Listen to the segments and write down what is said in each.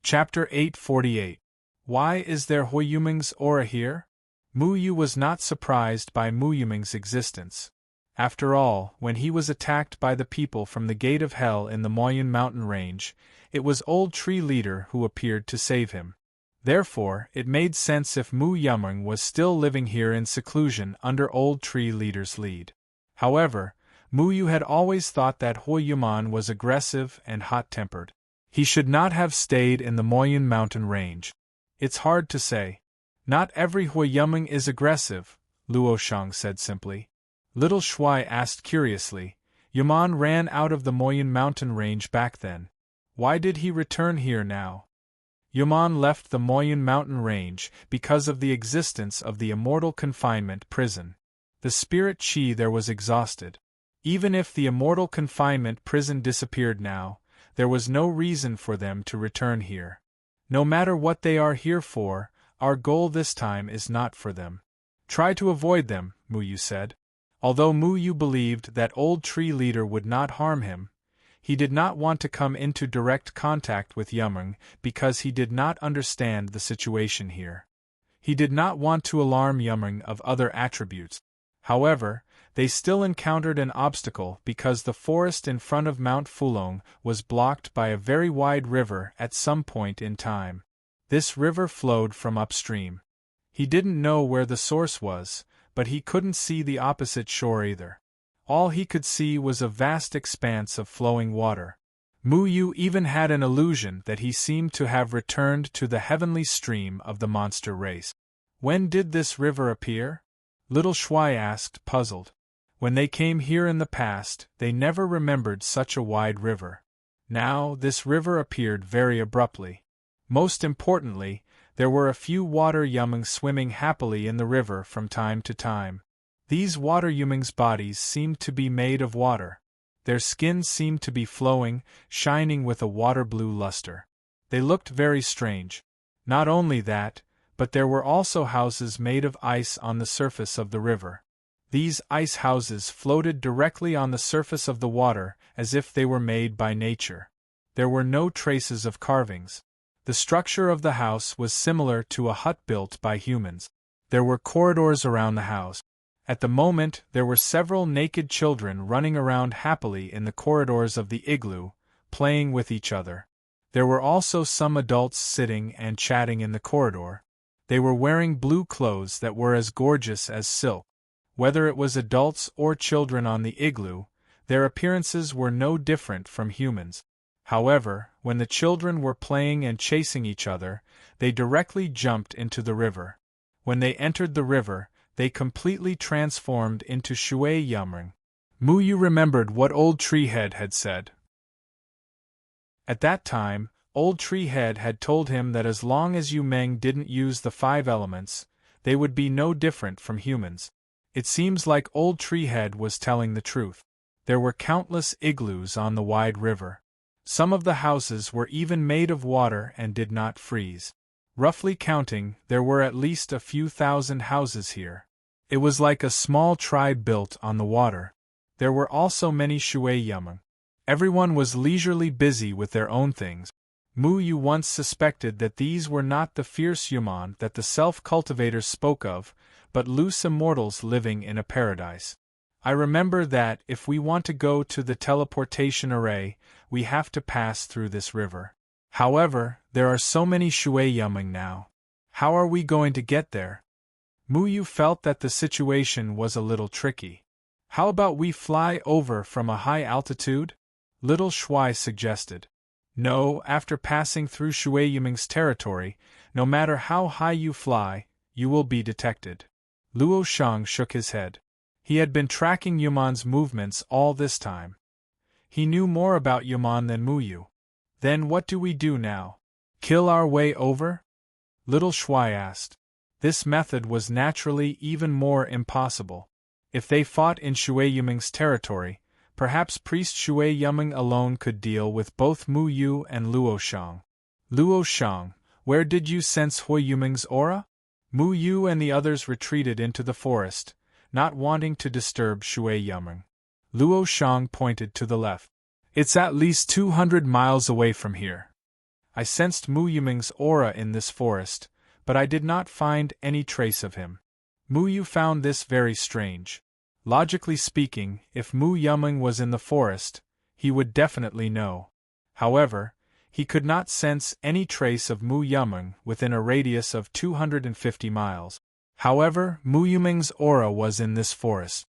Chapter 848. Why is there Hui Yuming's aura here? Mu Yu was not surprised by Mu Yuming's existence. After all, when he was attacked by the people from the Gate of Hell in the Moyun mountain range, it was Old Tree Leader who appeared to save him. Therefore, it made sense if Mu Yuming was still living here in seclusion under Old Tree Leader's lead. However, Mu Yu had always thought that Hui Yuman was aggressive and hot-tempered. He should not have stayed in the Moyun mountain range. It's hard to say. Not every Hui Yuming is aggressive, Luo Shang said simply. Little Shuai asked curiously, Yuman ran out of the Moyun mountain range back then. Why did he return here now? Yuman left the Moyun mountain range because of the existence of the immortal confinement prison. The spirit chi there was exhausted. Even if the immortal confinement prison disappeared now, there was no reason for them to return here. No matter what they are here for, our goal this time is not for them. Try to avoid them, Mu Yu said. Although Mu Yu believed that Old Tree Leader would not harm him, he did not want to come into direct contact with Yumeng because he did not understand the situation here. He did not want to alarm Yumeng of other attributes. However, they still encountered an obstacle because the forest in front of Mount Fulong was blocked by a very wide river at some point in time. This river flowed from upstream. He didn't know where the source was, but he couldn't see the opposite shore either. All he could see was a vast expanse of flowing water. Mu Yu even had an illusion that he seemed to have returned to the heavenly stream of the monster race. When did this river appear? Little Shuai asked, puzzled. When they came here in the past, they never remembered such a wide river. Now, this river appeared very abruptly. Most importantly, there were a few water Yumeng swimming happily in the river from time to time. These water Yumeng's bodies seemed to be made of water. Their skins seemed to be flowing, shining with a water-blue luster. They looked very strange. Not only that, but there were also houses made of ice on the surface of the river. These ice houses floated directly on the surface of the water as if they were made by nature. There were no traces of carvings. The structure of the house was similar to a hut built by humans. There were corridors around the house. At the moment, there were several naked children running around happily in the corridors of the igloo, playing with each other. There were also some adults sitting and chatting in the corridor. They were wearing blue clothes that were as gorgeous as silk. Whether it was adults or children on the igloo, their appearances were no different from humans. However, when the children were playing and chasing each other, they directly jumped into the river. When they entered the river, they completely transformed into Shui Yumeng. Mu Yu remembered what Old Treehead had said. At that time, Old Treehead had told him that as long as Yumeng didn't use the 5 elements, they would be no different from humans. It seems like Old Treehead was telling the truth. There were countless igloos on the wide river. Some of the houses were even made of water and did not freeze. Roughly counting, there were at least a few thousand houses here. It was like a small tribe built on the water. There were also many Shui Yumeng. Everyone was leisurely busy with their own things. Mu Yu once suspected that these were not the fierce Yuman that the self-cultivators spoke of, but loose immortals living in a paradise. I remember that if we want to go to the teleportation array, we have to pass through this river. However, there are so many Shui Yumeng now. How are we going to get there? Mu Yu felt that the situation was a little tricky. How about we fly over from a high altitude? Little Shuai suggested. No, after passing through Shui Yumeng's territory, no matter how high you fly, you will be detected. Luo Shang shook his head. He had been tracking Yuman's movements all this time. He knew more about Yuman than Mu Yu. Then what do we do now? Kill our way over? Little Shuai asked. This method was naturally even more impossible. If they fought in Shui Yumeng's territory, perhaps Priest Shui Yumeng alone could deal with both Mu Yu and Luo Shang. Luo Shang, where did you sense Hui Yumeng's aura? Mu Yu and the others retreated into the forest, not wanting to disturb Shui Yumeng. Luo Shang pointed to the left. It's at least 200 miles away from here. I sensed Mu Yuming's aura in this forest, but I did not find any trace of him. Mu Yu found this very strange. Logically speaking, if Mu Yuming was in the forest, he would definitely know. However, he could not sense any trace of Mu Yuming within a radius of 250 miles. However, Mu Yuming's aura was in this forest.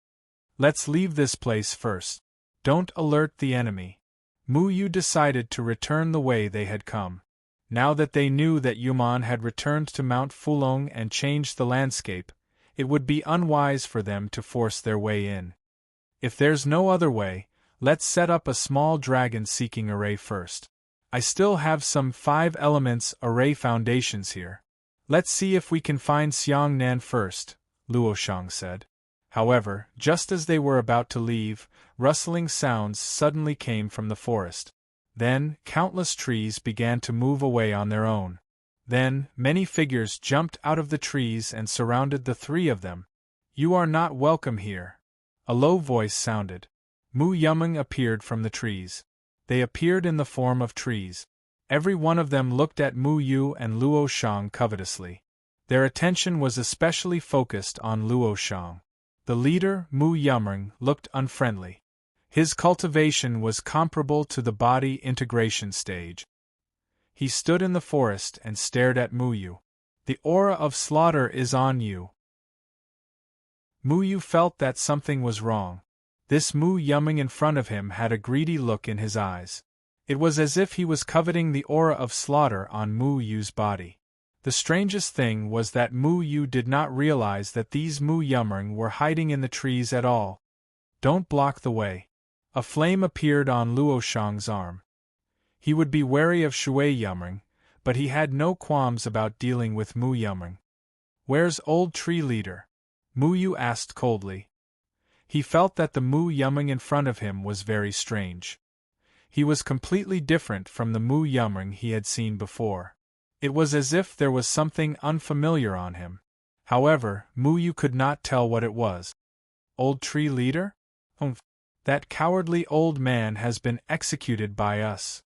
Let's leave this place first. Don't alert the enemy. Mu Yu decided to return the way they had come. Now that they knew that Yuman had returned to Mount Fulong and changed the landscape, it would be unwise for them to force their way in. If there's no other way, let's set up a small dragon-seeking array first. I still have some 5 elements array foundations here. Let's see if we can find Xiangnan first, Luoshang said. However, just as they were about to leave, rustling sounds suddenly came from the forest. Then, countless trees began to move away on their own. Then, many figures jumped out of the trees and surrounded the 3 of them. You are not welcome here. A low voice sounded. Mu Yuming appeared from the trees. They appeared in the form of trees. Every one of them looked at Mu Yu and Luo Shang covetously. Their attention was especially focused on Luo Shang. The leader, Mu Yuming, looked unfriendly. His cultivation was comparable to the body integration stage. He stood in the forest and stared at Mu Yu. The aura of slaughter is on you. Mu Yu felt that something was wrong. This Mu Yuming in front of him had a greedy look in his eyes. It was as if he was coveting the aura of slaughter on Mu Yu's body. The strangest thing was that Mu Yu did not realize that these Mu Yuming were hiding in the trees at all. Don't block the way. A flame appeared on Luo Shang's arm. He would be wary of Shui Yuming, but he had no qualms about dealing with Mu Yuming. Where's Old Tree Leader? Mu Yu asked coldly. He felt that the Mu Yuming in front of him was very strange. He was completely different from the Mu Yuming he had seen before. It was as if there was something unfamiliar on him. However, Mu Yu could not tell what it was. Old Tree Leader? That cowardly old man has been executed by us.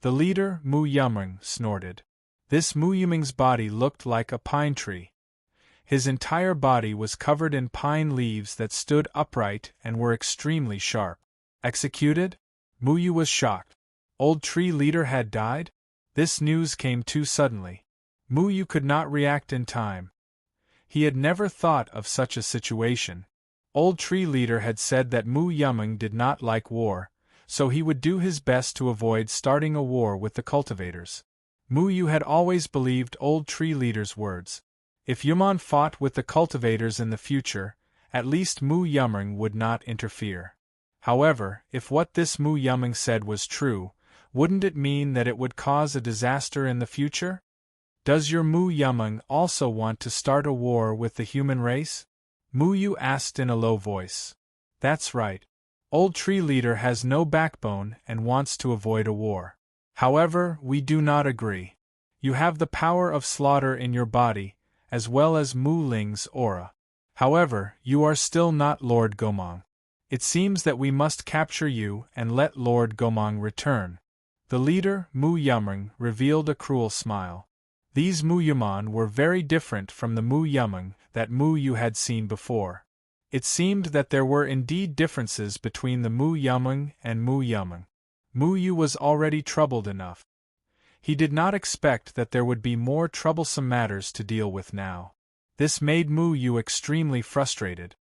The leader, Mu Yuming, snorted. This Mu Yuming's body looked like a pine tree. His entire body was covered in pine leaves that stood upright and were extremely sharp. Executed? Mu Yu was shocked. Old Tree Leader had died? This news came too suddenly. Mu Yu could not react in time. He had never thought of such a situation. Old Tree Leader had said that Mu Yuming did not like war, so he would do his best to avoid starting a war with the cultivators. Mu Yu had always believed Old Tree Leader's words. If Yuman fought with the cultivators in the future, at least Mu Yuming would not interfere. However, if what this Mu Yuming said was true, wouldn't it mean that it would cause a disaster in the future? Does your Mu Yuming also want to start a war with the human race? Mu Yu asked in a low voice. That's right. Old Tree Leader has no backbone and wants to avoid a war. However, we do not agree. You have the power of slaughter in your body, as well as Mu Ling's aura. However, you are still not Lord Gomang. It seems that we must capture you and let Lord Gomang return. The leader, Mu Yuming, revealed a cruel smile. These Mu Yuman were very different from the Mu Yuming that Mu Yu had seen before. It seemed that there were indeed differences between the Mu Yuming and Mu Yuming. Mu Yu was already troubled enough. He did not expect that there would be more troublesome matters to deal with now. This made Mu Yu extremely frustrated.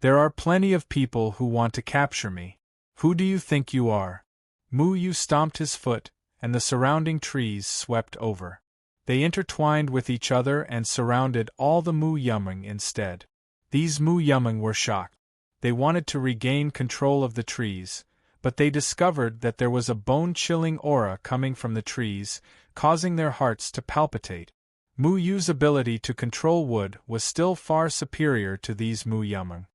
There are plenty of people who want to capture me. Who do you think you are? Mu Yu stomped his foot, and the surrounding trees swept over. They intertwined with each other and surrounded all the Mu Yuming instead. These Mu Yuming were shocked. They wanted to regain control of the trees, but they discovered that there was a bone-chilling aura coming from the trees, causing their hearts to palpitate. Mu Yu's ability to control wood was still far superior to these Mu Yuming.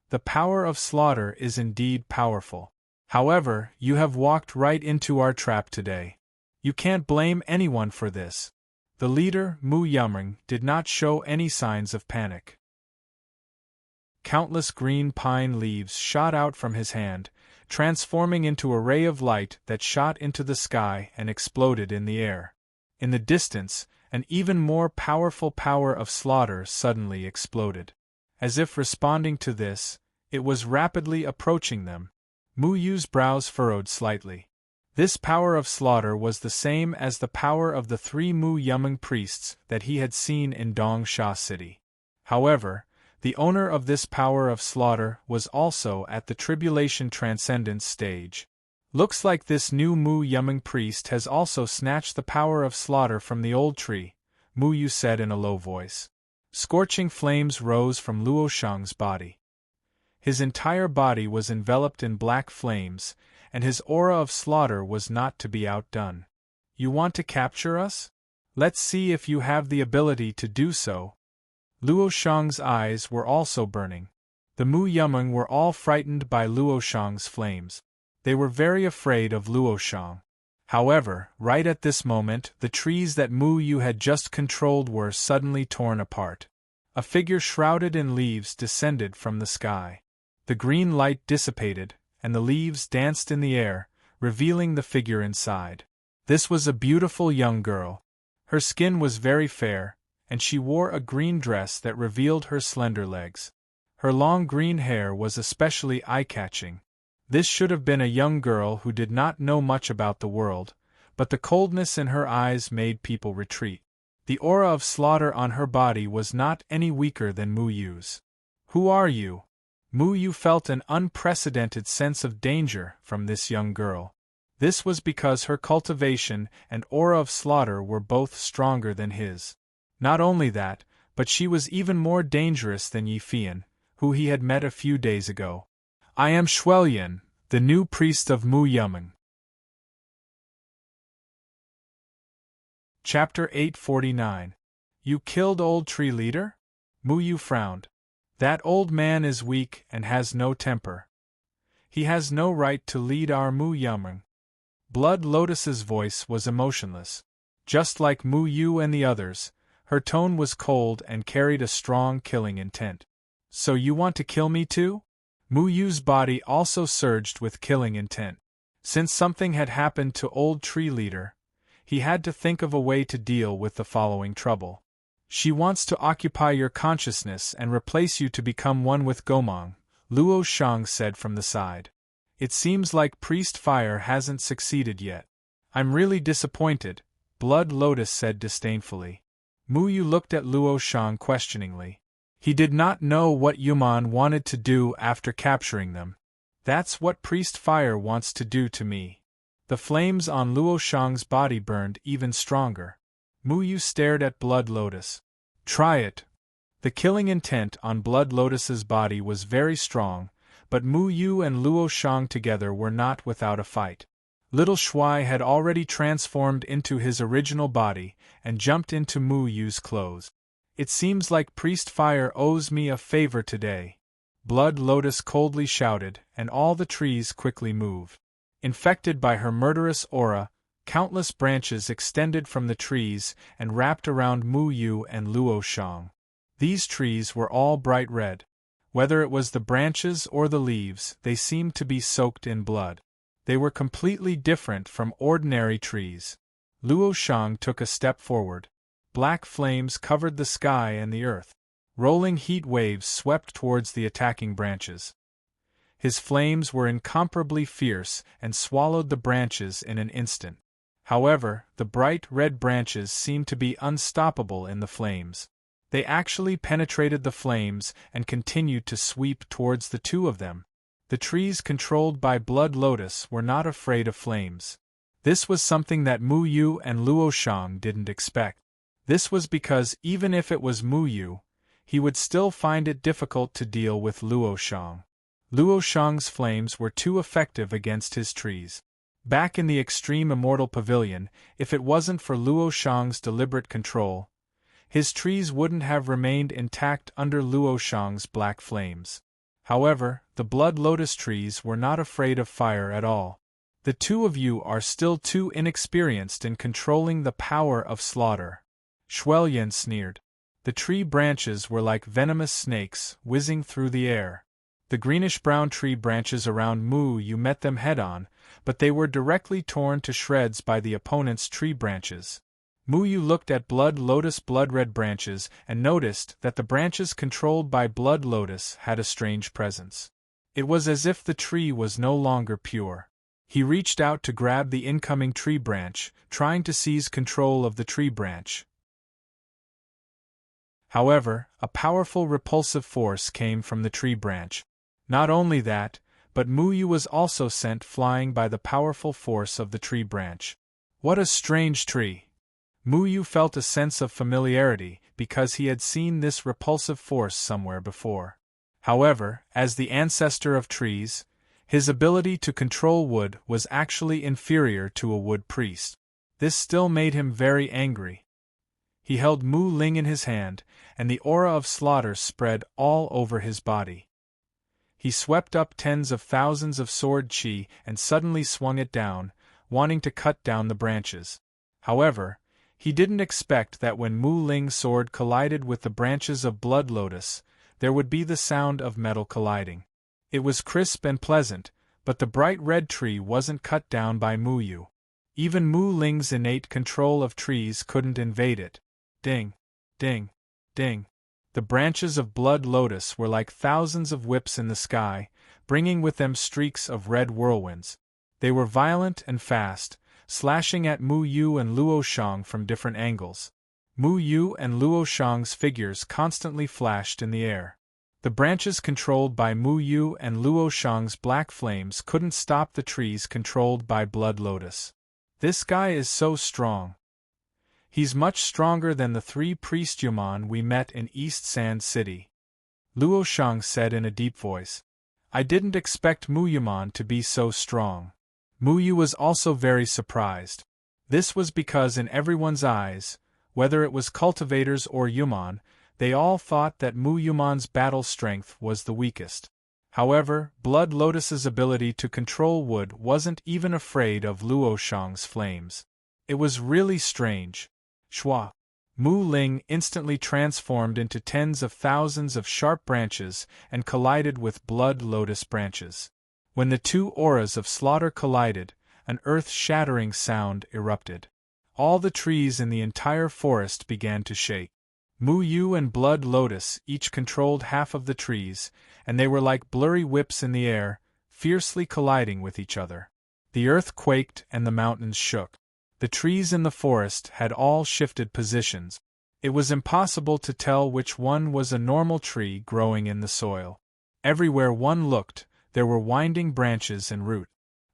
The power of slaughter is indeed powerful. However, you have walked right into our trap today. You can't blame anyone for this. The leader, Mu Yuming, did not show any signs of panic. Countless green pine leaves shot out from his hand, transforming into a ray of light that shot into the sky and exploded in the air. In the distance, an even more powerful power of slaughter suddenly exploded. As if responding to this, it was rapidly approaching them. Mu Yu's brows furrowed slightly. This power of slaughter was the same as the power of the 3 Mu Yumeng priests that he had seen in Dongsha City. However, the owner of this power of slaughter was also at the Tribulation Transcendence stage. Looks like this new Mu Yumeng priest has also snatched the power of slaughter from the old tree, Mu Yu said in a low voice. Scorching flames rose from Luo Shang's body. His entire body was enveloped in black flames, and his aura of slaughter was not to be outdone. You want to capture us? Let's see if you have the ability to do so. Luo Shang's eyes were also burning. The Mu Yumeng were all frightened by Luo Shang's flames. They were very afraid of Luo Shang. However, right at this moment, the trees that Mu Yu had just controlled were suddenly torn apart. A figure shrouded in leaves descended from the sky. The green light dissipated, and the leaves danced in the air, revealing the figure inside. This was a beautiful young girl. Her skin was very fair, and she wore a green dress that revealed her slender legs. Her long green hair was especially eye-catching. This should have been a young girl who did not know much about the world, but the coldness in her eyes made people retreat. The aura of slaughter on her body was not any weaker than Mu Yu's. Who are you? Mu Yu felt an unprecedented sense of danger from this young girl. This was because her cultivation and aura of slaughter were both stronger than his. Not only that, but she was even more dangerous than Yi Fian, who he had met a few days ago. I am Shuelyan, the new priest of Mu Yumeng. Chapter 849. You killed old tree leader? Mu Yu frowned. That old man is weak and has no temper. He has no right to lead our Mu Yumeng. Blood Lotus's voice was emotionless. Just like Mu Yu and the others, her tone was cold and carried a strong killing intent. So you want to kill me too? Mu Yu's body also surged with killing intent. Since something had happened to old tree leader, he had to think of a way to deal with the following trouble. She wants to occupy your consciousness and replace you to become one with Gomang, Luo Shang said from the side. It seems like Priest Fire hasn't succeeded yet. I'm really disappointed, Blood Lotus said disdainfully. Mu Yu looked at Luo Shang questioningly. He did not know what Yuman wanted to do after capturing them. That's what Priest Fire wants to do to me. The flames on Luo Shang's body burned even stronger. Mu Yu stared at Blood Lotus. Try it. The killing intent on Blood Lotus's body was very strong, but Mu Yu and Luo Shang together were not without a fight. Little Shuai had already transformed into his original body and jumped into Mu Yu's clothes. It seems like Priest Fire owes me a favor today. Blood Lotus coldly shouted, and all the trees quickly moved. Infected by her murderous aura, countless branches extended from the trees and wrapped around Mu Yu and Luo Shang. These trees were all bright red. Whether it was the branches or the leaves, they seemed to be soaked in blood. They were completely different from ordinary trees. Luo Shang took a step forward. Black flames covered the sky and the earth. Rolling heat waves swept towards the attacking branches. His flames were incomparably fierce and swallowed the branches in an instant. However, the bright red branches seemed to be unstoppable in the flames. They actually penetrated the flames and continued to sweep towards the two of them. The trees controlled by Blood Lotus were not afraid of flames. This was something that Mu Yu and Luo Shang didn't expect. This was because even if it was Mu Yu, he would still find it difficult to deal with Luo Shang. Luo Shang's flames were too effective against his trees. Back in the Extreme Immortal Pavilion, if it wasn't for Luo Shang's deliberate control, his trees wouldn't have remained intact under Luo Shang's black flames. However, the Blood Lotus trees were not afraid of fire at all. The two of you are still too inexperienced in controlling the power of slaughter. Shuelyan sneered. The tree branches were like venomous snakes, whizzing through the air. The greenish-brown tree branches around Mu Yu met them head-on, but they were directly torn to shreds by the opponent's tree branches. Mu Yu looked at Blood Lotus' blood-red branches and noticed that the branches controlled by Blood Lotus had a strange presence. It was as if the tree was no longer pure. He reached out to grab the incoming tree branch, trying to seize control of the tree branch. However, a powerful repulsive force came from the tree branch. Not only that, but Mu Yu was also sent flying by the powerful force of the tree branch. What a strange tree! Mu Yu felt a sense of familiarity because he had seen this repulsive force somewhere before. However, as the ancestor of trees, his ability to control wood was actually inferior to a wood priest. This still made him very angry. He held Mu Ling in his hand, and the aura of slaughter spread all over his body. He swept up tens of thousands of sword chi and suddenly swung it down, wanting to cut down the branches. However, he didn't expect that when Mu Ling's sword collided with the branches of Blood Lotus, there would be the sound of metal colliding. It was crisp and pleasant, but the bright red tree wasn't cut down by Mu Yu. Even Mu Ling's innate control of trees couldn't invade it. Ding, ding, ding. The branches of Blood Lotus were like thousands of whips in the sky, bringing with them streaks of red whirlwinds. They were violent and fast, slashing at Mu Yu and Luo Shang from different angles. Mu Yu and Luo Shang's figures constantly flashed in the air. The branches controlled by Mu Yu and Luo Shang's black flames couldn't stop the trees controlled by Blood Lotus. This guy is so strong. He's much stronger than the 3 priest Yuman we met in East Sand City. Luo Shang said in a deep voice. I didn't expect Mu Yuman to be so strong. Mu Yu was also very surprised. This was because in everyone's eyes, whether it was cultivators or Yuman, they all thought that Mu Yuman's battle strength was the weakest. However, Blood Lotus's ability to control wood wasn't even afraid of Luo Shang's flames. It was really strange. Shua. Mu Ling instantly transformed into tens of thousands of sharp branches and collided with Blood Lotus branches. When the 2 auras of slaughter collided, an earth-shattering sound erupted. All the trees in the entire forest began to shake. Mu Yu and Blood Lotus each controlled half of the trees, and they were like blurry whips in the air, fiercely colliding with each other. The earth quaked and the mountains shook. The trees in the forest had all shifted positions. It was impossible to tell which one was a normal tree growing in the soil. Everywhere one looked, there were winding branches and root.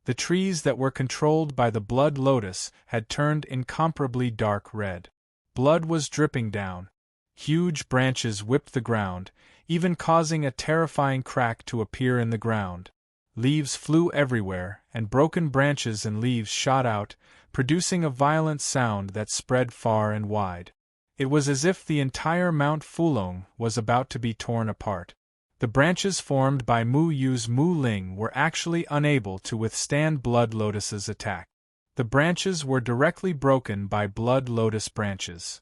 The trees that were controlled by the Blood Lotus had turned incomparably dark red. Blood was dripping down. Huge branches whipped the ground, even causing a terrifying crack to appear in the ground. Leaves flew everywhere, and broken branches and leaves shot out, producing a violent sound that spread far and wide. It was as if the entire Mount Fulong was about to be torn apart. The branches formed by Mu Yu's Mu Ling were actually unable to withstand Blood Lotus's attack. The branches were directly broken by Blood Lotus branches.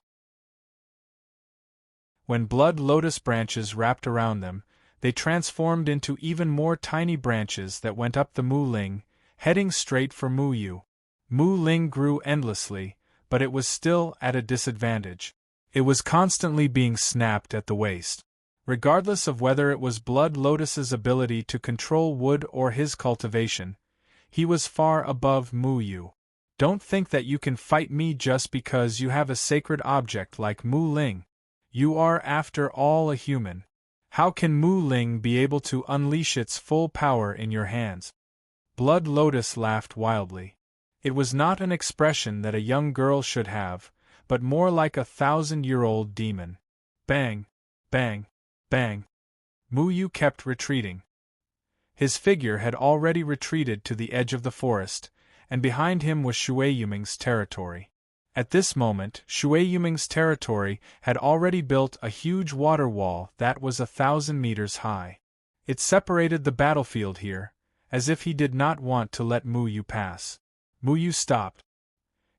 When Blood Lotus branches wrapped around them, they transformed into even more tiny branches that went up the Mu Ling, heading straight for Mu Yu. Mu Ling grew endlessly, but it was still at a disadvantage. It was constantly being snapped at the waist. Regardless of whether it was Blood Lotus's ability to control wood or his cultivation, he was far above Mu Yu. Don't think that you can fight me just because you have a sacred object like Mu Ling. You are after all a human. How can Mu Ling be able to unleash its full power in your hands? Blood Lotus laughed wildly. It was not an expression that a young girl should have, but more like a 1,000-year-old demon. Bang! Bang! Bang! Mu Yu kept retreating. His figure had already retreated to the edge of the forest, and behind him was Shui Yuming's territory. At this moment, Shui Yuming's territory had already built a huge water wall that was 1,000 meters high. It separated the battlefield here, as if he did not want to let Mu Yu pass. Mu Yu stopped.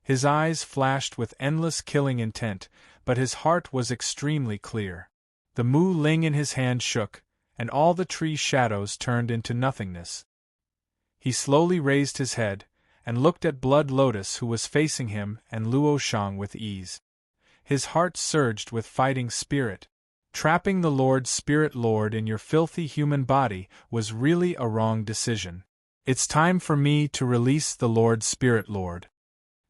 His eyes flashed with endless killing intent, but his heart was extremely clear. The Mu Ling in his hand shook, and all the tree shadows turned into nothingness. He slowly raised his head, and looked at Blood Lotus, who was facing him and Luo Shang with ease. His heart surged with fighting spirit. Trapping the Lord Spirit Lord in your filthy human body was really a wrong decision. It's time for me to release the Lord Spirit Lord.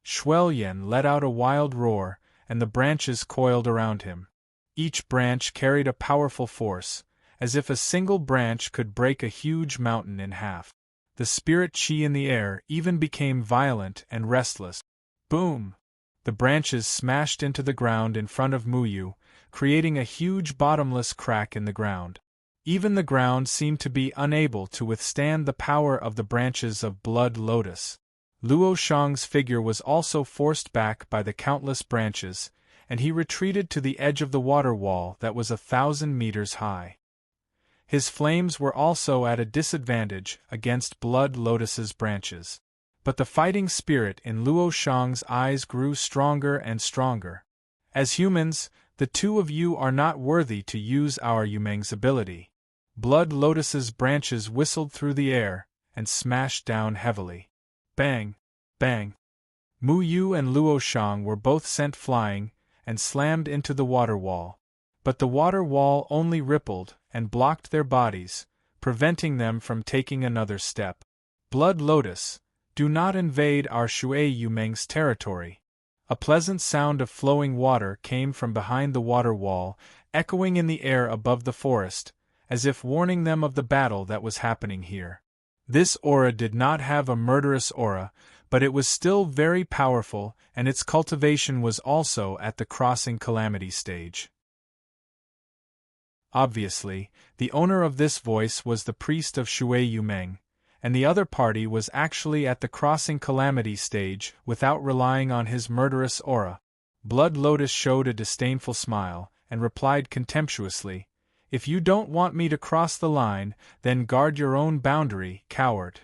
Shuelyan let out a wild roar, and the branches coiled around him. Each branch carried a powerful force, as if a single branch could break a huge mountain in half. The spirit chi in the air even became violent and restless. Boom! The branches smashed into the ground in front of Muyu, creating a huge bottomless crack in the ground. Even the ground seemed to be unable to withstand the power of the branches of Blood Lotus. Luo Shang's figure was also forced back by the countless branches, and he retreated to the edge of the water wall that was 1,000 meters high. His flames were also at a disadvantage against Blood Lotus's branches. But the fighting spirit in Luo Shang's eyes grew stronger and stronger. As humans, the two of you are not worthy to use our Yumeng's ability. Blood Lotus's branches whistled through the air and smashed down heavily. Bang! Bang! Mu Yu and Luo Shang were both sent flying and slammed into the water wall. But the water wall only rippled and blocked their bodies, preventing them from taking another step. Blood Lotus, do not invade our Shui Yumeng's territory. A pleasant sound of flowing water came from behind the water wall, echoing in the air above the forest, as if warning them of the battle that was happening here. This aura did not have a murderous aura, but it was still very powerful, and its cultivation was also at the crossing calamity stage. Obviously, the owner of this voice was the priest of Shui Yumeng, and the other party was actually at the crossing calamity stage without relying on his murderous aura. Blood Lotus showed a disdainful smile, and replied contemptuously, "If you don't want me to cross the line, then guard your own boundary, coward."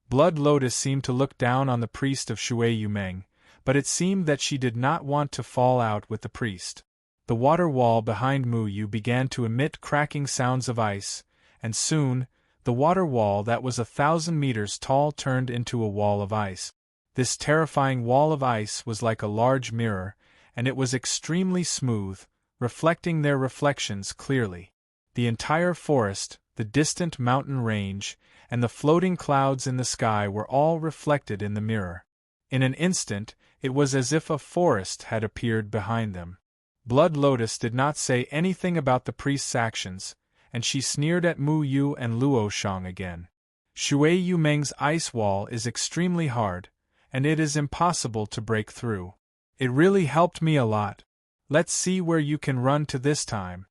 Blood Lotus seemed to look down on the priest of Shui Yumeng, but it seemed that she did not want to fall out with the priest. The water wall behind Mu Yu began to emit cracking sounds of ice, and soon, the water wall that was 1,000 meters tall turned into a wall of ice. This terrifying wall of ice was like a large mirror, and it was extremely smooth, reflecting their reflections clearly. The entire forest, the distant mountain range, and the floating clouds in the sky were all reflected in the mirror. In an instant, it was as if a forest had appeared behind them. Blood Lotus did not say anything about the priest's actions, and she sneered at Mu Yu and Luo Shang again. Shui Yumeng's ice wall is extremely hard, and it is impossible to break through. It really helped me a lot. Let's see where you can run to this time.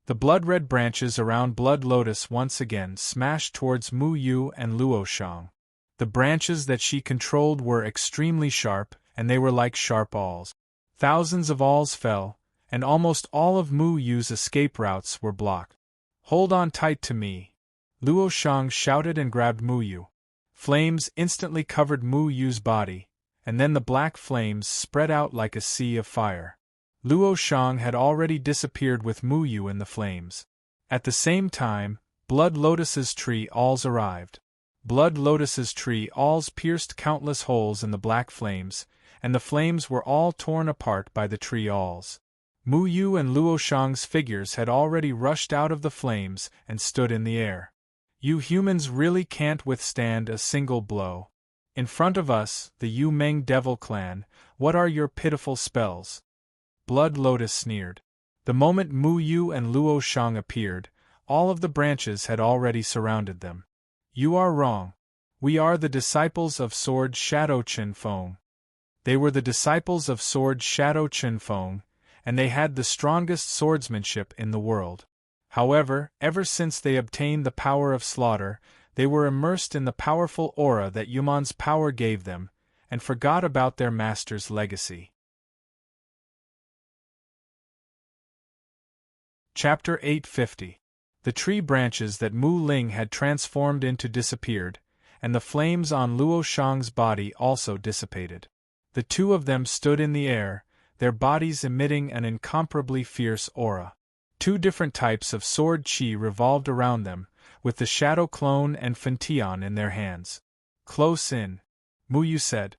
The blood-red branches around Blood Lotus once again smashed towards Mu Yu and Luo Shang. The branches that she controlled were extremely sharp, and they were like sharp awls. Thousands of awls fell, and almost all of Mu Yu's escape routes were blocked. "Hold on tight to me!" Luo Shang shouted and grabbed Mu Yu. Flames instantly covered Mu Yu's body, and then the black flames spread out like a sea of fire. Luo Shang had already disappeared with Mu Yu in the flames. At the same time, Blood Lotus's tree awls arrived. Blood Lotus's tree awls pierced countless holes in the black flames, and the flames were all torn apart by the tree awls. Mu Yu and Luo Shang's figures had already rushed out of the flames and stood in the air. You humans really can't withstand a single blow. In front of us, the Yu Meng Devil Clan, what are your pitiful spells? Blood Lotus sneered. The moment Mu Yu and Luo Shang appeared, all of the branches had already surrounded them. You are wrong. We are the disciples of Sword Shadow Chen Feng. They were the disciples of Sword Shadow Chen Feng, and they had the strongest swordsmanship in the world. However, ever since they obtained the power of slaughter, they were immersed in the powerful aura that Yumon's power gave them, and forgot about their master's legacy. Chapter 850. The tree branches that Mu Ling had transformed into disappeared, and the flames on Luo Shang's body also dissipated. The two of them stood in the air, their bodies emitting an incomparably fierce aura. Two different types of sword chi revolved around them, with the Shadow Clone and Fentian in their hands. Close in. Mu Yu said.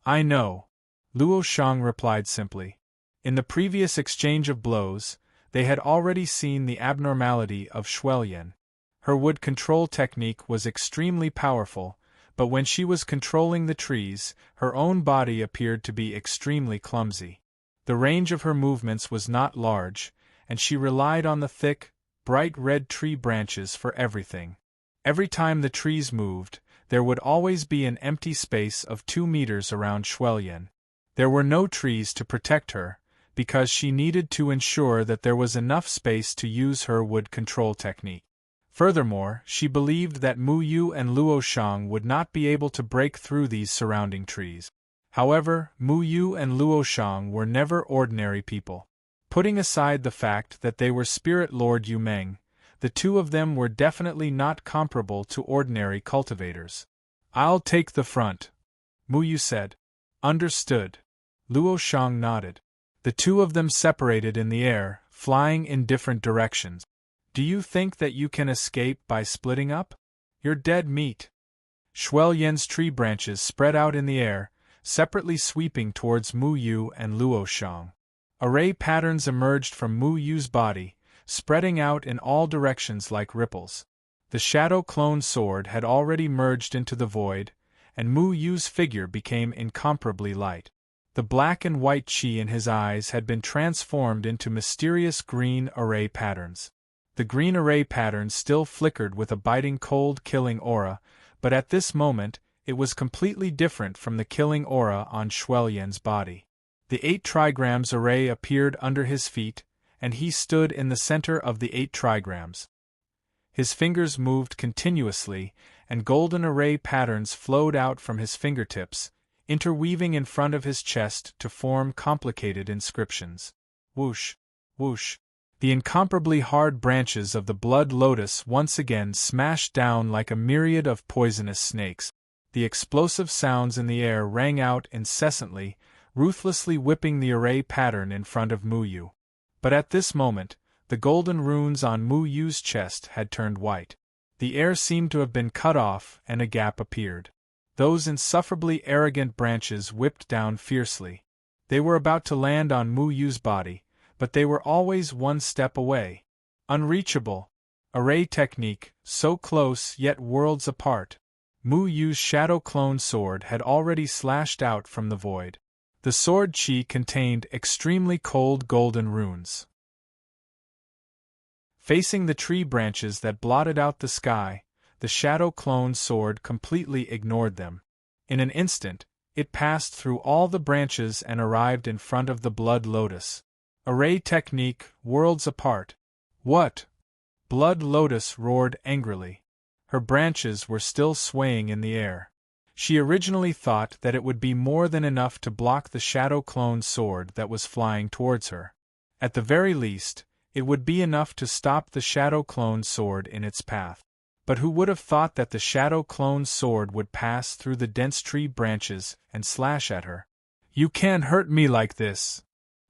I know. Luo Shang replied simply. In the previous exchange of blows, they had already seen the abnormality of Shuelyan. Her wood control technique was extremely powerful, but when she was controlling the trees, her own body appeared to be extremely clumsy. The range of her movements was not large, and she relied on the thick, bright red tree branches for everything. Every time the trees moved, there would always be an empty space of 2 meters around Shuelyan. There were no trees to protect her, because she needed to ensure that there was enough space to use her wood control technique. Furthermore, she believed that Mu Yu and Luo Shang would not be able to break through these surrounding trees. However, Mu Yu and Luo Shang were never ordinary people. Putting aside the fact that they were Spirit Lord Yu Meng, the two of them were definitely not comparable to ordinary cultivators. I'll take the front, Mu Yu said. Understood. Luo Shang nodded. The two of them separated in the air, flying in different directions. Do you think that you can escape by splitting up? You're dead meat. Shuelyan's tree branches spread out in the air, separately sweeping towards Mu Yu and Luo Shang. Array patterns emerged from Mu Yu's body, spreading out in all directions like ripples. The shadow clone sword had already merged into the void, and Mu Yu's figure became incomparably light. The black and white chi in his eyes had been transformed into mysterious green array patterns. The green array patterns still flickered with a biting cold killing aura, but at this moment, it was completely different from the killing aura on Shuelyan's body. The 8 trigrams array appeared under his feet, and he stood in the center of the 8 trigrams. His fingers moved continuously, and golden array patterns flowed out from his fingertips, interweaving in front of his chest to form complicated inscriptions. Whoosh, whoosh. The incomparably hard branches of the blood lotus once again smashed down like a myriad of poisonous snakes. The explosive sounds in the air rang out incessantly, ruthlessly whipping the array pattern in front of Mu Yu. But at this moment, the golden runes on Mu Yu's chest had turned white. The air seemed to have been cut off, and a gap appeared. Those insufferably arrogant branches whipped down fiercely. They were about to land on Mu Yu's body, but they were always one step away. Unreachable. Array technique, so close yet worlds apart. Mu Yu's shadow clone sword had already slashed out from the void. The sword chi contained extremely cold golden runes. Facing the tree branches that blotted out the sky, the shadow clone sword completely ignored them. In an instant, it passed through all the branches and arrived in front of the blood lotus. Array technique, worlds apart. What? Blood Lotus roared angrily. Her branches were still swaying in the air. She originally thought that it would be more than enough to block the shadow clone sword that was flying towards her. At the very least, it would be enough to stop the shadow clone sword in its path. But who would have thought that the shadow clone sword would pass through the dense tree branches and slash at her? You can't hurt me like this!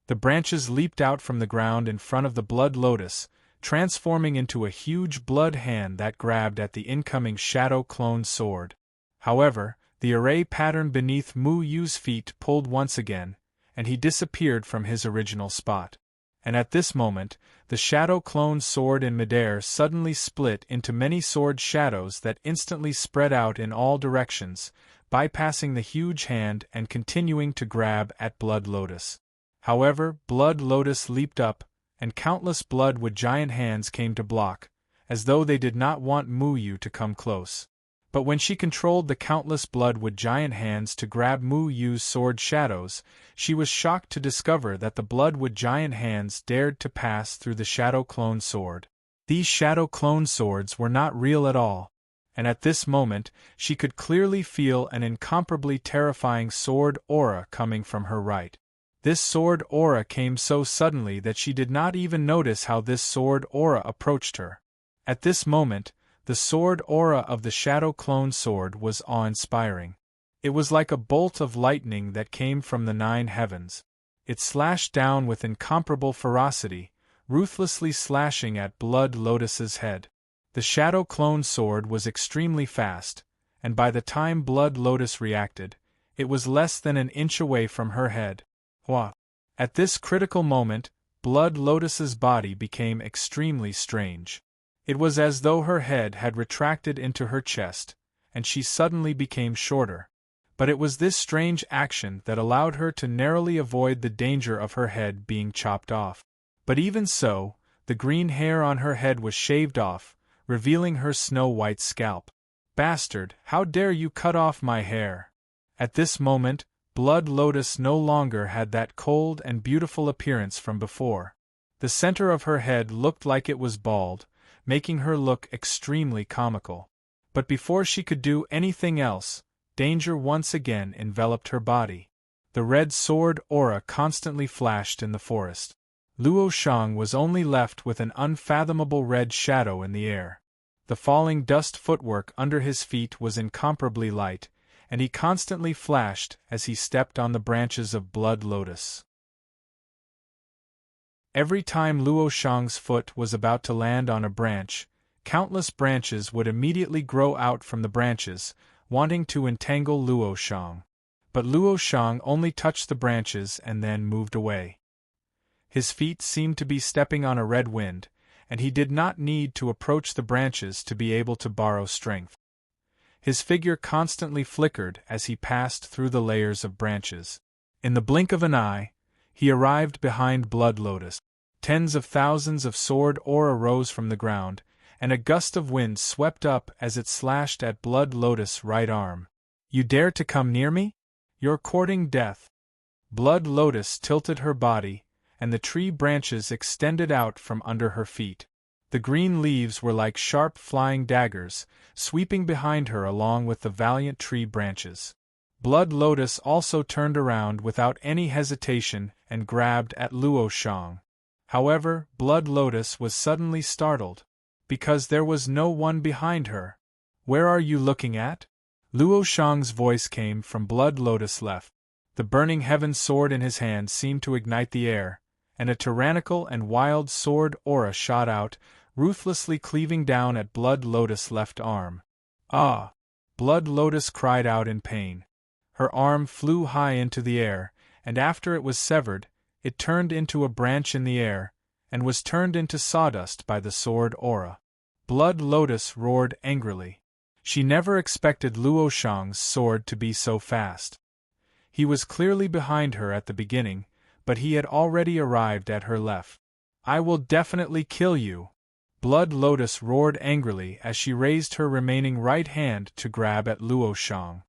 The branches leaped out from the ground in front of the blood lotus, transforming into a huge blood hand that grabbed at the incoming shadow clone sword. However, the array pattern beneath Mu Yu's feet pulled once again, and he disappeared from his original spot. And at this moment, the shadow clone sword in midair suddenly split into many sword shadows that instantly spread out in all directions, bypassing the huge hand and continuing to grab at Blood Lotus. However, Blood Lotus leaped up, and countless blood-wood giant hands came to block, as though they did not want Mu Yu to come close. But when she controlled the countless blood-wood giant hands to grab Mu Yu's sword shadows, she was shocked to discover that the blood-wood giant hands dared to pass through the shadow clone sword. These shadow clone swords were not real at all, and at this moment she could clearly feel an incomparably terrifying sword aura coming from her right. This sword aura came so suddenly that she did not even notice how this sword aura approached her. At this moment, the sword aura of the shadow clone sword was awe-inspiring. It was like a bolt of lightning that came from the 9 heavens. It slashed down with incomparable ferocity, ruthlessly slashing at Blood Lotus's head. The shadow clone sword was extremely fast, and by the time Blood Lotus reacted, It was less than an inch away from her head. Wah! At this critical moment, Blood Lotus's body became extremely strange. It was as though her head had retracted into her chest, and she suddenly became shorter. But it was this strange action that allowed her to narrowly avoid the danger of her head being chopped off. But even so, the green hair on her head was shaved off, revealing her snow-white scalp. "Bastard, how dare you cut off my hair?" At this moment, Blood Lotus no longer had that cold and beautiful appearance from before. The center of her head looked like it was bald, making her look extremely comical. But before she could do anything else, danger once again enveloped her body. The red sword aura constantly flashed in the forest. Luo Shang was only left with an unfathomable red shadow in the air. The falling dust footwork under his feet was incomparably light, and he constantly flashed as he stepped on the branches of Blood Lotus. Every time Luo Shang's foot was about to land on a branch, countless branches would immediately grow out from the branches, wanting to entangle Luo Shang. But Luo Shang only touched the branches and then moved away. His feet seemed to be stepping on a red wind, and he did not need to approach the branches to be able to borrow strength. His figure constantly flickered as he passed through the layers of branches. In the blink of an eye, he arrived behind Blood Lotus. Tens of thousands of sword aura rose from the ground, and a gust of wind swept up as it slashed at Blood Lotus' right arm. "You dare to come near me? You're courting death." Blood Lotus tilted her body, and the tree branches extended out from under her feet. The green leaves were like sharp flying daggers, sweeping behind her along with the valiant tree branches. Blood Lotus also turned around without any hesitation and grabbed at Luo Shang. However, Blood Lotus was suddenly startled, because there was no one behind her. "Where are you looking at?" Luo Shang's voice came from Blood Lotus' left. The burning heaven sword in his hand seemed to ignite the air, and a tyrannical and wild sword aura shot out, ruthlessly cleaving down at Blood Lotus' left arm. "Ah!" Blood Lotus cried out in pain. Her arm flew high into the air, and after it was severed, it turned into a branch in the air, and was turned into sawdust by the sword aura. Blood Lotus roared angrily. She never expected Luo Shang's sword to be so fast. He was clearly behind her at the beginning, but he had already arrived at her left. "I will definitely kill you!" Blood Lotus roared angrily as she raised her remaining right hand to grab at Luo Shang.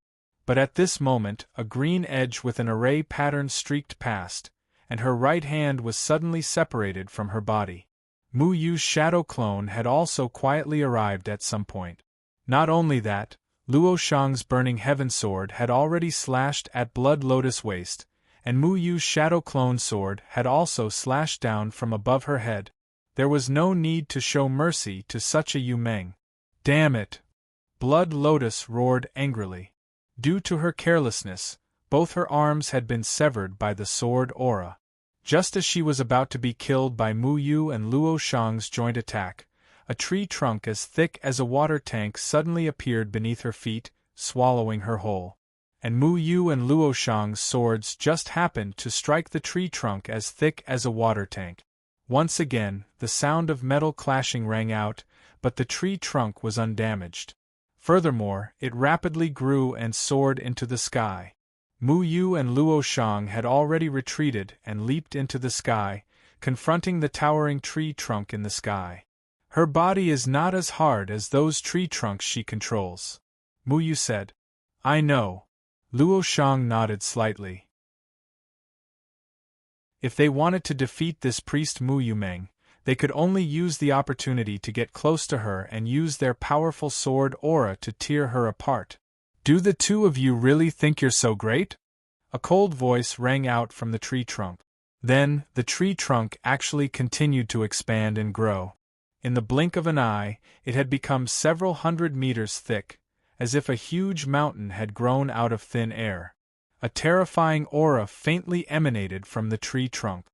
But at this moment a green edge with an array pattern streaked past, and her right hand was suddenly separated from her body. Mu Yu's shadow clone had also quietly arrived at some point. Not only that, Luo Shang's burning heaven sword had already slashed at Blood Lotus' waist, and Mu Yu's shadow clone sword had also slashed down from above her head. There was no need to show mercy to such a Yu Meng. "Damn it!" Blood Lotus roared angrily. Due to her carelessness, both her arms had been severed by the sword aura. Just as she was about to be killed by Mu Yu and Luo Shang's joint attack, a tree trunk as thick as a water tank suddenly appeared beneath her feet, swallowing her whole. And Mu Yu and Luo Shang's swords just happened to strike the tree trunk as thick as a water tank. Once again, the sound of metal clashing rang out, but the tree trunk was undamaged. Furthermore, it rapidly grew and soared into the sky. Mu Yu and Luo Shang had already retreated and leaped into the sky, confronting the towering tree trunk in the sky. "Her body is not as hard as those tree trunks she controls," Mu Yu said. "I know." Luo Shang nodded slightly. If they wanted to defeat this priest Mu Yu Meng, they could only use the opportunity to get close to her and use their powerful sword aura to tear her apart. "Do the two of you really think you're so great?" A cold voice rang out from the tree trunk. Then, the tree trunk actually continued to expand and grow. In the blink of an eye, it had become several hundred meters thick, as if a huge mountain had grown out of thin air. A terrifying aura faintly emanated from the tree trunk.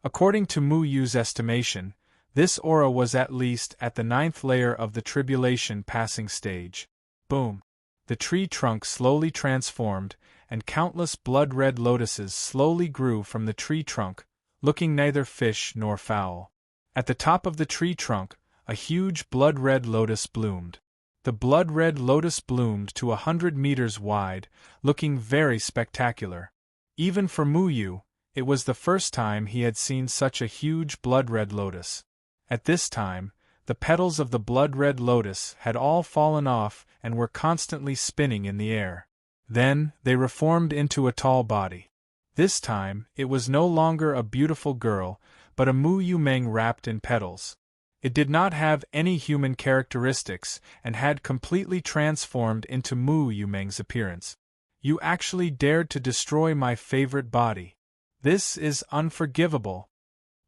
According to Mu Yu's estimation, this aura was at least at the 9th layer of the tribulation passing stage. Boom! The tree trunk slowly transformed, and countless blood-red lotuses slowly grew from the tree trunk, looking neither fish nor fowl. At the top of the tree trunk, a huge blood-red lotus bloomed. The blood-red lotus bloomed to 100 meters wide, looking very spectacular. Even for Muyu, it was the first time he had seen such a huge blood-red lotus. At this time, the petals of the blood-red lotus had all fallen off and were constantly spinning in the air. Then, they reformed into a tall body. This time, it was no longer a beautiful girl, but a Mu Yumeng wrapped in petals. It did not have any human characteristics and had completely transformed into Mu Yumeng's appearance. You actually dared to destroy my favorite body. This is unforgivable.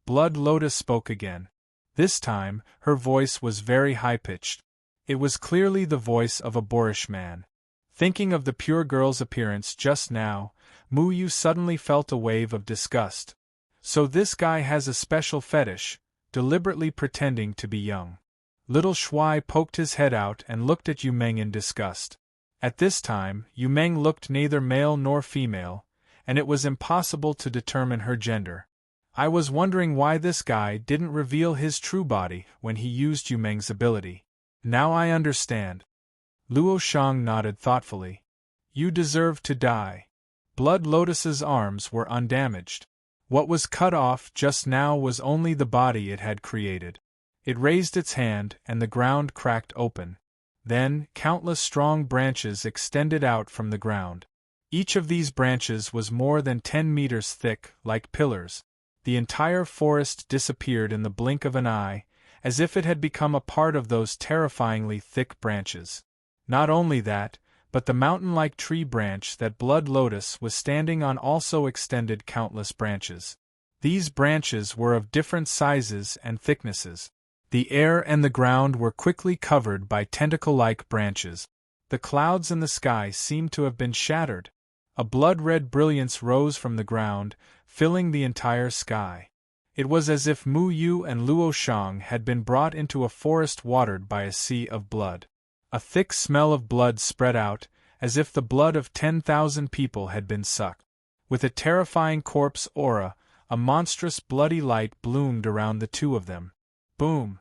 Blood Lotus spoke again. This time, her voice was very high-pitched. It was clearly the voice of a boorish man. Thinking of the pure girl's appearance just now, Mu Yu suddenly felt a wave of disgust. So this guy has a special fetish, deliberately pretending to be young. Little Shuai poked his head out and looked at Yu Meng in disgust. At this time, Yu Meng looked neither male nor female, and it was impossible to determine her gender. I was wondering why this guy didn't reveal his true body when he used Yu Meng's ability. Now I understand. Luo Shang nodded thoughtfully. You deserve to die. Blood Lotus's arms were undamaged. What was cut off just now was only the body it had created. It raised its hand and the ground cracked open. Then, countless strong branches extended out from the ground. Each of these branches was more than 10 meters thick, like pillars. The entire forest disappeared in the blink of an eye, as if it had become a part of those terrifyingly thick branches. Not only that, but the mountain-like tree branch that Blood Lotus was standing on also extended countless branches. These branches were of different sizes and thicknesses. The air and the ground were quickly covered by tentacle-like branches. The clouds in the sky seemed to have been shattered. A blood-red brilliance rose from the ground, filling the entire sky. It was as if Mu Yu and Luo Shang had been brought into a forest watered by a sea of blood. A thick smell of blood spread out, as if the blood of 10,000 people had been sucked. With a terrifying corpse aura, a monstrous bloody light bloomed around the two of them. Boom!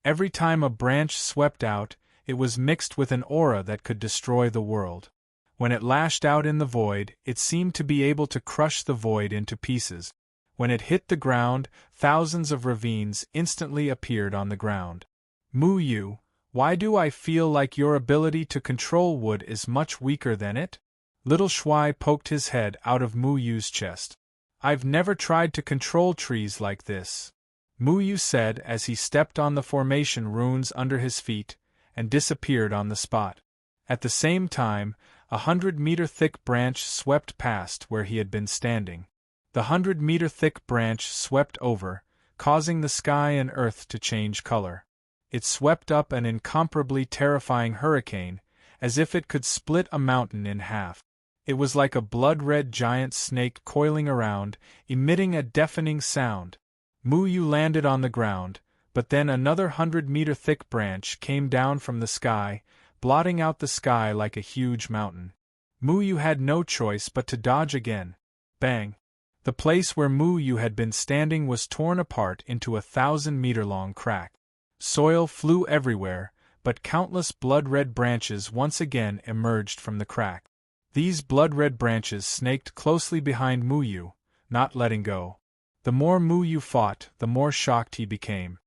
Every time a branch swept out, it was mixed with an aura that could destroy the world. When it lashed out in the void, it seemed to be able to crush the void into pieces. When it hit the ground, thousands of ravines instantly appeared on the ground. Mu Yu, why do I feel like your ability to control wood is much weaker than it? Little Shuai poked his head out of Mu Yu's chest. I've never tried to control trees like this. Mu Yu said as he stepped on the formation runes under his feet, and disappeared on the spot. At the same time, 100-meter-thick branch swept past where he had been standing. The 100-meter-thick branch swept over, causing the sky and earth to change color. It swept up an incomparably terrifying hurricane, as if it could split a mountain in half. It was like a blood-red giant snake coiling around, emitting a deafening sound. Mu Yu landed on the ground, but then another 100-meter-thick branch came down from the sky, blotting out the sky like a huge mountain. Mu Yu had no choice but to dodge again. Bang! The place where Mu Yu had been standing was torn apart into a 1,000-meter-long crack. Soil flew everywhere, but countless blood-red branches once again emerged from the crack. These blood-red branches snaked closely behind Mu Yu, not letting go. The more Mu Yu fought, the more shocked he became.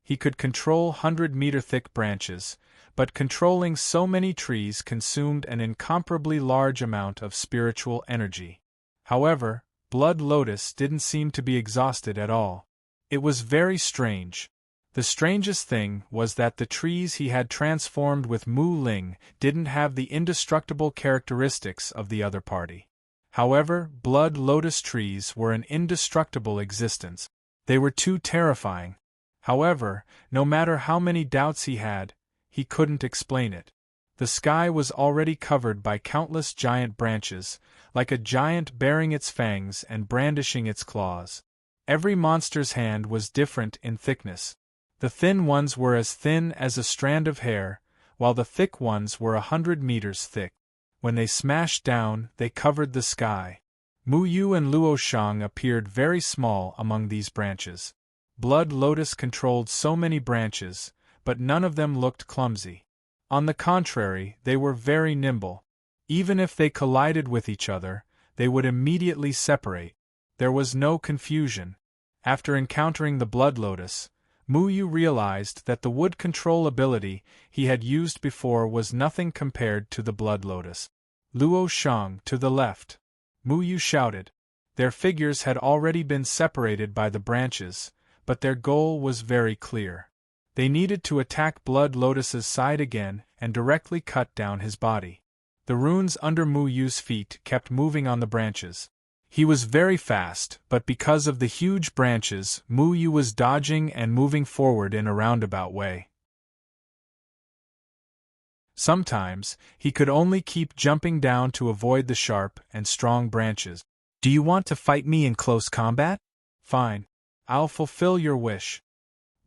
He could control 100-meter-thick branches, but controlling so many trees consumed an incomparably large amount of spiritual energy. However, Blood Lotus didn't seem to be exhausted at all. It was very strange. The strangest thing was that the trees he had transformed with Mu Ling didn't have the indestructible characteristics of the other party. However, Blood Lotus trees were an indestructible existence. They were too terrifying. However, no matter how many doubts he had, he couldn't explain it. The sky was already covered by countless giant branches, like a giant baring its fangs and brandishing its claws. Every monster's hand was different in thickness. The thin ones were as thin as a strand of hair, while the thick ones were 100 meters thick. When they smashed down, they covered the sky. Mu Yu and Luo Shang appeared very small among these branches. Blood Lotus controlled so many branches, but none of them looked clumsy. On the contrary, they were very nimble. Even if they collided with each other, they would immediately separate. There was no confusion. After encountering the Blood Lotus, Mu Yu realized that the wood control ability he had used before was nothing compared to the Blood Lotus. Luo Shang to the left. Mu Yu shouted. Their figures had already been separated by the branches, but their goal was very clear. They needed to attack Blood Lotus's side again and directly cut down his body. The runes under Mu Yu's feet kept moving on the branches. He was very fast, but because of the huge branches, Mu Yu was dodging and moving forward in a roundabout way. Sometimes, he could only keep jumping down to avoid the sharp and strong branches. Do you want to fight me in close combat? Fine. I'll fulfill your wish.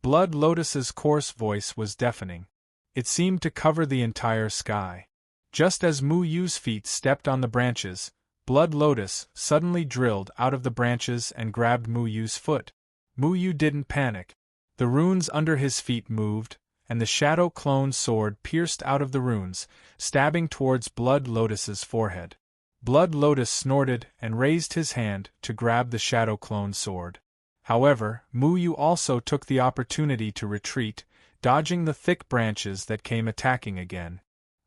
Blood Lotus's coarse voice was deafening. It seemed to cover the entire sky. Just as Mu Yu's feet stepped on the branches, Blood Lotus suddenly drilled out of the branches and grabbed Mu Yu's foot. Mu Yu didn't panic. The runes under his feet moved, and the shadow clone sword pierced out of the runes, stabbing towards Blood Lotus's forehead. Blood Lotus snorted and raised his hand to grab the shadow clone sword. However, Mu Yu also took the opportunity to retreat, dodging the thick branches that came attacking again.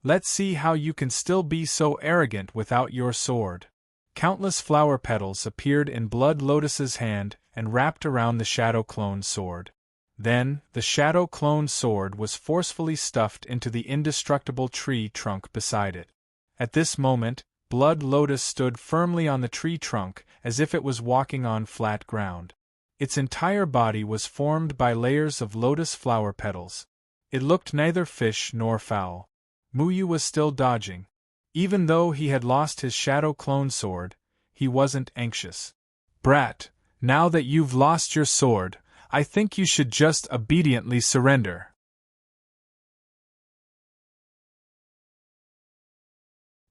Let's see how you can still be so arrogant without your sword. Countless flower petals appeared in Blood Lotus's hand and wrapped around the shadow clone sword. Then, the shadow clone sword was forcefully stuffed into the indestructible tree trunk beside it. At this moment, Blood Lotus stood firmly on the tree trunk as if it was walking on flat ground. Its entire body was formed by layers of lotus flower petals. It looked neither fish nor fowl. Mu Yu was still dodging. Even though he had lost his shadow clone sword, he wasn't anxious. Brat, now that you've lost your sword, I think you should just obediently surrender.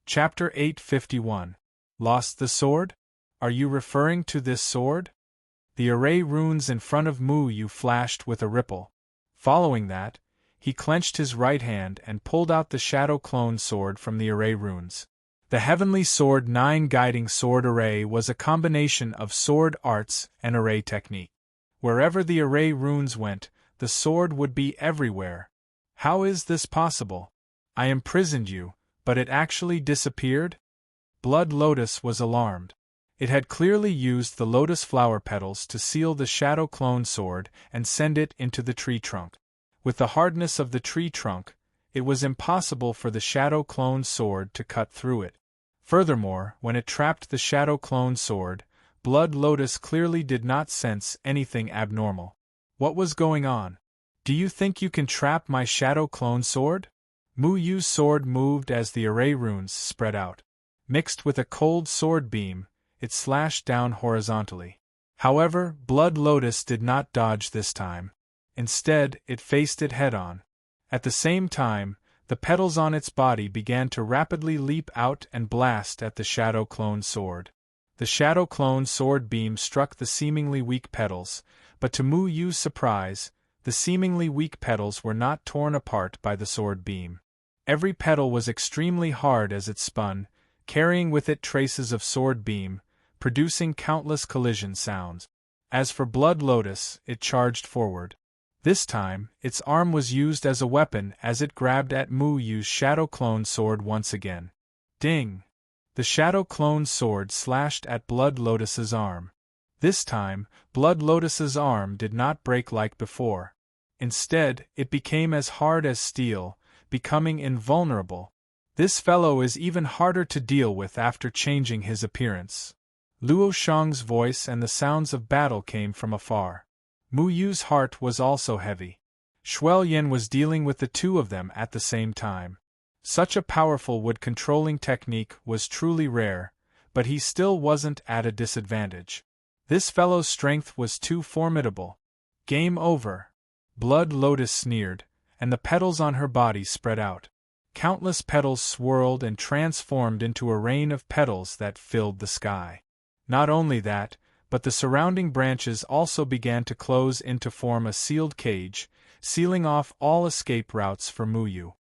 Chapter 851. Lost the sword? Are you referring to this sword? The array runes in front of Mu Yu flashed with a ripple. Following that, he clenched his right hand and pulled out the shadow clone sword from the array runes. The Heavenly Sword 9 Guiding Sword Array was a combination of sword arts and array technique. Wherever the array runes went, the sword would be everywhere. How is this possible? I imprisoned you, but it actually disappeared? Blood Lotus was alarmed. It had clearly used the lotus flower petals to seal the shadow clone sword and send it into the tree trunk. With the hardness of the tree trunk, it was impossible for the shadow clone sword to cut through it. Furthermore, when it trapped the shadow clone sword, Blood Lotus clearly did not sense anything abnormal. What was going on? Do you think you can trap my shadow clone sword? Mu Yu's sword moved as the array runes spread out. Mixed with a cold sword beam, it slashed down horizontally. However, Blood Lotus did not dodge this time. Instead, it faced it head-on. At the same time, the petals on its body began to rapidly leap out and blast at the shadow clone sword. The shadow clone sword beam struck the seemingly weak petals, but to Mu Yu's surprise, the seemingly weak petals were not torn apart by the sword beam. Every petal was extremely hard as it spun, carrying with it traces of sword beam, producing countless collision sounds. As for Blood Lotus, it charged forward. This time, its arm was used as a weapon as it grabbed at Mu Yu's shadow clone sword once again. Ding! The shadow clone sword slashed at Blood Lotus's arm. This time, Blood Lotus's arm did not break like before. Instead, it became as hard as steel, becoming invulnerable. This fellow is even harder to deal with after changing his appearance. Luo Shang's voice and the sounds of battle came from afar. Mu Yu's heart was also heavy. Shuel Yin was dealing with the two of them at the same time. Such a powerful wood-controlling technique was truly rare, but he still wasn't at a disadvantage. This fellow's strength was too formidable. Game over. Blood Lotus sneered, and the petals on her body spread out. Countless petals swirled and transformed into a rain of petals that filled the sky. Not only that, but the surrounding branches also began to close in to form a sealed cage, sealing off all escape routes for Muyu.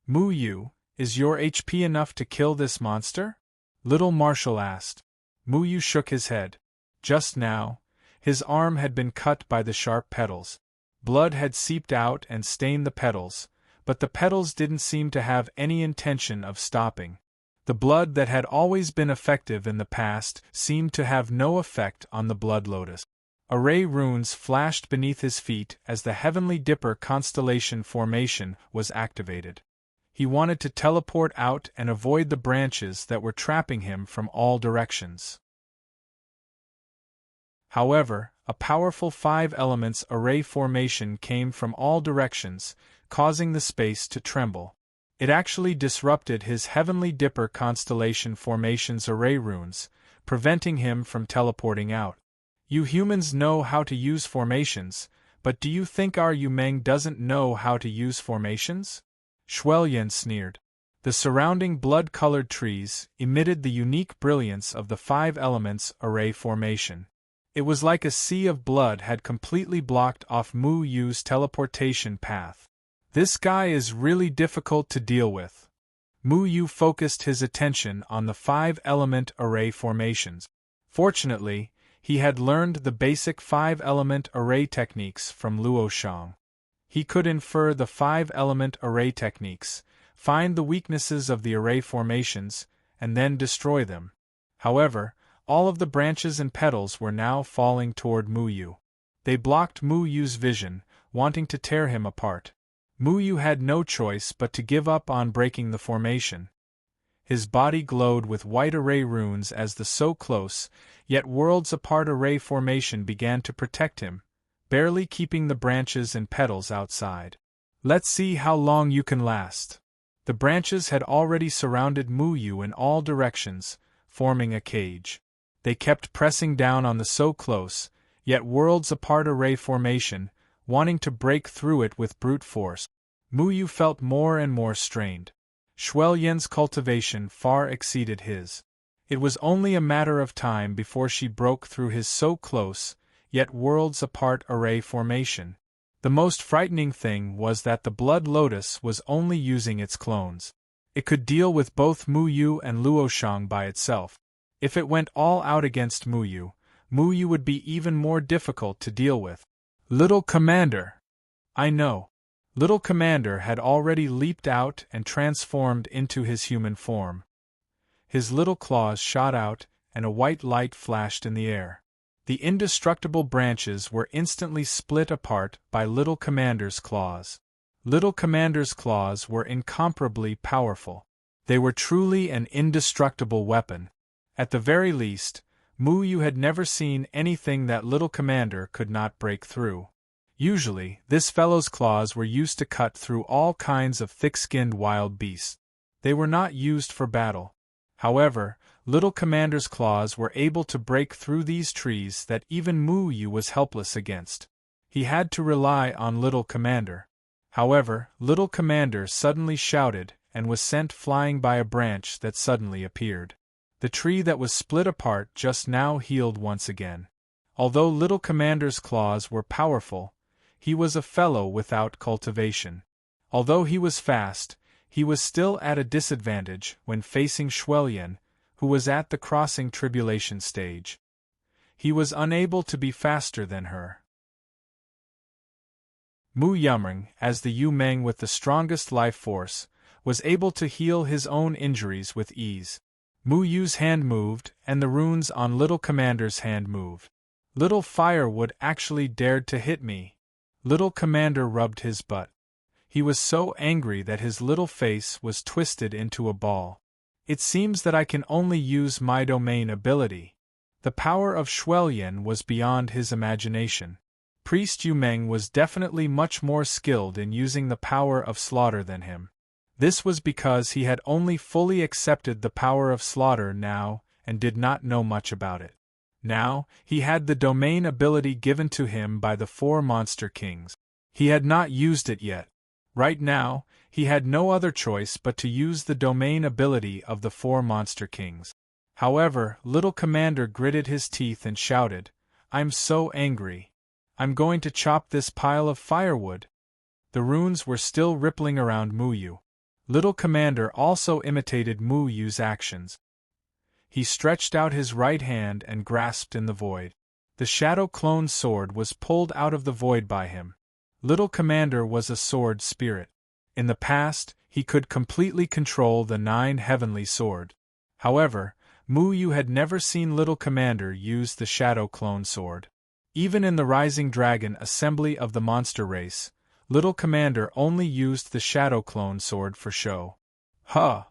Muyu, is your HP enough to kill this monster? Little Marshal asked. Muyu shook his head. Just now, his arm had been cut by the sharp petals. Blood had seeped out and stained the petals, but the petals didn't seem to have any intention of stopping. The blood that had always been effective in the past seemed to have no effect on the blood lotus. Array runes flashed beneath his feet as the Heavenly Dipper constellation formation was activated. He wanted to teleport out and avoid the branches that were trapping him from all directions. However, a powerful 5 elements array formation came from all directions, causing the space to tremble. It actually disrupted his Heavenly Dipper constellation formation's array runes, preventing him from teleporting out. You humans know how to use formations, but do you think our Yumeng doesn't know how to use formations? Shuelyan sneered. The surrounding blood-colored trees emitted the unique brilliance of the 5 elements array formation. It was like a sea of blood had completely blocked off Mu Yu's teleportation path. This guy is really difficult to deal with. Mu Yu focused his attention on the 5-element array formations. Fortunately, he had learned the basic 5-element array techniques from Luo Shang. He could infer the 5-element array techniques, find the weaknesses of the array formations, and then destroy them. However, all of the branches and petals were now falling toward Mu Yu. They blocked Mu Yu's vision, wanting to tear him apart. Mu Yu had no choice but to give up on breaking the formation. His body glowed with white array runes as the so close, yet worlds apart array formation began to protect him, barely keeping the branches and petals outside. Let's see how long you can last. The branches had already surrounded Mu Yu in all directions, forming a cage. They kept pressing down on the so close, yet worlds apart array formation, wanting to break through it with brute force. Mu Yu felt more and more strained. Shuelyan's cultivation far exceeded his. It was only a matter of time before she broke through his so close, yet worlds apart array formation. The most frightening thing was that the Blood Lotus was only using its clones. It could deal with both Mu Yu and Luo Shang by itself. If it went all out against Mu Yu would be even more difficult to deal with. Little Commander! I know. Little Commander had already leaped out and transformed into his human form. His little claws shot out, and a white light flashed in the air. The indestructible branches were instantly split apart by Little Commander's claws. Little Commander's claws were incomparably powerful. They were truly an indestructible weapon. At the very least, Mu Yu had never seen anything that Little Commander could not break through. Usually, this fellow's claws were used to cut through all kinds of thick-skinned wild beasts. They were not used for battle. However, Little Commander's claws were able to break through these trees that even Mu Yu was helpless against. He had to rely on Little Commander. However, Little Commander suddenly shouted and was sent flying by a branch that suddenly appeared. The tree that was split apart just now healed once again. Although Little Commander's claws were powerful, he was a fellow without cultivation. Although he was fast, he was still at a disadvantage when facing Shuelyan, who was at the crossing tribulation stage. He was unable to be faster than her. Mu Yumeng, as the Yumeng with the strongest life force, was able to heal his own injuries with ease. Mu Yu's hand moved, and the runes on Little Commander's hand moved. Little Firewood actually dared to hit me. Little Commander rubbed his butt. He was so angry that his little face was twisted into a ball. It seems that I can only use my domain ability. The power of Shuelyan was beyond his imagination. Priest Yumeng was definitely much more skilled in using the power of slaughter than him. This was because he had only fully accepted the power of slaughter now and did not know much about it. Now, he had the domain ability given to him by the 4 Monster Kings. He had not used it yet. Right now, He had no other choice but to use the domain ability of the four monster kings. However, little commander gritted his teeth and shouted, "I'm so angry. I'm going to chop this pile of firewood." The runes were still rippling around Muyu. Little commander also imitated Muyu's actions. He stretched out his right hand and grasped in the void. The shadow clone sword was pulled out of the void by him. Little commander was a sword spirit. In the past, he could completely control the 9 heavenly sword. However, Muyu had never seen little commander use the shadow clone sword. Even in the Rising Dragon assembly of the monster race, little commander only used the shadow clone sword for show. Huh!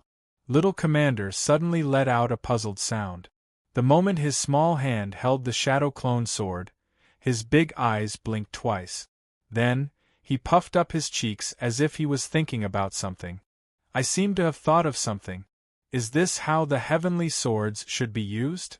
Little commander suddenly let out a puzzled sound. The moment his small hand held the shadow clone sword, his big eyes blinked twice. Then, he puffed up his cheeks as if he was thinking about something. "I seem to have thought of something. Is this how the heavenly swords should be used?"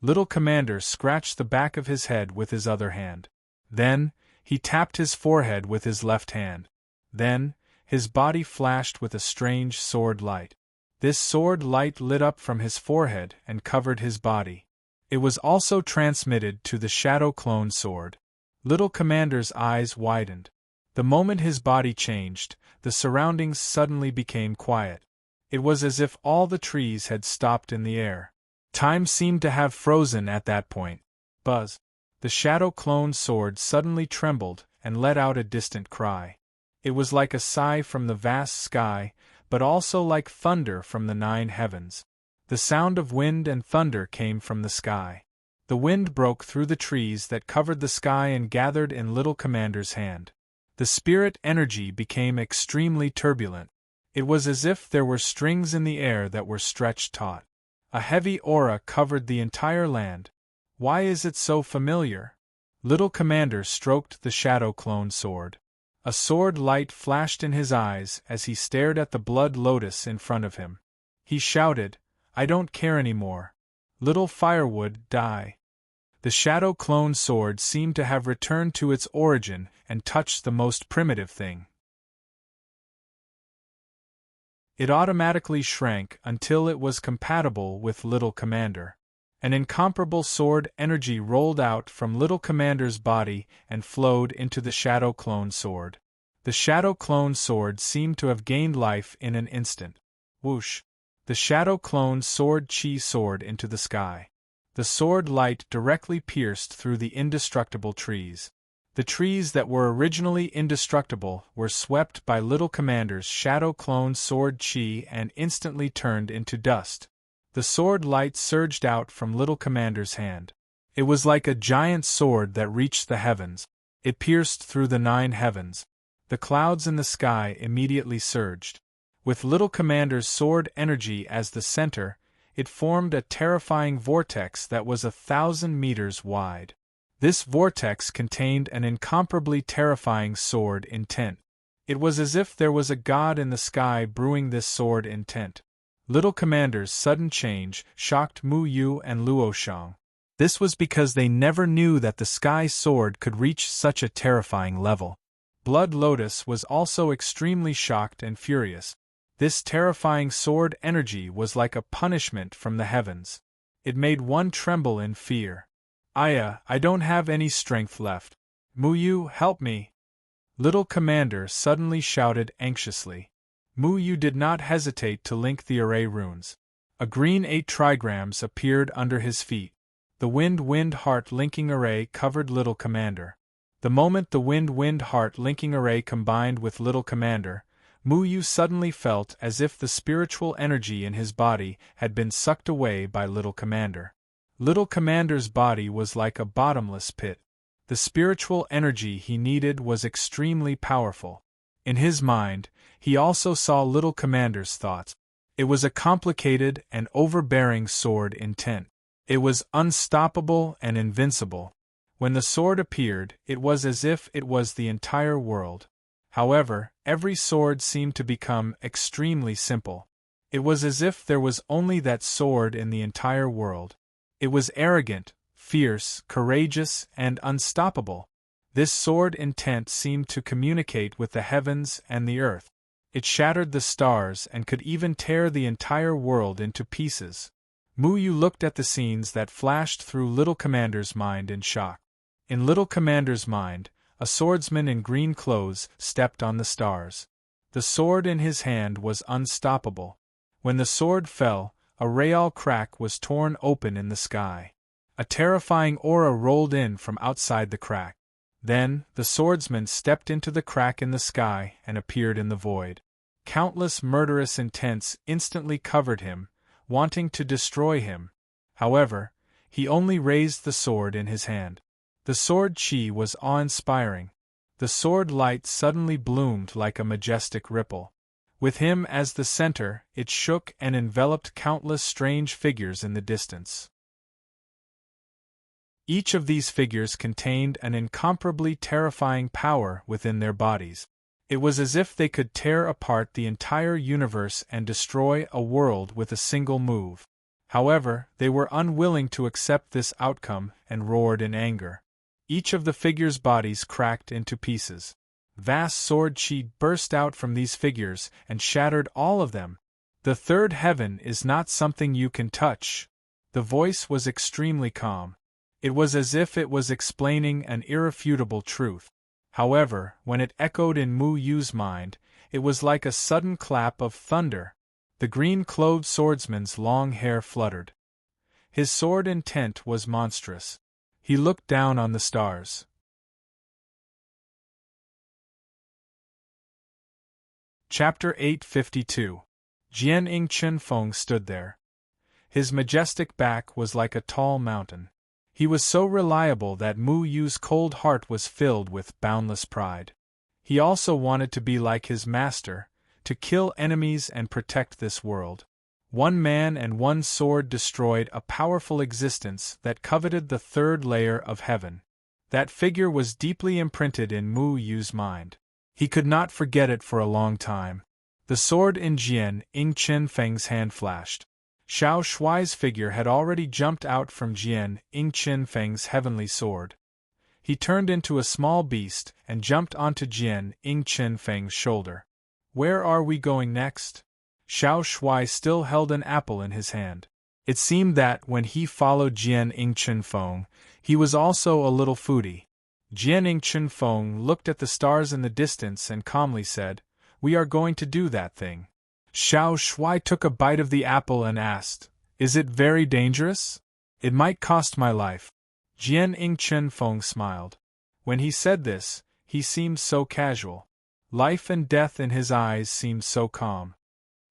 Little commander scratched the back of his head with his other hand. Then, he tapped his forehead with his left hand. Then, his body flashed with a strange sword light. This sword light lit up from his forehead and covered his body. It was also transmitted to the shadow clone sword. Little commander's eyes widened. The moment his body changed, the surroundings suddenly became quiet. It was as if all the trees had stopped in the air. Time seemed to have frozen at that point. Buzz! The shadow clone sword suddenly trembled and let out a distant cry. It was like a sigh from the vast sky, but also like thunder from the 9 heavens. The sound of wind and thunder came from the sky. The wind broke through the trees that covered the sky and gathered in little commander's hand. The spirit energy became extremely turbulent. It was as if there were strings in the air that were stretched taut. A heavy aura covered the entire land. Why is it so familiar? Little commander stroked the shadow clone sword. A sword light flashed in his eyes as he stared at the blood lotus in front of him. He shouted, "I don't care anymore. Little firewood, die." The shadow clone sword seemed to have returned to its origin and touched the most primitive thing. It automatically shrank until it was compatible with little commander. An incomparable sword energy rolled out from little commander's body and flowed into the shadow clone sword. The shadow clone sword seemed to have gained life in an instant. Whoosh! The shadow clone sword soared into the sky. The sword light directly pierced through the indestructible trees. The trees that were originally indestructible were swept by little commander's shadow clone sword chi and instantly turned into dust. The sword light surged out from little commander's hand. It was like a giant sword that reached the heavens. It pierced through the 9 heavens. The clouds in the sky immediately surged. With little commander's sword energy as the center, it formed a terrifying vortex that was 1,000 meters wide. This vortex contained an incomparably terrifying sword intent. It was as if there was a god in the sky brewing this sword intent. Little commander's sudden change shocked Mu Yu and Luo Shang. This was because they never knew that the sky sword could reach such a terrifying level. Blood Lotus was also extremely shocked and furious. This terrifying sword energy was like a punishment from the heavens. It made one tremble in fear. "Aya, I don't have any strength left. Muyu, help me!" Little commander suddenly shouted anxiously. Muyu did not hesitate to link the array runes. A green 8 trigrams appeared under his feet. The wind heart linking array covered little commander. The moment the wind heart linking array combined with little commander, Muyu suddenly felt as if the spiritual energy in his body had been sucked away by little commander. Little commander's body was like a bottomless pit. The spiritual energy he needed was extremely powerful. In his mind, he also saw little commander's thoughts. It was a complicated and overbearing sword intent. It was unstoppable and invincible. When the sword appeared, it was as if it was the entire world. However, every sword seemed to become extremely simple. It was as if there was only that sword in the entire world. It was arrogant, fierce, courageous, and unstoppable. This sword intent seemed to communicate with the heavens and the earth. It shattered the stars and could even tear the entire world into pieces. Mu Yu looked at the scenes that flashed through Little Commander's mind in shock. In Little Commander's mind, a swordsman in green clothes stepped on the stars. The sword in his hand was unstoppable. When the sword fell, a real crack was torn open in the sky. A terrifying aura rolled in from outside the crack. Then, the swordsman stepped into the crack in the sky and appeared in the void. Countless murderous intents instantly covered him, wanting to destroy him. However, he only raised the sword in his hand. The sword chi was awe-inspiring. The sword light suddenly bloomed like a majestic ripple. With him as the center, it shook and enveloped countless strange figures in the distance. Each of these figures contained an incomparably terrifying power within their bodies. It was as if they could tear apart the entire universe and destroy a world with a single move. However, they were unwilling to accept this outcome and roared in anger. Each of the figures' bodies cracked into pieces. Vast sword chi burst out from these figures and shattered all of them. The third heaven is not something you can touch. The voice was extremely calm. It was as if it was explaining an irrefutable truth. However, when it echoed in Mu Yu's mind, it was like a sudden clap of thunder. The green-clothed swordsman's long hair fluttered. His sword intent was monstrous. He looked down on the stars. Chapter 852. Jian Yingchen Feng stood there. His majestic back was like a tall mountain. He was so reliable that Mu Yu's cold heart was filled with boundless pride. He also wanted to be like his master, to kill enemies and protect this world. One man and one sword destroyed a powerful existence that coveted the third layer of heaven. That figure was deeply imprinted in Mu Yu's mind. He could not forget it for a long time. The sword in Jian Yingchen Feng's hand flashed. Xiao Shuai's figure had already jumped out from Jian Yingchen Feng's heavenly sword. He turned into a small beast and jumped onto Jian Yingchen Feng's shoulder. "Where are we going next?" Xiao Shuai still held an apple in his hand. It seemed that, when he followed Jian Yingchen Feng, he was also a little foodie. Jian Yingchen Feng looked at the stars in the distance and calmly said, "We are going to do that thing." Xiao Shuai took a bite of the apple and asked, "Is it very dangerous? It might cost my life." Jian Yingchen Feng smiled. When he said this, he seemed so casual. Life and death in his eyes seemed so calm.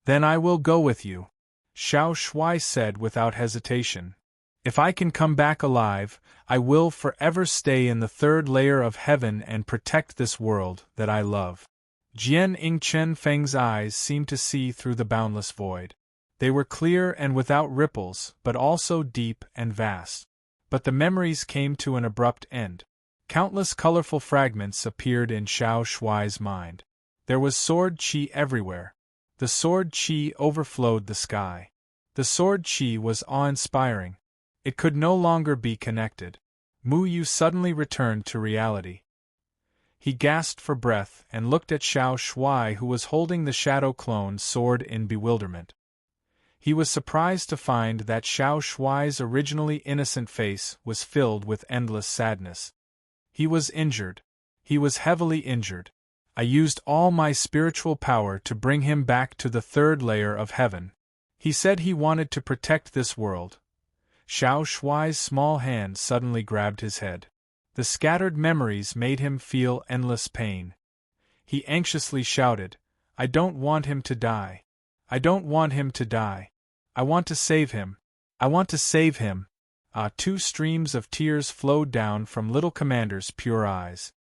"Then I will go with you," Xiao Shuai said without hesitation. "If I can come back alive, I will forever stay in the third layer of heaven and protect this world that I love." Jian Yingchen Feng's eyes seemed to see through the boundless void. They were clear and without ripples, but also deep and vast. But the memories came to an abrupt end. Countless colorful fragments appeared in Xiao Shuai's mind. There was sword chi everywhere. The sword chi overflowed the sky. The sword chi was awe-inspiring. It could no longer be connected. Mu Yu suddenly returned to reality. He gasped for breath and looked at Xiao Shuai, who was holding the shadow clone sword in bewilderment. He was surprised to find that Xiao Shuai's originally innocent face was filled with endless sadness. He was injured. He was heavily injured. I used all my spiritual power to bring him back to the third layer of heaven. He said he wanted to protect this world. Xiao Shuai's small hand suddenly grabbed his head. The scattered memories made him feel endless pain. He anxiously shouted, "I don't want him to die. I don't want him to die. I want to save him. I want to save him." Two streams of tears flowed down from Little Commander's pure eyes.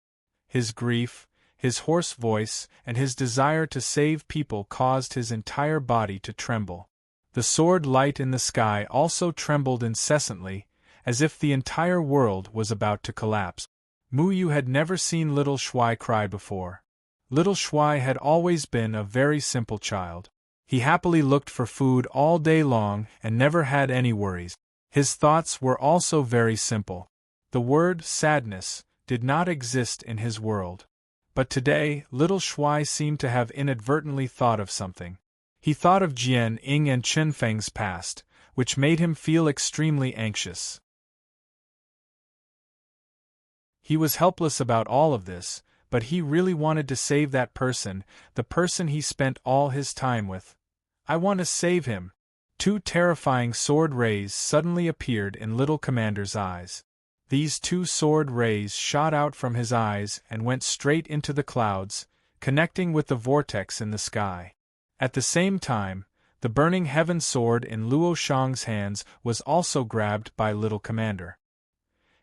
His grief, his hoarse voice, and his desire to save people caused his entire body to tremble. The sword light in the sky also trembled incessantly, as if the entire world was about to collapse. Mu Yu had never seen Little Shuai cry before. Little Shuai had always been a very simple child. He happily looked for food all day long and never had any worries. His thoughts were also very simple. The word sadness did not exist in his world. But today, little Shuai seemed to have inadvertently thought of something. He thought of Jian Ying and Chen Feng's past, which made him feel extremely anxious. He was helpless about all of this, but he really wanted to save that person, the person he spent all his time with. I want to save him. Two terrifying sword rays suddenly appeared in Little Commander's eyes. These two sword rays shot out from his eyes and went straight into the clouds, connecting with the vortex in the sky. At the same time, the burning heaven sword in Luo Shang's hands was also grabbed by Little Commander.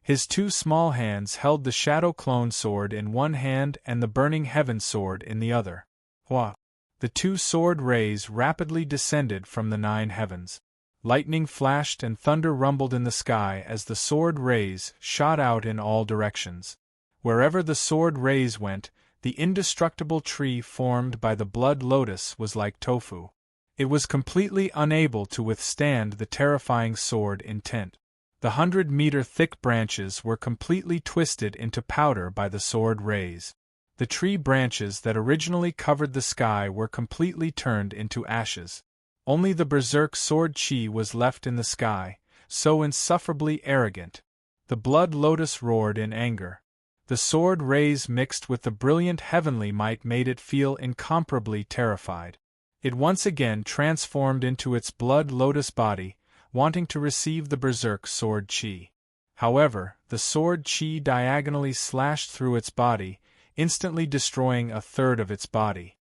His two small hands held the Shadow Clone sword in one hand and the burning heaven sword in the other. Hua! The two sword rays rapidly descended from the 9 heavens. Lightning flashed and thunder rumbled in the sky as the sword rays shot out in all directions. Wherever the sword rays went, the indestructible tree formed by the blood lotus was like tofu. It was completely unable to withstand the terrifying sword intent. The 100-meter thick branches were completely twisted into powder by the sword rays. The tree branches that originally covered the sky were completely turned into ashes. Only the berserk sword chi was left in the sky, so insufferably arrogant. The blood lotus roared in anger. The sword rays mixed with the brilliant heavenly might made it feel incomparably terrified. It once again transformed into its blood lotus body, wanting to receive the berserk sword chi. However, the sword chi diagonally slashed through its body, instantly destroying a third of its body.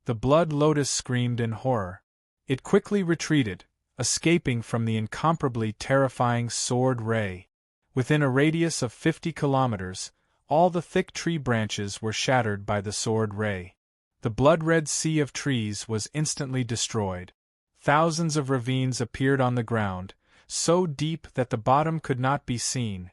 The blood lotus screamed in horror. It quickly retreated, escaping from the incomparably terrifying sword ray. Within a radius of 50 kilometers, all the thick tree branches were shattered by the sword ray. The blood-red sea of trees was instantly destroyed. Thousands of ravines appeared on the ground, so deep that the bottom could not be seen.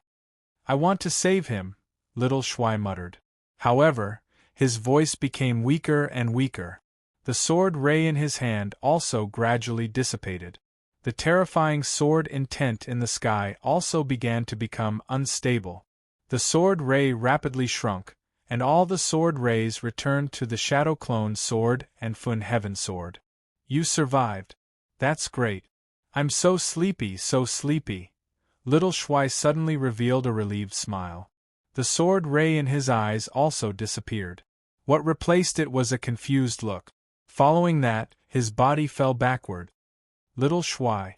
I want to save him, Little Shuai muttered. However, his voice became weaker and weaker. The sword ray in his hand also gradually dissipated. The terrifying sword intent in the sky also began to become unstable. The sword ray rapidly shrunk, and all the sword rays returned to the Shadow Clone sword and Fun Heaven sword. You survived. That's great. I'm so sleepy, so sleepy. Little Shuai suddenly revealed a relieved smile. The sword ray in his eyes also disappeared. What replaced it was a confused look. Following that, his body fell backward. Little Shuai.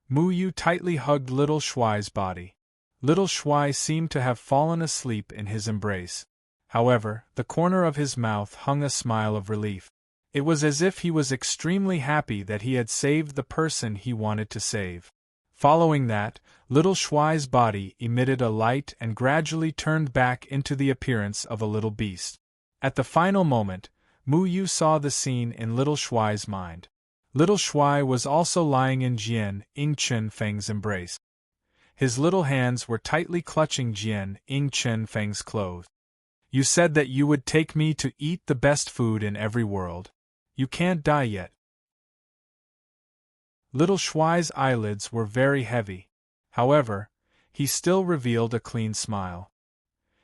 Mu Yu tightly hugged Little Shuai's body. Little Shuai seemed to have fallen asleep in his embrace. However, the corner of his mouth hung a smile of relief. It was as if he was extremely happy that he had saved the person he wanted to save. Following that, Little Shuai's body emitted a light and gradually turned back into the appearance of a little beast. At the final moment, Mu Yu saw the scene in Little Shuai's mind. Little Shuai was also lying in Jian Ying Chen Feng's embrace. His little hands were tightly clutching Jian Ying Chen Feng's clothes. You said that you would take me to eat the best food in every world. You can't die yet. Little Shuai's eyelids were very heavy. However, he still revealed a clean smile.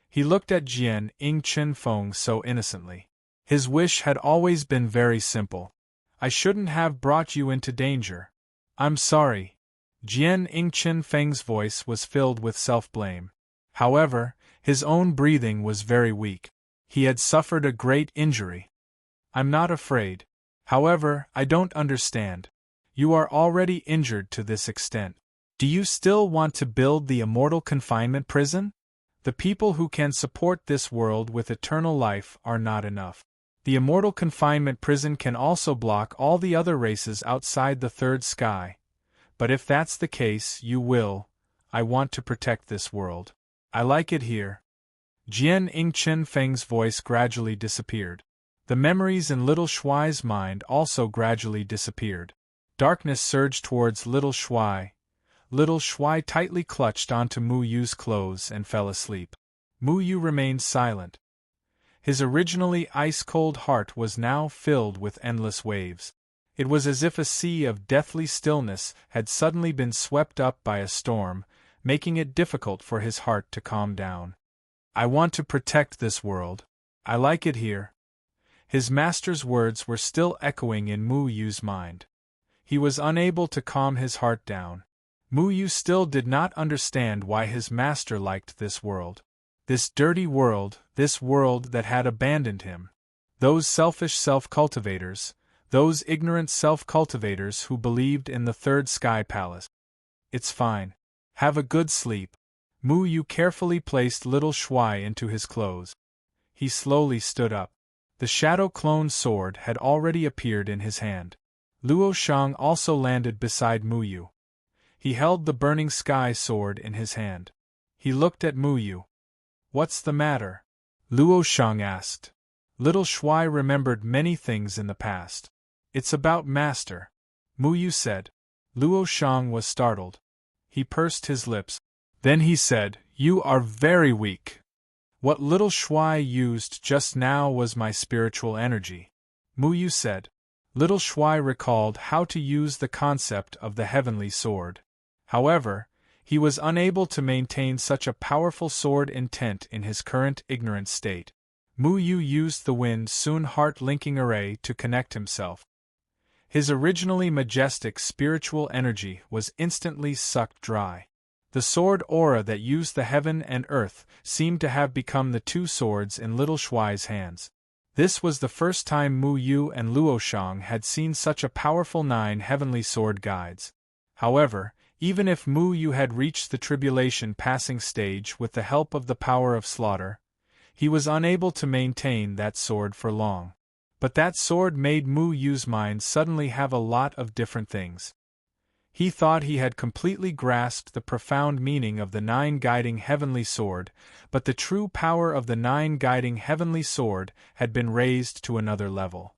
He looked at Jian Ying Chen Feng so innocently. His wish had always been very simple. I shouldn't have brought you into danger. I'm sorry. Jian Ying Chen Feng's voice was filled with self-blame. However, his own breathing was very weak. He had suffered a great injury. I'm not afraid. However, I don't understand. You are already injured to this extent. Do you still want to build the immortal confinement prison? The people who can support this world with eternal life are not enough. The immortal confinement prison can also block all the other races outside the third sky. But if that's the case, you will. I want to protect this world. I like it here. Jian Ying Chen Feng's voice gradually disappeared. The memories in Little Shuai's mind also gradually disappeared. Darkness surged towards Little Shuai. Little Shuai tightly clutched onto Mu Yu's clothes and fell asleep. Mu Yu remained silent. His originally ice-cold heart was now filled with endless waves. It was as if a sea of deathly stillness had suddenly been swept up by a storm, making it difficult for his heart to calm down. I want to protect this world. I like it here. His master's words were still echoing in Mu Yu's mind. He was unable to calm his heart down. Mu Yu still did not understand why his master liked this world. This dirty world, this world that had abandoned him. Those selfish self-cultivators, those ignorant self-cultivators who believed in the third sky palace. It's fine. Have a good sleep. Mu Yu carefully placed little Shuai into his clothes. He slowly stood up. The shadow clone sword had already appeared in his hand. Luo Shang also landed beside Mu Yu. He held the burning sky sword in his hand. He looked at Mu Yu. What's the matter? Luo Shang asked. Little Shuai remembered many things in the past. It's about master, Mu Yu said. Luo Shang was startled. He pursed his lips. Then he said, You are very weak. What little Shuai used just now was my spiritual energy, Mu Yu said. Little Shuai recalled how to use the concept of the heavenly sword. However, he was unable to maintain such a powerful sword intent in his current ignorant state. Mu Yu used the wind Sun heart-linking array to connect himself. His originally majestic spiritual energy was instantly sucked dry. The sword aura that used the heaven and earth seemed to have become the two swords in little Shuai's hands. This was the first time Mu Yu and Luo Shang had seen such a powerful 9 heavenly sword guides. However, even if Mu Yu had reached the tribulation passing stage with the help of the power of slaughter, he was unable to maintain that sword for long. But that sword made Mu Yu's mind suddenly have a lot of different things. He thought he had completely grasped the profound meaning of the 9 guiding heavenly sword, but the true power of the 9 guiding heavenly sword had been raised to another level.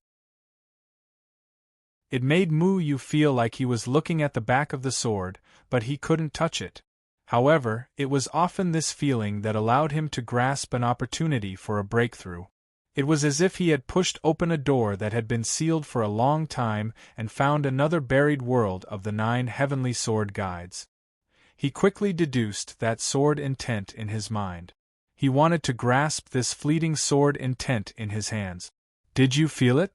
It made Mu Yu feel like he was looking at the back of the sword, but he couldn't touch it. However, it was often this feeling that allowed him to grasp an opportunity for a breakthrough. It was as if he had pushed open a door that had been sealed for a long time and found another buried world of the 9 heavenly sword guides. He quickly deduced that sword intent in his mind. He wanted to grasp this fleeting sword intent in his hands. Did you feel it?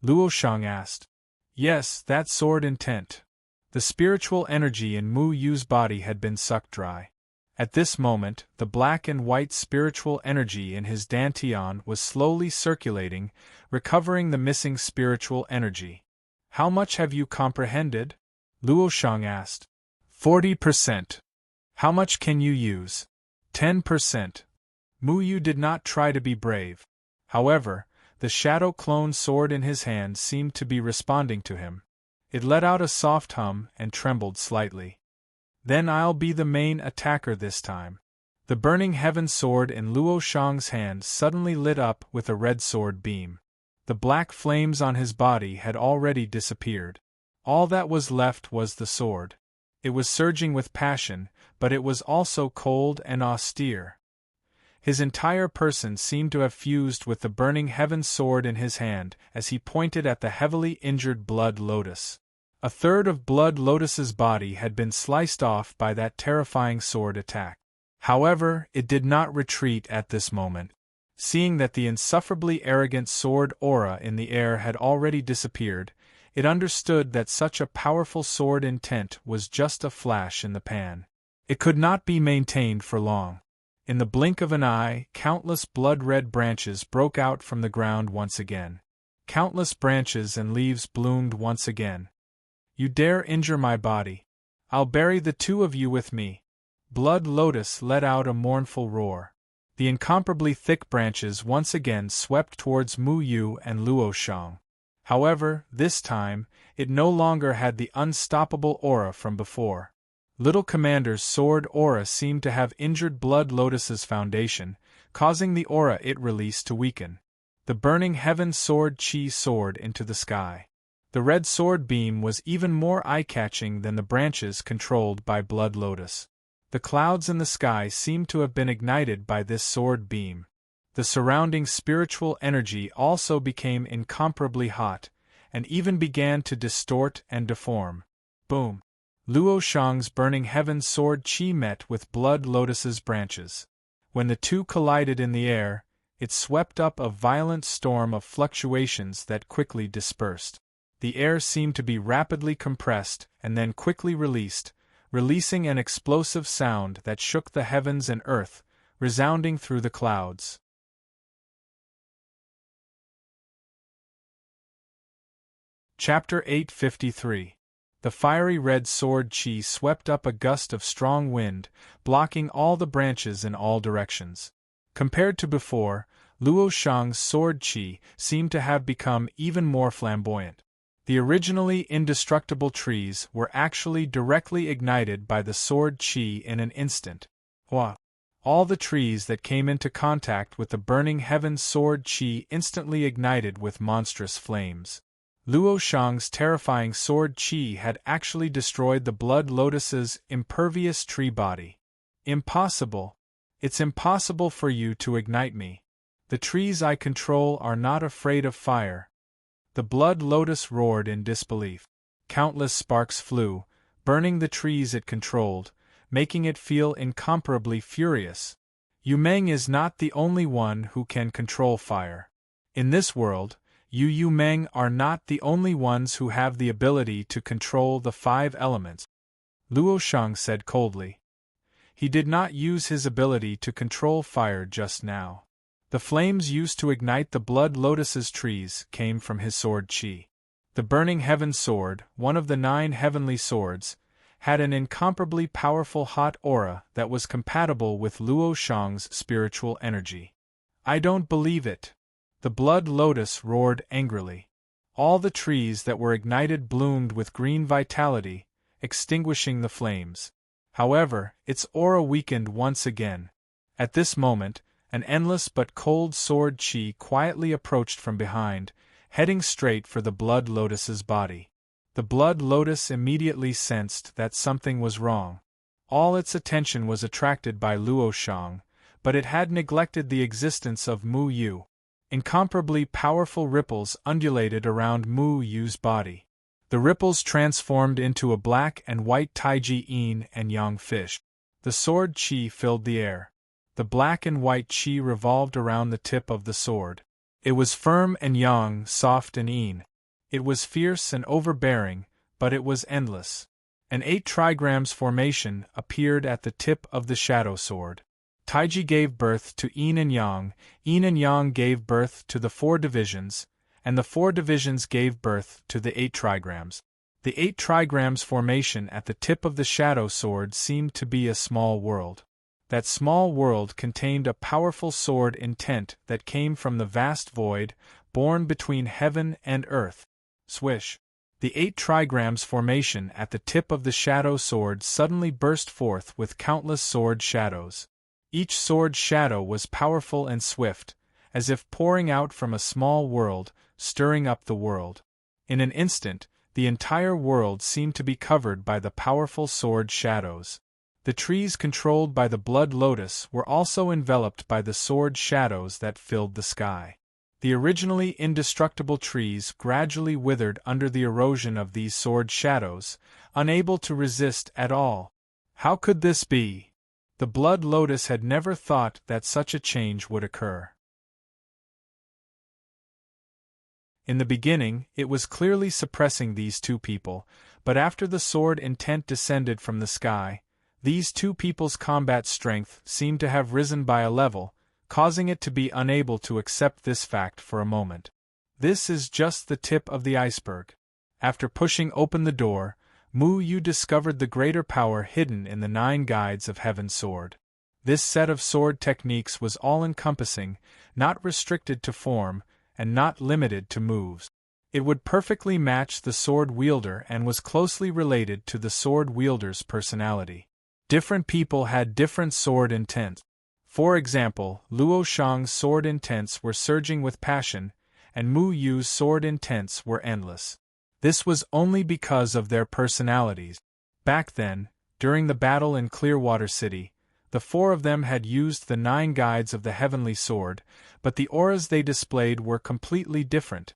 Luo Shang asked. Yes, that sword intent. The spiritual energy in Mu Yu's body had been sucked dry. At this moment, the black and white spiritual energy in his dantian was slowly circulating, recovering the missing spiritual energy. How much have you comprehended? Luo Shang asked. 40%. How much can you use? 10%. Mu Yu did not try to be brave. However, the shadow clone sword in his hand seemed to be responding to him. It let out a soft hum and trembled slightly. Then I'll be the main attacker this time. The burning heaven sword in Luo Shang's hand suddenly lit up with a red sword beam. The black flames on his body had already disappeared. All that was left was the sword. It was surging with passion, but it was also cold and austere. His entire person seemed to have fused with the burning heaven sword in his hand as he pointed at the heavily injured Blood Lotus. A third of Blood Lotus's body had been sliced off by that terrifying sword attack. However, it did not retreat at this moment. Seeing that the insufferably arrogant sword aura in the air had already disappeared, it understood that such a powerful sword intent was just a flash in the pan. It could not be maintained for long. In the blink of an eye, countless blood-red branches broke out from the ground once again. Countless branches and leaves bloomed once again. You dare injure my body? I'll bury the two of you with me. Blood Lotus let out a mournful roar. The incomparably thick branches once again swept towards Mu Yu and Luo Shang. However, this time, it no longer had the unstoppable aura from before. Little Commander's sword aura seemed to have injured Blood Lotus's foundation, causing the aura it released to weaken. The burning heaven sword Chi soared into the sky. The red sword beam was even more eye-catching than the branches controlled by Blood Lotus. The clouds in the sky seemed to have been ignited by this sword beam. The surrounding spiritual energy also became incomparably hot, and even began to distort and deform. Boom! Luo Shang's burning heaven sword Chi met with Blood Lotus's branches. When the two collided in the air, It swept up a violent storm of fluctuations that quickly dispersed. The air seemed to be rapidly compressed and then quickly released, releasing an explosive sound that shook the heavens and earth, resounding through the clouds. Chapter 853. The fiery red sword Qi swept up a gust of strong wind, blocking all the branches in all directions. Compared to before, Luo Shang's sword Qi seemed to have become even more flamboyant. The originally indestructible trees were actually directly ignited by the sword Qi in an instant. All the trees that came into contact with the burning heaven's sword Qi instantly ignited with monstrous flames. Luo Shang's terrifying sword Qi had actually destroyed the blood lotus's impervious tree body. Impossible! It's impossible for you to ignite me. The trees I control are not afraid of fire. The blood lotus roared in disbelief. Countless sparks flew, burning the trees it controlled, making it feel incomparably furious. Yu Meng is not the only one who can control fire. In this world, Yu Meng are not the only ones who have the ability to control the 5 elements, Luo Shang said coldly. He did not use his ability to control fire just now. The flames used to ignite the blood lotus's trees came from his sword Qi. The burning heaven sword, one of the 9 heavenly swords, had an incomparably powerful hot aura that was compatible with Luo Shang's spiritual energy. I don't believe it. The blood lotus roared angrily. All the trees that were ignited bloomed with green vitality, extinguishing the flames. However, its aura weakened once again. At this moment, an endless but cold sword Qi quietly approached from behind, heading straight for the blood lotus's body. The blood lotus immediately sensed that something was wrong. All its attention was attracted by Luo Shang, but it had neglected the existence of Mu Yu. Incomparably powerful ripples undulated around Mu Yu's body. The ripples transformed into a black and white taiji yin and yang fish. The sword Qi filled the air. The black and white Qi revolved around the tip of the sword. It was firm and yang, soft and yin. It was fierce and overbearing, but it was endless. An 8 trigrams formation appeared at the tip of the shadow sword. Taiji gave birth to yin and yang gave birth to the 4 divisions, and the 4 divisions gave birth to the 8 trigrams. The 8 trigrams formation at the tip of the shadow sword seemed to be a small world. That small world contained a powerful sword intent that came from the vast void, born between heaven and earth. Swish! The 8 trigrams formation at the tip of the shadow sword suddenly burst forth with countless sword shadows. Each sword shadow was powerful and swift, as if pouring out from a small world, stirring up the world. In an instant, the entire world seemed to be covered by the powerful sword shadows. The trees controlled by the blood lotus were also enveloped by the sword shadows that filled the sky. The originally indestructible trees gradually withered under the erosion of these sword shadows, unable to resist at all. How could this be? The blood lotus had never thought that such a change would occur. In the beginning, it was clearly suppressing these 2 people, but after the sword intent descended from the sky, these 2 people's combat strength seemed to have risen by a level, causing it to be unable to accept this fact for a moment. This is just the tip of the iceberg. After pushing open the door, Mu Yu discovered the greater power hidden in the 9 guides of Heaven's Sword. This set of sword techniques was all-encompassing, not restricted to form, and not limited to moves. It would perfectly match the sword wielder and was closely related to the sword wielder's personality. Different people had different sword intents. For example, Luo Shang's sword intents were surging with passion, and Mu Yu's sword intents were endless. This was only because of their personalities. Back then, during the battle in Clearwater City, the 4 of them had used the 9 guides of the Heavenly Sword, but the auras they displayed were completely different.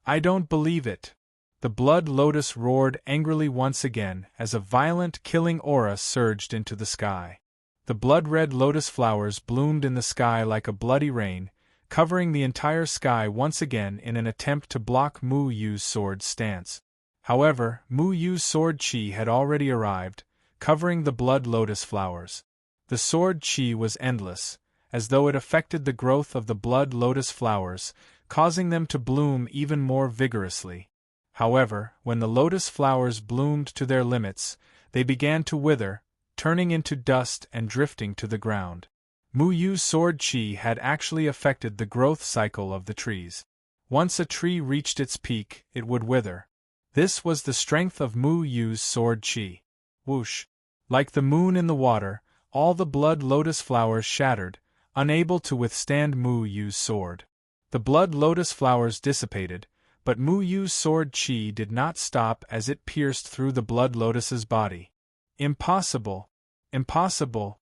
I don't believe it. The blood lotus roared angrily once again as a violent killing aura surged into the sky. The blood-red lotus flowers bloomed in the sky like a bloody rain, covering the entire sky once again in an attempt to block Mu Yu's sword's stance. However, Mu Yu's sword chi had already arrived, covering the blood lotus flowers. The sword chi was endless, as though it affected the growth of the blood lotus flowers, causing them to bloom even more vigorously. However, when the lotus flowers bloomed to their limits, they began to wither, turning into dust and drifting to the ground. Mu Yu's sword chi had actually affected the growth cycle of the trees. Once a tree reached its peak, it would wither. This was the strength of Mu Yu's sword chi. Whoosh! Like the moon in the water, all the blood lotus flowers shattered, unable to withstand Mu Yu's sword. The blood lotus flowers dissipated, but Mu Yu's sword chi did not stop as it pierced through the blood lotus's body. Impossible! Impossible!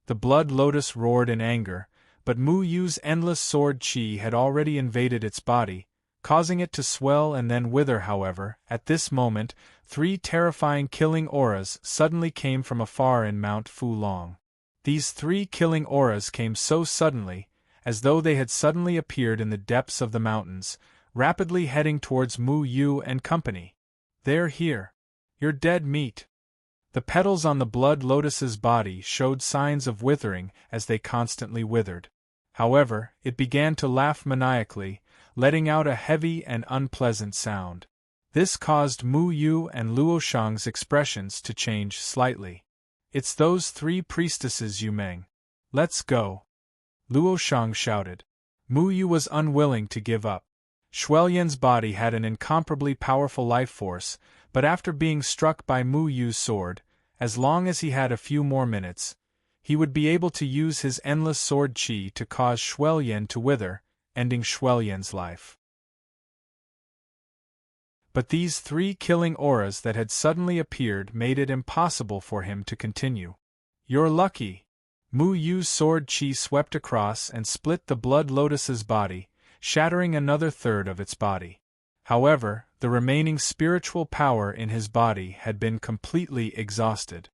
The blood lotus roared in anger, but Mu Yu's endless sword chi had already invaded its body, causing it to swell and then wither. However, at this moment, 3 terrifying killing auras suddenly came from afar in Mount Fulong. These 3 killing auras came so suddenly, as though they had suddenly appeared in the depths of the mountains, rapidly heading towards Mu Yu and company. "They're here. You're dead meat." The petals on the blood lotus's body showed signs of withering as they constantly withered. However, it began to laugh maniacally, letting out a heavy and unpleasant sound. This caused Mu Yu and Luo Shang's expressions to change slightly. "It's those 3 priestesses, Yu Meng. Let's go!" Luo Shang shouted. Mu Yu was unwilling to give up. Xuelian's body had an incomparably powerful life force, but after being struck by Mu Yu's sword, as long as he had a few more minutes, he would be able to use his endless sword chi to cause Xuelian to wither, ending Xuelian's life. But these 3 killing auras that had suddenly appeared made it impossible for him to continue. "You're lucky." Mu Yu's sword chi swept across and split the blood lotus's body, shattering another third of its body. However, the remaining spiritual power in his body had been completely exhausted.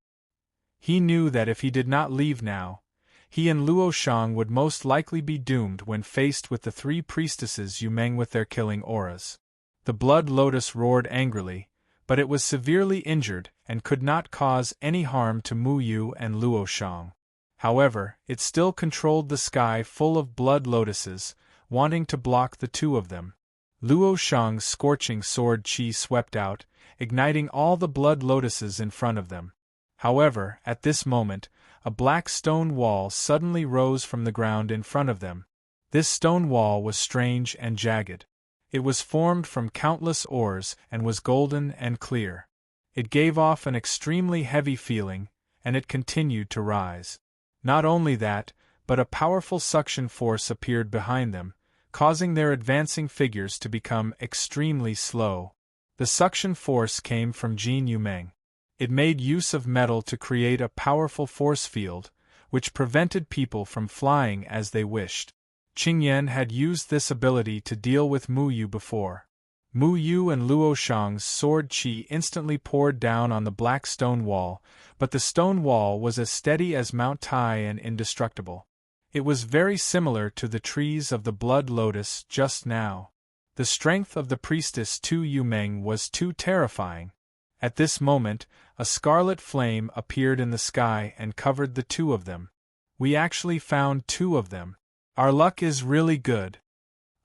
He knew that if he did not leave now, he and Luo Shang would most likely be doomed when faced with the 3 priestesses Yu Meng with their killing auras. The blood lotus roared angrily, but it was severely injured and could not cause any harm to Mu Yu and Luo Shang. However, it still controlled the sky full of blood lotuses, wanting to block the 2 of them. Luo Shang's scorching sword chi swept out, igniting all the blood lotuses in front of them. However, at this moment, a black stone wall suddenly rose from the ground in front of them. This stone wall was strange and jagged. It was formed from countless ores and was golden and clear. It gave off an extremely heavy feeling, and it continued to rise. Not only that, but a powerful suction force appeared behind them, causing their advancing figures to become extremely slow. The suction force came from Jin Yu Meng. It made use of metal to create a powerful force field, which prevented people from flying as they wished. Qingyan had used this ability to deal with Mu Yu before. Mu Yu and Luo Shang's sword chi instantly poured down on the black stone wall, but the stone wall was as steady as Mount Tai and indestructible. It was very similar to the trees of the blood lotus just now. The strength of the priestess Tu Yu Meng was too terrifying. At this moment, a scarlet flame appeared in the sky and covered the 2 of them. "We actually found 2 of them. Our luck is really good."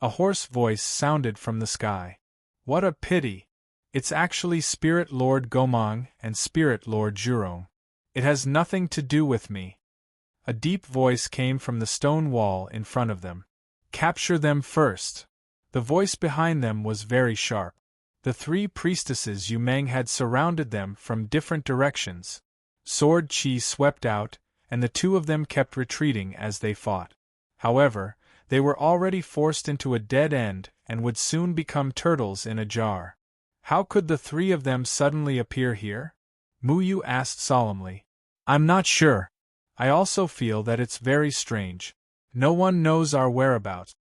A hoarse voice sounded from the sky. "What a pity. It's actually Spirit Lord Gomang and Spirit Lord Zhurong. It has nothing to do with me." A deep voice came from the stone wall in front of them. "Capture them first." The voice behind them was very sharp. The 3 priestesses Yu Meng had surrounded them from different directions. Sword chi swept out, and the 2 of them kept retreating as they fought. However, they were already forced into a dead end and would soon become turtles in a jar. "How could the 3 of them suddenly appear here?" Mu Yu asked solemnly. "I'm not sure. I also feel that it's very strange. No one knows our whereabouts."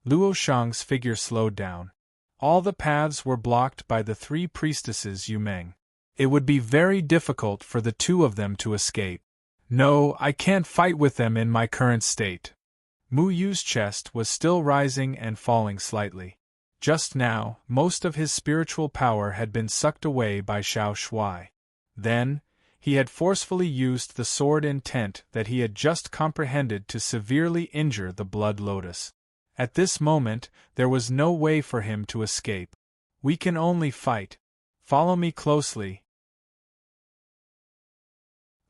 Luo Shang's figure slowed down. All the paths were blocked by the 3 priestesses Yu Meng. It would be very difficult for the 2 of them to escape. "No, I can't fight with them in my current state." Mu Yu's chest was still rising and falling slightly. Just now, most of his spiritual power had been sucked away by Xiao Shuai. Then, he had forcefully used the sword intent that he had just comprehended to severely injure the Blood Lotus. At this moment, there was no way for him to escape. We can only fight. Follow me closely.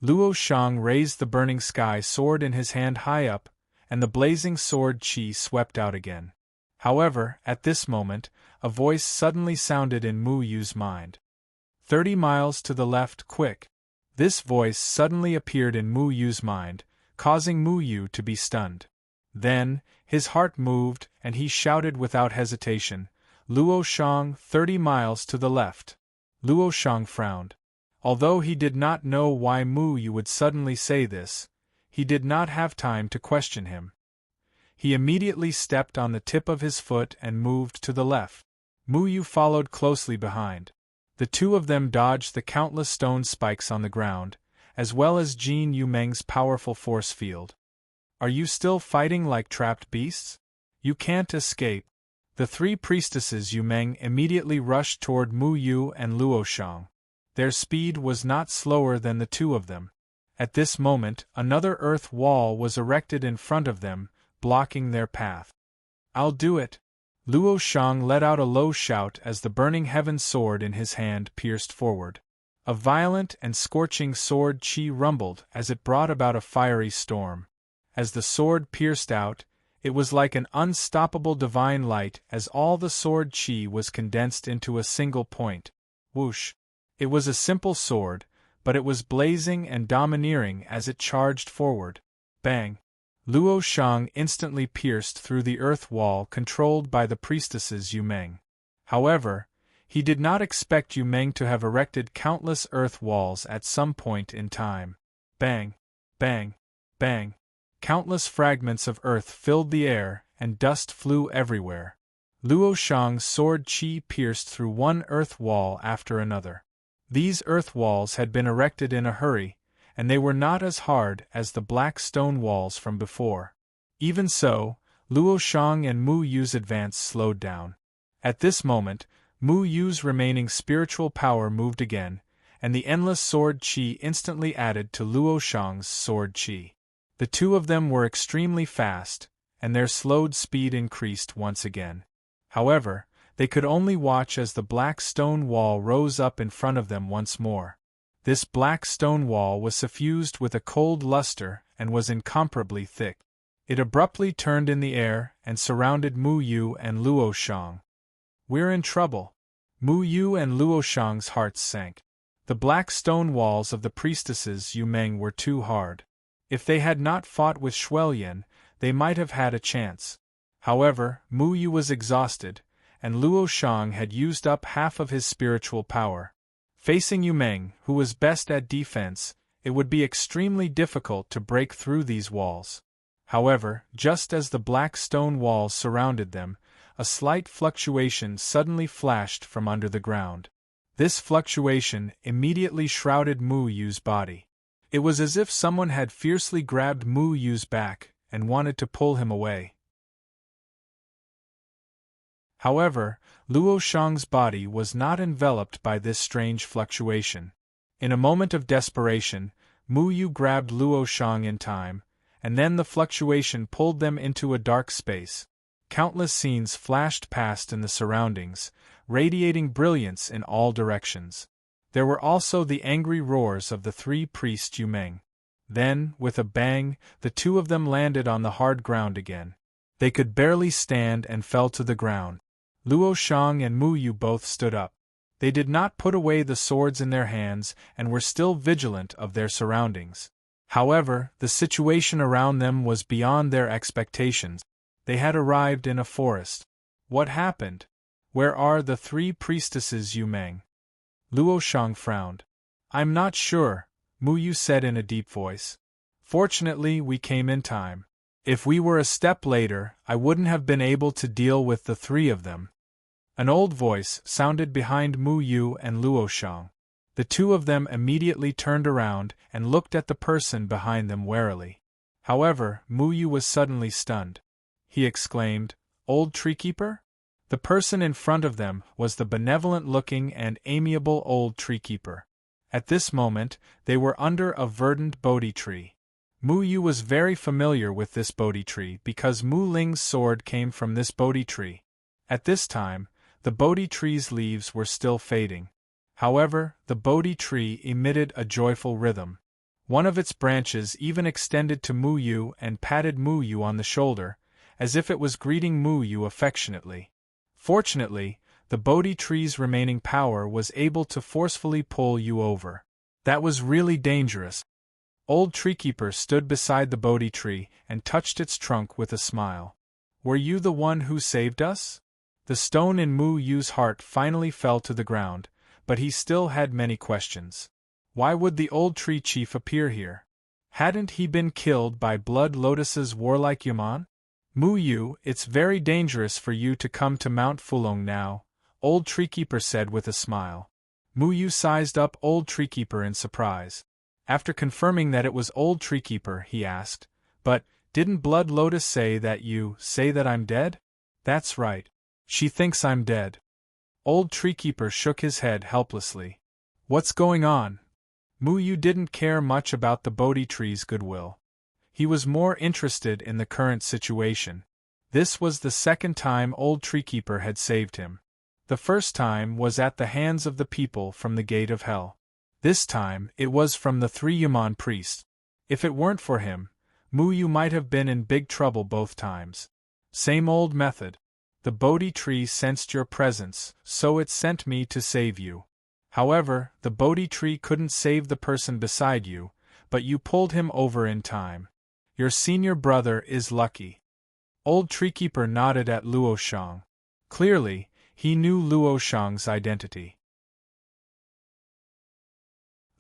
Luo Shang raised the burning sky sword in his hand high up, and the blazing sword qi swept out again. However, at this moment, a voice suddenly sounded in Mu Yu's mind. 30 miles to the left, quick. This voice suddenly appeared in Mu Yu's mind, causing Mu Yu to be stunned. Then, his heart moved, and he shouted without hesitation, Luo Shang, 30 miles to the left. Luo Shang frowned. Although he did not know why Mu Yu would suddenly say this, he did not have time to question him. He immediately stepped on the tip of his foot and moved to the left. Mu Yu followed closely behind. The two of them dodged the countless stone spikes on the ground, as well as Jin Yumeng's powerful force field. Are you still fighting like trapped beasts? You can't escape. The three priestesses Yumeng immediately rushed toward Mu Yu and Luo Shang. Their speed was not slower than the two of them. At this moment, another earth wall was erected in front of them, blocking their path. I'll do it! Luo Shang let out a low shout as the burning heaven sword in his hand pierced forward. A violent and scorching sword qi rumbled as it brought about a fiery storm. As the sword pierced out, it was like an unstoppable divine light as all the sword qi was condensed into a single point. Whoosh! It was a simple sword, but it was blazing and domineering as it charged forward. Bang! Luo Shang instantly pierced through the earth wall controlled by the priestesses Yumeng. However, he did not expect Yumeng to have erected countless earth walls at some point in time. Bang! Bang! Bang! Countless fragments of earth filled the air, and dust flew everywhere. Luo Shang's sword qi pierced through one earth wall after another. These earth walls had been erected in a hurry, and they were not as hard as the black stone walls from before. Even so, Luo Shang and Mu Yu's advance slowed down. At this moment, Mu Yu's remaining spiritual power moved again, and the endless sword qi instantly added to Luo Shang's sword qi. The two of them were extremely fast, and their slowed speed increased once again. However, they could only watch as the black stone wall rose up in front of them once more. This black stone wall was suffused with a cold luster and was incomparably thick. It abruptly turned in the air and surrounded Mu Yu and Luo Shang. We're in trouble. Mu Yu and Luo Shang's hearts sank. The black stone walls of the priestesses Yumeng were too hard. If they had not fought with Shuelyan, they might have had a chance. However, Mu Yu was exhausted, and Luo Shang had used up half of his spiritual power. Facing Yumeng, who was best at defense, it would be extremely difficult to break through these walls. However, just as the black stone walls surrounded them, a slight fluctuation suddenly flashed from under the ground. This fluctuation immediately shrouded Mu Yu's body. It was as if someone had fiercely grabbed Mu Yu's back and wanted to pull him away. However, Luo Shang's body was not enveloped by this strange fluctuation. In a moment of desperation, Mu Yu grabbed Luo Shang in time, and then the fluctuation pulled them into a dark space. Countless scenes flashed past in the surroundings, radiating brilliance in all directions. There were also the angry roars of the three priests Yumeng. Then, with a bang, the two of them landed on the hard ground again. They could barely stand and fell to the ground. Luo Shang and Mu Yu both stood up. They did not put away the swords in their hands and were still vigilant of their surroundings. However, the situation around them was beyond their expectations. They had arrived in a forest. What happened? Where are the three priestesses Yumeng? Luo Shang frowned. I'm not sure, Mu Yu said in a deep voice. Fortunately, we came in time. If we were a step later, I wouldn't have been able to deal with the three of them. An old voice sounded behind Mu Yu and Luo Shang. The two of them immediately turned around and looked at the person behind them warily. However, Mu Yu was suddenly stunned. He exclaimed, "Old treekeeper?" The person in front of them was the benevolent-looking and amiable old treekeeper. At this moment, they were under a verdant Bodhi tree. Mu Yu was very familiar with this Bodhi tree because Mu Ling's sword came from this Bodhi tree. At this time, the Bodhi tree's leaves were still fading. However, the Bodhi tree emitted a joyful rhythm. One of its branches even extended to Mu Yu and patted Mu Yu on the shoulder, as if it was greeting Mu Yu affectionately. Fortunately, the Bodhi tree's remaining power was able to forcefully pull Yu over. That was really dangerous. Old Treekeeper stood beside the Bodhi tree and touched its trunk with a smile. "Were you the one who saved us?" The stone in Mu Yu's heart finally fell to the ground, but he still had many questions. Why would the old tree chief appear here? Hadn't he been killed by Blood Lotus's warlike Yaman? "Mu Yu, it's very dangerous for you to come to Mount Fulong now," Old Treekeeper said with a smile. Mu Yu sized up Old Treekeeper in surprise. After confirming that it was Old Treekeeper, he asked, "But, didn't Blood Lotus say that I'm dead?" "That's right. She thinks I'm dead." Old Treekeeper shook his head helplessly. "What's going on?" Mu Yu didn't care much about the Bodhi tree's goodwill. He was more interested in the current situation. This was the second time Old Treekeeper had saved him. The first time was at the hands of the people from the Gate of Hell. This time, it was from the 3 Yaman priests. If it weren't for him, Mu Yu might have been in big trouble both times. Same old method. The Bodhi tree sensed your presence, so it sent me to save you. However, the Bodhi tree couldn't save the person beside you, but you pulled him over in time. Your senior brother is lucky. Old Treekeeper nodded at Luo Shang. Clearly, he knew Luo Shang's identity.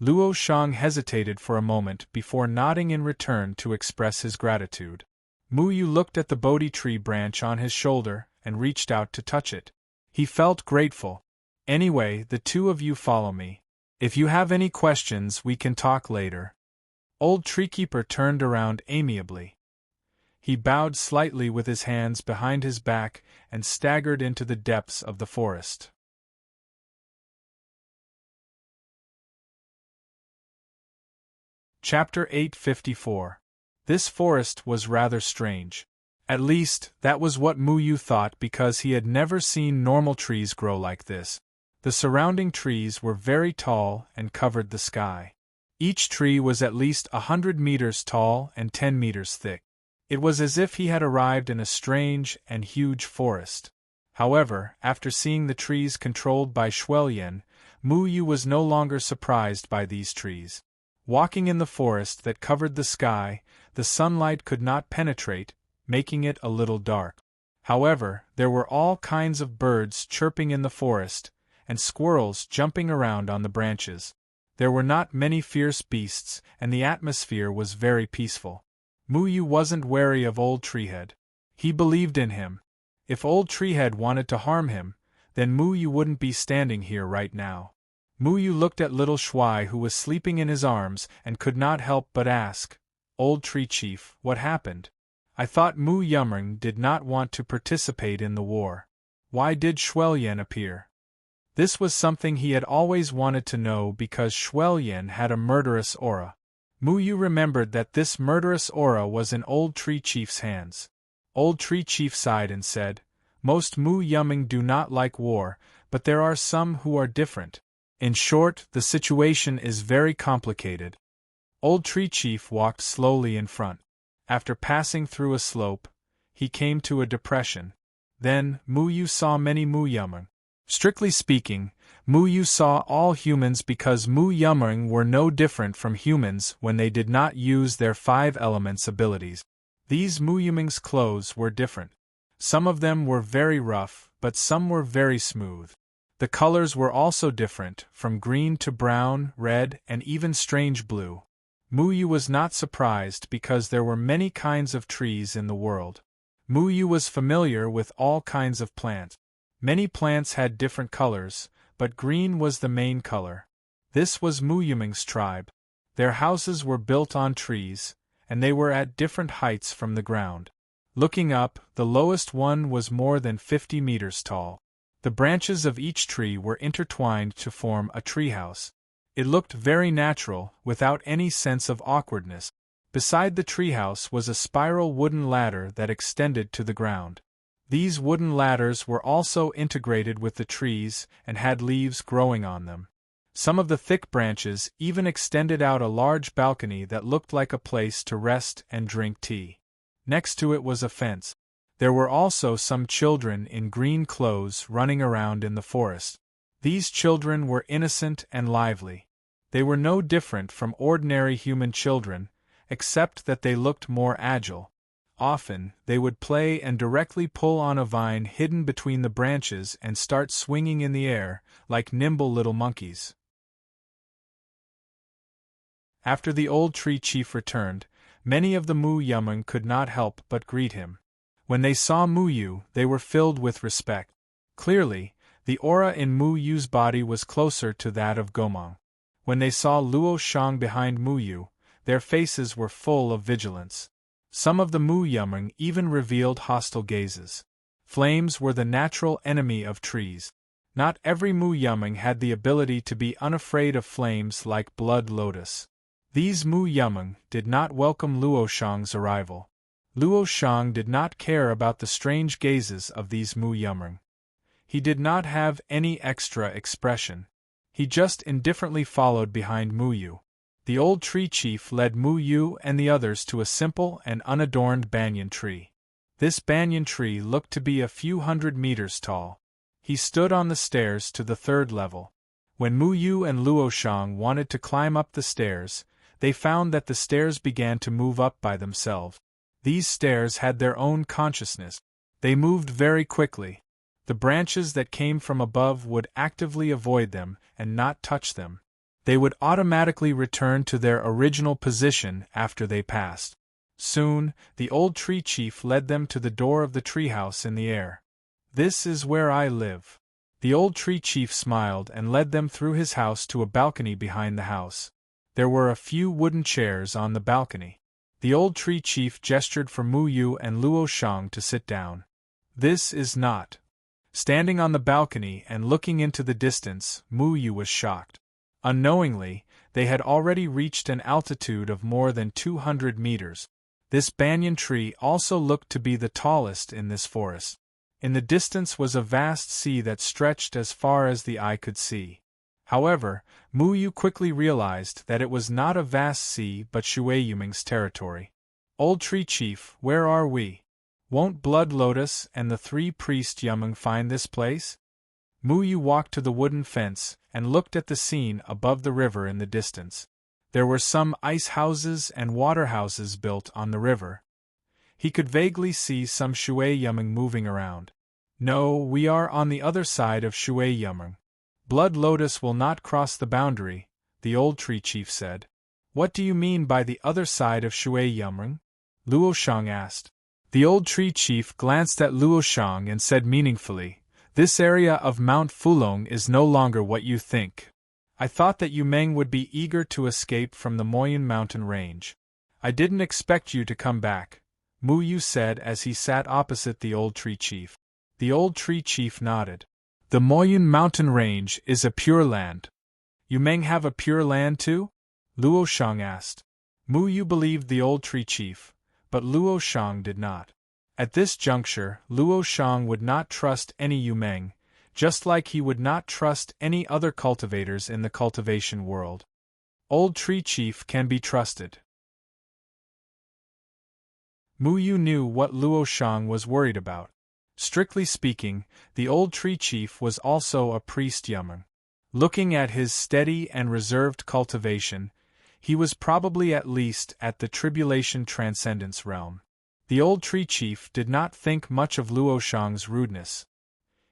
Luo Shang hesitated for a moment before nodding in return to express his gratitude. Mu Yu looked at the Bodhi tree branch on his shoulder and reached out to touch it. He felt grateful. "Anyway, the two of you follow me. If you have any questions, we can talk later." Old Treekeeper turned around amiably. He bowed slightly with his hands behind his back and staggered into the depths of the forest. Chapter 854. This forest was rather strange. At least, that was what Mu Yu thought because he had never seen normal trees grow like this. The surrounding trees were very tall and covered the sky. Each tree was at least 100 meters tall and 10 meters thick. It was as if he had arrived in a strange and huge forest. However, after seeing the trees controlled by Shuelyan, Mu Yu was no longer surprised by these trees. Walking in the forest that covered the sky, the sunlight could not penetrate, making it a little dark. However, there were all kinds of birds chirping in the forest, and squirrels jumping around on the branches. There were not many fierce beasts, and the atmosphere was very peaceful. Mu Yu wasn't wary of Old Treehead. He believed in him. If Old Treehead wanted to harm him, then Mu Yu wouldn't be standing here right now. Mu Yu looked at little Shuai who was sleeping in his arms and could not help but ask, "Old Tree Chief, what happened? I thought Mu Yumeng did not want to participate in the war. Why did Shuelyan appear?" This was something he had always wanted to know because Shuelyan had a murderous aura. Mu Yu remembered that this murderous aura was in Old Tree Chief's hands. Old Tree Chief sighed and said, "Most Mu Yumeng do not like war, but there are some who are different. In short, the situation is very complicated." Old Tree Chief walked slowly in front. After passing through a slope, he came to a depression. Then, Mu Yu saw many Mu Yumeng. Strictly speaking, Mu Yu saw all humans because Mu Yumeng were no different from humans when they did not use their 5 elements abilities. These Mu Yumeng's clothes were different. Some of them were very rough, but some were very smooth. The colors were also different, from green to brown, red, and even strange blue. Mu Yu was not surprised because there were many kinds of trees in the world. Mu Yu was familiar with all kinds of plants. Many plants had different colors, but green was the main color. This was Mu Yumeng's tribe. Their houses were built on trees, and they were at different heights from the ground. Looking up, the lowest one was more than 50 meters tall. The branches of each tree were intertwined to form a treehouse. It looked very natural, without any sense of awkwardness. Beside the treehouse was a spiral wooden ladder that extended to the ground. These wooden ladders were also integrated with the trees and had leaves growing on them. Some of the thick branches even extended out a large balcony that looked like a place to rest and drink tea. Next to it was a fence. There were also some children in green clothes running around in the forest. These children were innocent and lively. They were no different from ordinary human children, except that they looked more agile. Often, they would play and directly pull on a vine hidden between the branches and start swinging in the air, like nimble little monkeys. After the old tree chief returned, many of the Mu-Yumeng could not help but greet him. When they saw Mu-Yu, they were filled with respect. Clearly, the aura in Mu-Yu's body was closer to that of Gomang. When they saw Luo Shang behind Mu-Yu, their faces were full of vigilance. Some of the Mu-Yumeng even revealed hostile gazes. Flames were the natural enemy of trees. Not every Mu-Yumeng had the ability to be unafraid of flames like Blood Lotus. These Mu-Yumeng did not welcome Luo Shang's arrival. Luo Shang did not care about the strange gazes of these Mu-Yumeng. He did not have any extra expression. He just indifferently followed behind Mu-Yu. The old tree chief led Mu-Yu and the others to a simple and unadorned banyan tree. This banyan tree looked to be a few hundred meters tall. He stood on the stairs to the third level. When Mu-Yu and Luo Shang wanted to climb up the stairs, they found that the stairs began to move up by themselves. These stairs had their own consciousness. They moved very quickly. The branches that came from above would actively avoid them and not touch them. They would automatically return to their original position after they passed. Soon, the old tree chief led them to the door of the treehouse in the air. "This is where I live." The old tree chief smiled and led them through his house to a balcony behind the house. There were a few wooden chairs on the balcony. The old tree chief gestured for Mu-Yu and Luo Shang to sit down. "This is not." Standing on the balcony and looking into the distance, Mu-Yu was shocked. Unknowingly, they had already reached an altitude of more than 200 meters. This banyan tree also looked to be the tallest in this forest. In the distance was a vast sea that stretched as far as the eye could see. However, Mu-Yu quickly realized that it was not a vast sea but Shui-Yumeng's territory. "Old tree chief, where are we? Won't Blood Lotus and the 3 priest Yumeng find this place?" Mu-Yu walked to the wooden fence and looked at the scene above the river in the distance. There were some ice houses and water houses built on the river. He could vaguely see some Shui-Yumeng moving around. "No, we are on the other side of Shui-Yumeng. Blood Lotus will not cross the boundary," the old tree chief said. "What do you mean by the other side of Shui-Yumeng?" Luo Shang asked. The old tree chief glanced at Luo Shang and said meaningfully, "This area of Mount Fulong is no longer what you think. I thought that Yumeng would be eager to escape from the Moyun mountain range. I didn't expect you to come back," Mu-Yu said as he sat opposite the old tree chief. The old tree chief nodded. "The Moyun mountain range is a pure land." "Yumeng have a pure land too?" Luo Shang asked. Mu-Yu believed the old tree chief, but Luo Shang did not. At this juncture, Luo Shang would not trust any Yumeng, just like he would not trust any other cultivators in the cultivation world. Old tree chief can be trusted. Mu-Yu knew what Luo Shang was worried about. Strictly speaking, the old tree chief was also a priest Yumeng. Looking at his steady and reserved cultivation, he was probably at least at the tribulation transcendence realm. The old tree chief did not think much of Luo Shang's rudeness.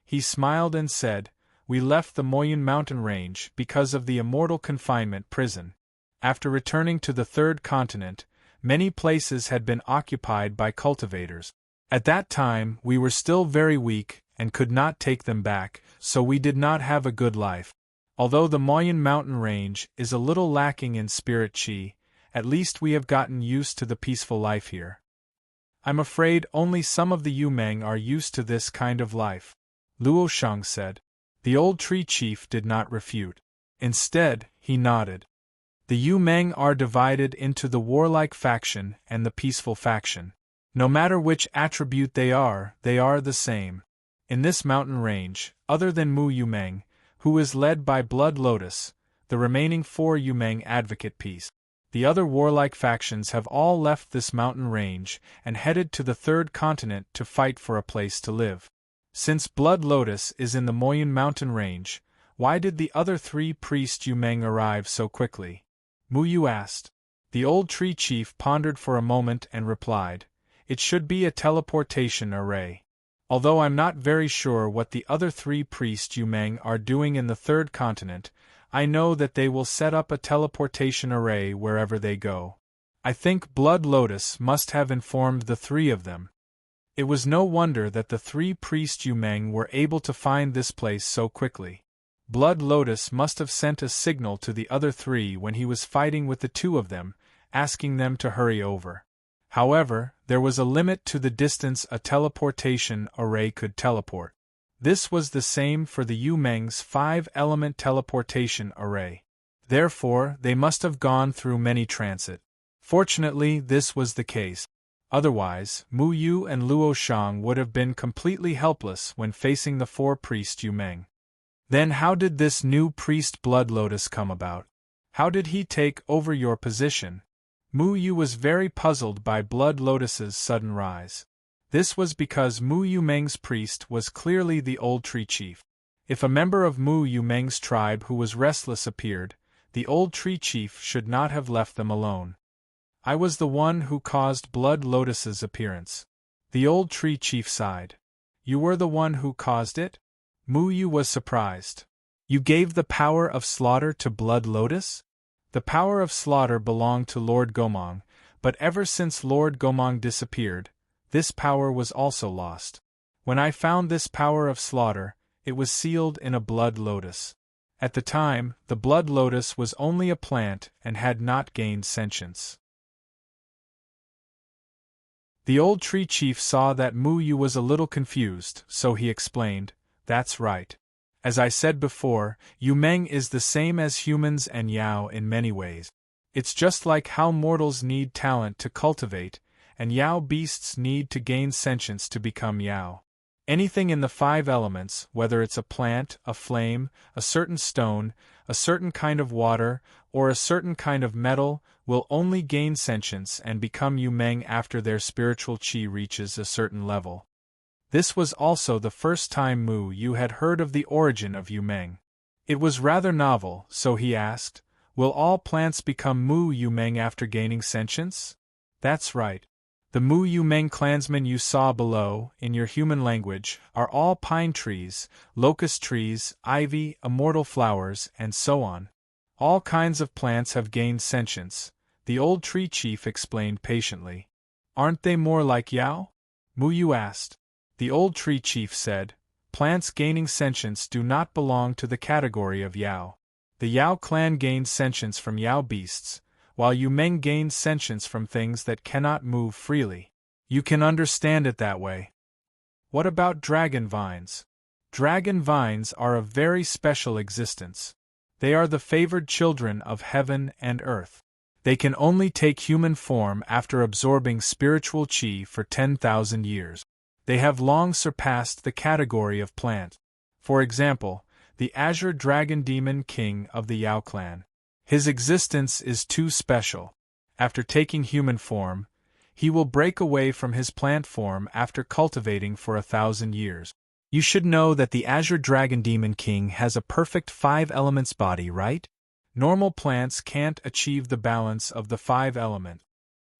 He smiled and said, "We left the Moyun mountain range because of the immortal confinement prison. After returning to the third continent, many places had been occupied by cultivators. At that time we were still very weak and could not take them back, so we did not have a good life. Although the Moyun mountain range is a little lacking in spirit qi, At least we have gotten used to the peaceful life here. I'm afraid only some of the Yu-Meng are used to this kind of life, Luo Shang said. The old tree chief did not refute. Instead, he nodded. The Yu-Meng are divided into the warlike faction and the peaceful faction. No matter which attribute they are the same. In this mountain range, other than Mu Yu-Meng, who is led by Blood Lotus, the remaining 4 Yu-Meng advocate peace. The other warlike factions have all left this mountain range and headed to the 3rd continent to fight for a place to live. Since Blood Lotus is in the Moyun mountain range, why did the other 3 priest Yu-Meng arrive so quickly? Mu Yu asked. The old tree chief pondered for a moment and replied, "It should be a teleportation array. Although I'm not very sure what the other 3 priest Yu-Meng are doing in the 3rd continent, I know that they will set up a teleportation array wherever they go. I think Blood Lotus must have informed the 3 of them." It was no wonder that the 3 priest Yu-Meng were able to find this place so quickly. Blood Lotus must have sent a signal to the other 3 when he was fighting with the 2 of them, asking them to hurry over. However, there was a limit to the distance a teleportation array could teleport. This was the same for the Yu-Meng's 5-element teleportation array. Therefore, they must have gone through many transit. Fortunately, this was the case. Otherwise, Mu Yu and Luo Shang would have been completely helpless when facing the 4 priest Yu-Meng. Then how did this new priest Blood Lotus come about? How did he take over your position? Mu Yu was very puzzled by Blood Lotus's sudden rise. This was because Mu Yu-Meng's priest was clearly the old tree chief. If a member of Mu Yu-Meng's tribe who was restless appeared, the old tree chief should not have left them alone. I was the one who caused Blood Lotus's appearance. The old tree chief sighed. You were the one who caused it? Mu Yu was surprised. You gave the power of slaughter to Blood Lotus? The power of slaughter belonged to Lord Gomong, but ever since Lord Gomong disappeared, this power was also lost. When I found this power of slaughter, it was sealed in a blood lotus. At the time, the blood lotus was only a plant and had not gained sentience. The old tree chief saw that Mu Yu was a little confused, so he explained, "That's right. As I said before, Yu-Meng is the same as humans and Yao in many ways. It's just like how mortals need talent to cultivate, and Yao beasts need to gain sentience to become Yao. Anything in the 5 elements, whether it's a plant, a flame, a certain stone, a certain kind of water, or a certain kind of metal, will only gain sentience and become Yu-Meng after their spiritual qi reaches a certain level." This was also the first time Mu Yu had heard of the origin of Yu-Meng. It was rather novel, so he asked, "Will all plants become Mu Yu-Meng after gaining sentience?" "That's right. The Mu Yu-Meng clansmen you saw below, in your human language, are all pine trees, locust trees, ivy, immortal flowers, and so on. All kinds of plants have gained sentience," the old tree chief explained patiently. "Aren't they more like Yao?" Mu Yu asked. The old tree chief said, "Plants gaining sentience do not belong to the category of Yao. The Yao clan gains sentience from Yao beasts, while Yu-Meng gains sentience from things that cannot move freely. You can understand it that way." "What about dragon vines?" "Dragon vines are a very special existence. They are the favored children of heaven and earth. They can only take human form after absorbing spiritual qi for 10,000 years. They have long surpassed the category of plant. For example, the Azure Dragon Demon King of the Yao clan. His existence is too special. After taking human form, he will break away from his plant form after cultivating for 1,000 years. You should know that the Azure Dragon Demon King has a perfect 5 elements body, right? Normal plants can't achieve the balance of the 5 elements.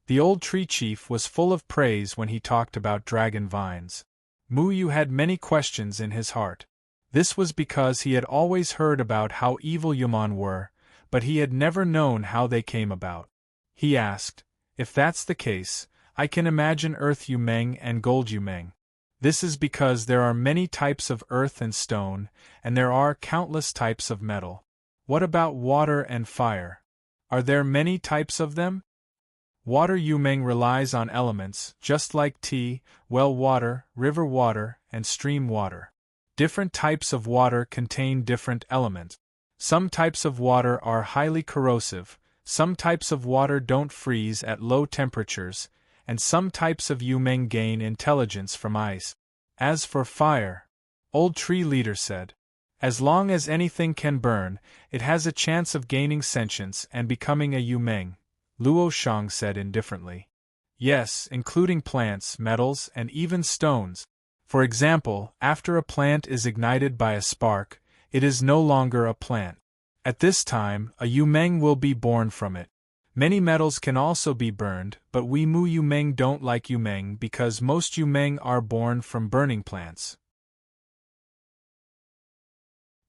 The old tree chief was full of praise when he talked about dragon vines. Mu Yu had many questions in his heart. This was because he had always heard about how evil Yuman were, but he had never known how they came about. He asked, "If that's the case, I can imagine Earth Yu-Meng and Gold Yu-Meng. This is because there are many types of earth and stone, and there are countless types of metal. What about water and fire? Are there many types of them?" Water Yumeng relies on elements, just like tea, well water, river water, and stream water. Different types of water contain different elements. Some types of water are highly corrosive, some types of water don't freeze at low temperatures, and some types of Yumeng gain intelligence from ice. As for fire, Old Tree Leader said, as long as anything can burn, it has a chance of gaining sentience and becoming a Yumeng, Luo Shang said indifferently. Yes, including plants, metals, and even stones. For example, after a plant is ignited by a spark, it is no longer a plant. At this time, a Yumeng will be born from it. Many metals can also be burned, but we Mu Yumeng don't like Yumeng because most Yumeng are born from burning plants.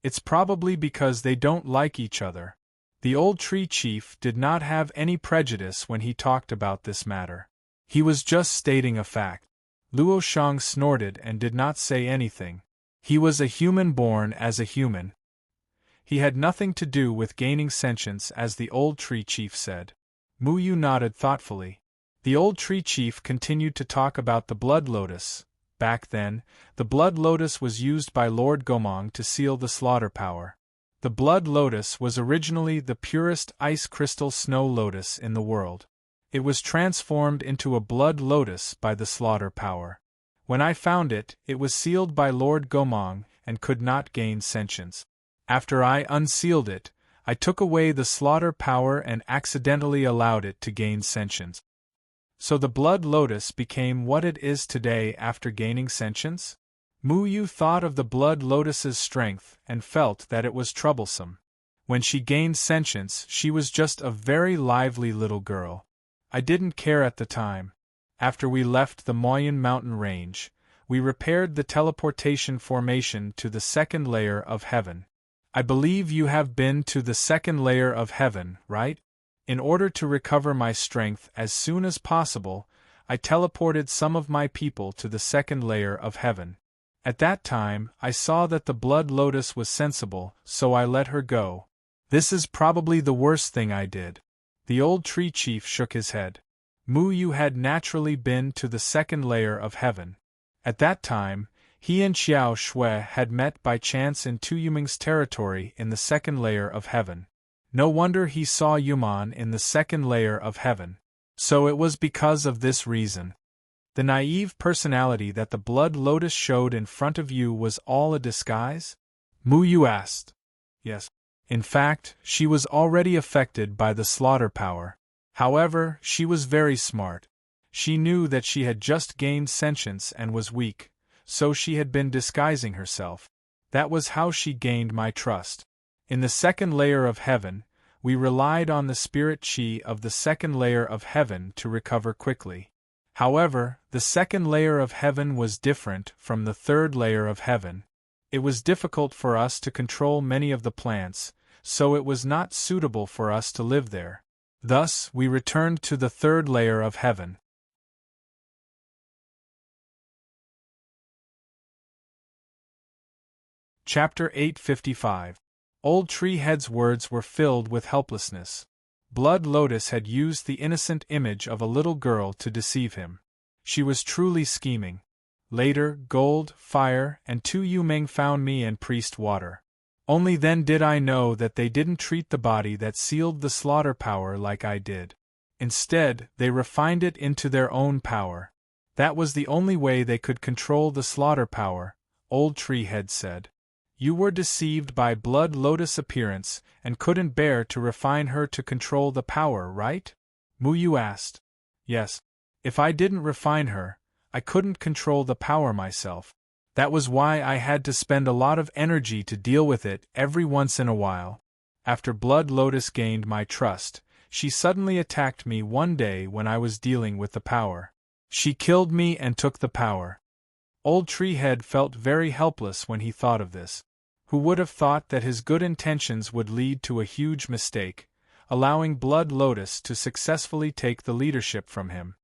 It's probably because they don't like each other. The old tree chief did not have any prejudice when he talked about this matter. He was just stating a fact. Luo Shang snorted and did not say anything. He was a human born as a human. He had nothing to do with gaining sentience, as the old tree chief said. Mu Yu nodded thoughtfully. The old tree chief continued to talk about the blood lotus. Back then, the blood lotus was used by Lord Gomong to seal the slaughter power. The blood lotus was originally the purest ice crystal snow lotus in the world. It was transformed into a blood lotus by the slaughter power. When I found it, it was sealed by Lord Gomong and could not gain sentience. After I unsealed it, I took away the slaughter power and accidentally allowed it to gain sentience. So the blood lotus became what it is today after gaining sentience? Mu Yu thought of the blood lotus's strength and felt that it was troublesome. When she gained sentience, she was just a very lively little girl. I didn't care at the time. After we left the Moyen mountain range, we repaired the teleportation formation to the second layer of heaven. I believe you have been to the second layer of heaven, right? In order to recover my strength as soon as possible, I teleported some of my people to the second layer of heaven. At that time, I saw that the blood lotus was sensible, so I let her go. This is probably the worst thing I did. The old tree chief shook his head. Mu Yu had naturally been to the second layer of heaven. At that time, he and Xiao Shui had met by chance in Tu Yumeng's territory in the second layer of heaven. No wonder he saw Yuman in the second layer of heaven. So it was because of this reason. The naive personality that the blood lotus showed in front of you was all a disguise? Mu Yu asked. Yes. In fact, she was already affected by the slaughter power. However, she was very smart. She knew that she had just gained sentience and was weak, so she had been disguising herself. That was how she gained my trust. In the second layer of heaven, we relied on the spirit chi of the second layer of heaven to recover quickly. However, the second layer of heaven was different from the third layer of heaven. It was difficult for us to control many of the plants, so it was not suitable for us to live there. Thus, we returned to the third layer of heaven. Chapter 855. Old Treehead's words were filled with helplessness. Blood Lotus had used the innocent image of a little girl to deceive him. She was truly scheming. Later, Gold, Fire, and Tu Yumeng found me and Priest Water. Only then did I know that they didn't treat the body that sealed the slaughter power like I did. Instead, they refined it into their own power. That was the only way they could control the slaughter power, Old Treehead said. You were deceived by Blood Lotus' appearance and couldn't bear to refine her to control the power, right? Mu Yu asked. Yes. If I didn't refine her, I couldn't control the power myself. That was why I had to spend a lot of energy to deal with it every once in a while. After Blood Lotus gained my trust, she suddenly attacked me one day when I was dealing with the power. She killed me and took the power. Old Treehead felt very helpless when he thought of this. Who would have thought that his good intentions would lead to a huge mistake, allowing Blood Lotus to successfully take the leadership from him?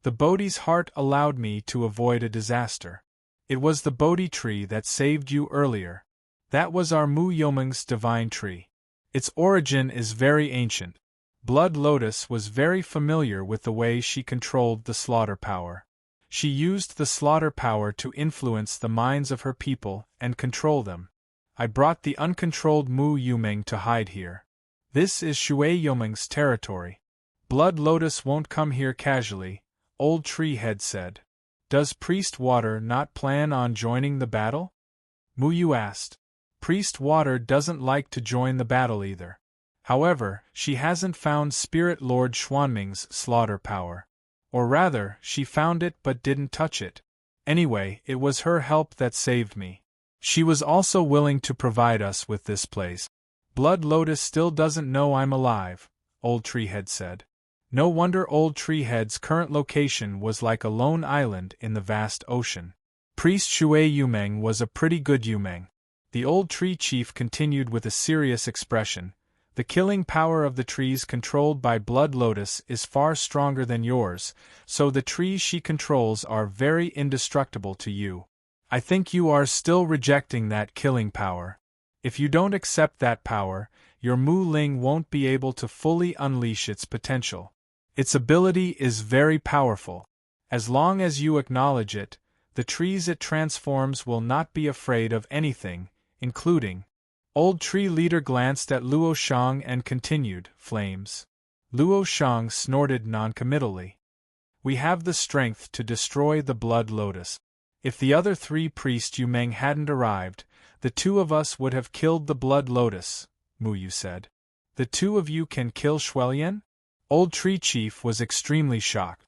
The Bodhi's heart allowed me to avoid a disaster. It was the Bodhi tree that saved you earlier. That was our Mu Yomeng's divine tree. Its origin is very ancient. Blood Lotus was very familiar with the way she controlled the slaughter power. She used the slaughter power to influence the minds of her people and control them. I brought the uncontrolled Mu Yumeng to hide here. This is Shui Yumeng's territory. Blood Lotus won't come here casually, Old Tree Head said. Does Priest Water not plan on joining the battle? Mu Yu asked. Priest Water doesn't like to join the battle either. However, she hasn't found Spirit Lord Xuanming's slaughter power. Or rather, she found it but didn't touch it. Anyway, it was her help that saved me. She was also willing to provide us with this place. Blood Lotus still doesn't know I'm alive, Old Treehead said. No wonder Old Treehead's current location was like a lone island in the vast ocean. Priest Shui Yumeng was a pretty good Yumeng. The old tree chief continued with a serious expression. The killing power of the trees controlled by Blood Lotus is far stronger than yours, so the trees she controls are very indestructible to you. I think you are still rejecting that killing power. If you don't accept that power, your Mu Ling won't be able to fully unleash its potential. Its ability is very powerful. As long as you acknowledge it, the trees it transforms will not be afraid of anything, including. Old Tree Leader glanced at Luo Shang and continued, flames. Luo Shang snorted noncommittally. We have the strength to destroy the Blood Lotus. If the other three Priest Yumeng hadn't arrived, the two of us would have killed the Blood Lotus, Mu Yu said. The two of you can kill Shuelian? Old Tree Chief was extremely shocked.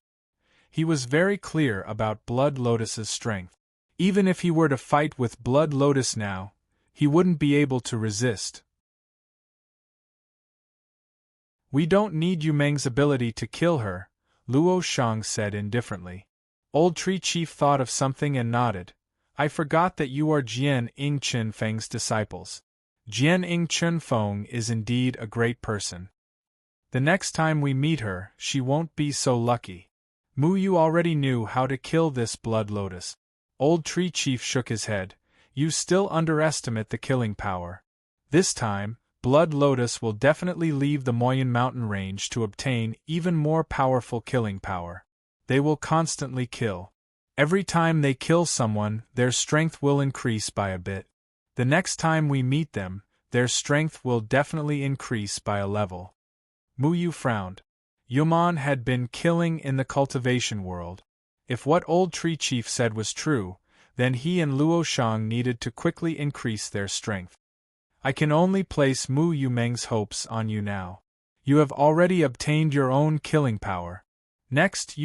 He was very clear about Blood Lotus's strength. Even if he were to fight with Blood Lotus now, he wouldn't be able to resist. We don't need Yumeng's ability to kill her, Luo Shang said indifferently. Old Tree Chief thought of something and nodded. I forgot that you are Jian Ing Chen Feng's disciples. Jian Ing Chen Feng is indeed a great person. The next time we meet her, she won't be so lucky. Mu Yu already knew how to kill this Blood Lotus. Old Tree Chief shook his head. You still underestimate the killing power. This time, Blood Lotus will definitely leave the Moyen Mountain range to obtain even more powerful killing power. They will constantly kill. Every time they kill someone, their strength will increase by a bit. The next time we meet them, their strength will definitely increase by a level. Mu Yu frowned. Yuman had been killing in the cultivation world. If what Old Tree Chief said was true, then he and Luo Shang needed to quickly increase their strength. I can only place Mu Yumeng's hopes on you now. You have already obtained your own killing power. Next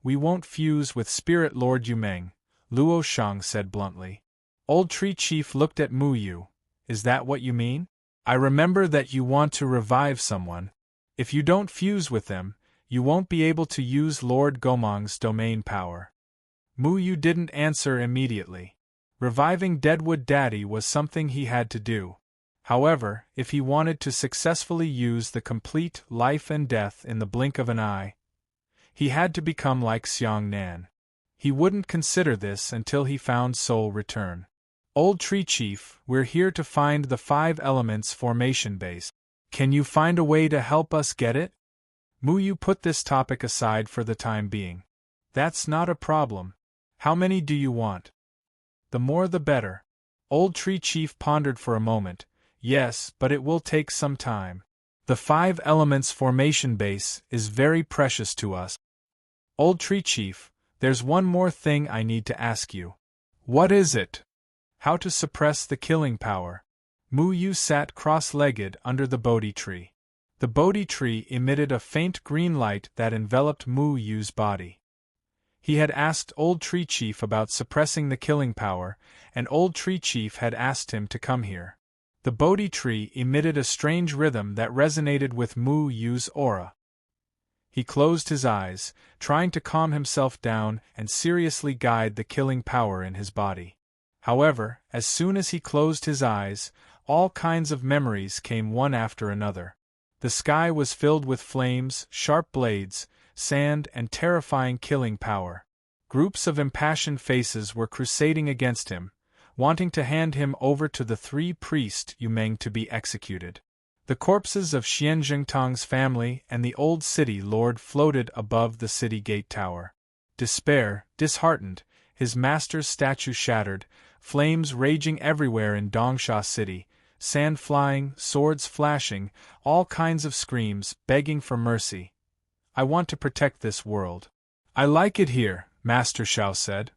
we won't fuse with Spirit Lord Yumeng, Luo Shang said bluntly. Old Tree Chief looked at Mu Yu. Is that what you mean? I remember that you want to revive someone. If you don't fuse with them, you won't be able to use Lord Gomang's domain power. Mu Yu didn't answer immediately. Reviving Deadwood Daddy was something he had to do. However, if he wanted to successfully use the complete life and death in the blink of an eye, he had to become like Xiang Nan. He wouldn't consider this until he found Soul Return. Old Tree Chief, we're here to find the 5 elements formation base. Can you find a way to help us get it? Mu Yu put this topic aside for the time being. That's not a problem. How many do you want? The more the better. Old Tree Chief pondered for a moment. Yes, but it will take some time. The 5 elements formation base is very precious to us. Old Tree Chief, there's one more thing I need to ask you. What is it? How to suppress the killing power. Mu Yu sat cross-legged under the Bodhi tree. The Bodhi tree emitted a faint green light that enveloped Mu Yu's body. He had asked Old Tree Chief about suppressing the killing power, and Old Tree Chief had asked him to come here. The Bodhi tree emitted a strange rhythm that resonated with Mu Yu's aura. He closed his eyes, trying to calm himself down and seriously guide the killing power in his body. However, as soon as he closed his eyes, all kinds of memories came one after another. The sky was filled with flames, sharp blades, sand, and terrifying killing power. Groups of impassioned faces were crusading against him, wanting to hand him over to the 3 Priest Yumeng to be executed. The corpses of Xianzhengtang's family and the old city lord floated above the city gate tower. Despair, disheartened, his master's statue shattered, flames raging everywhere in Dongsha City, sand flying, swords flashing, all kinds of screams, begging for mercy. I want to protect this world. I like it here, Master Xiao said.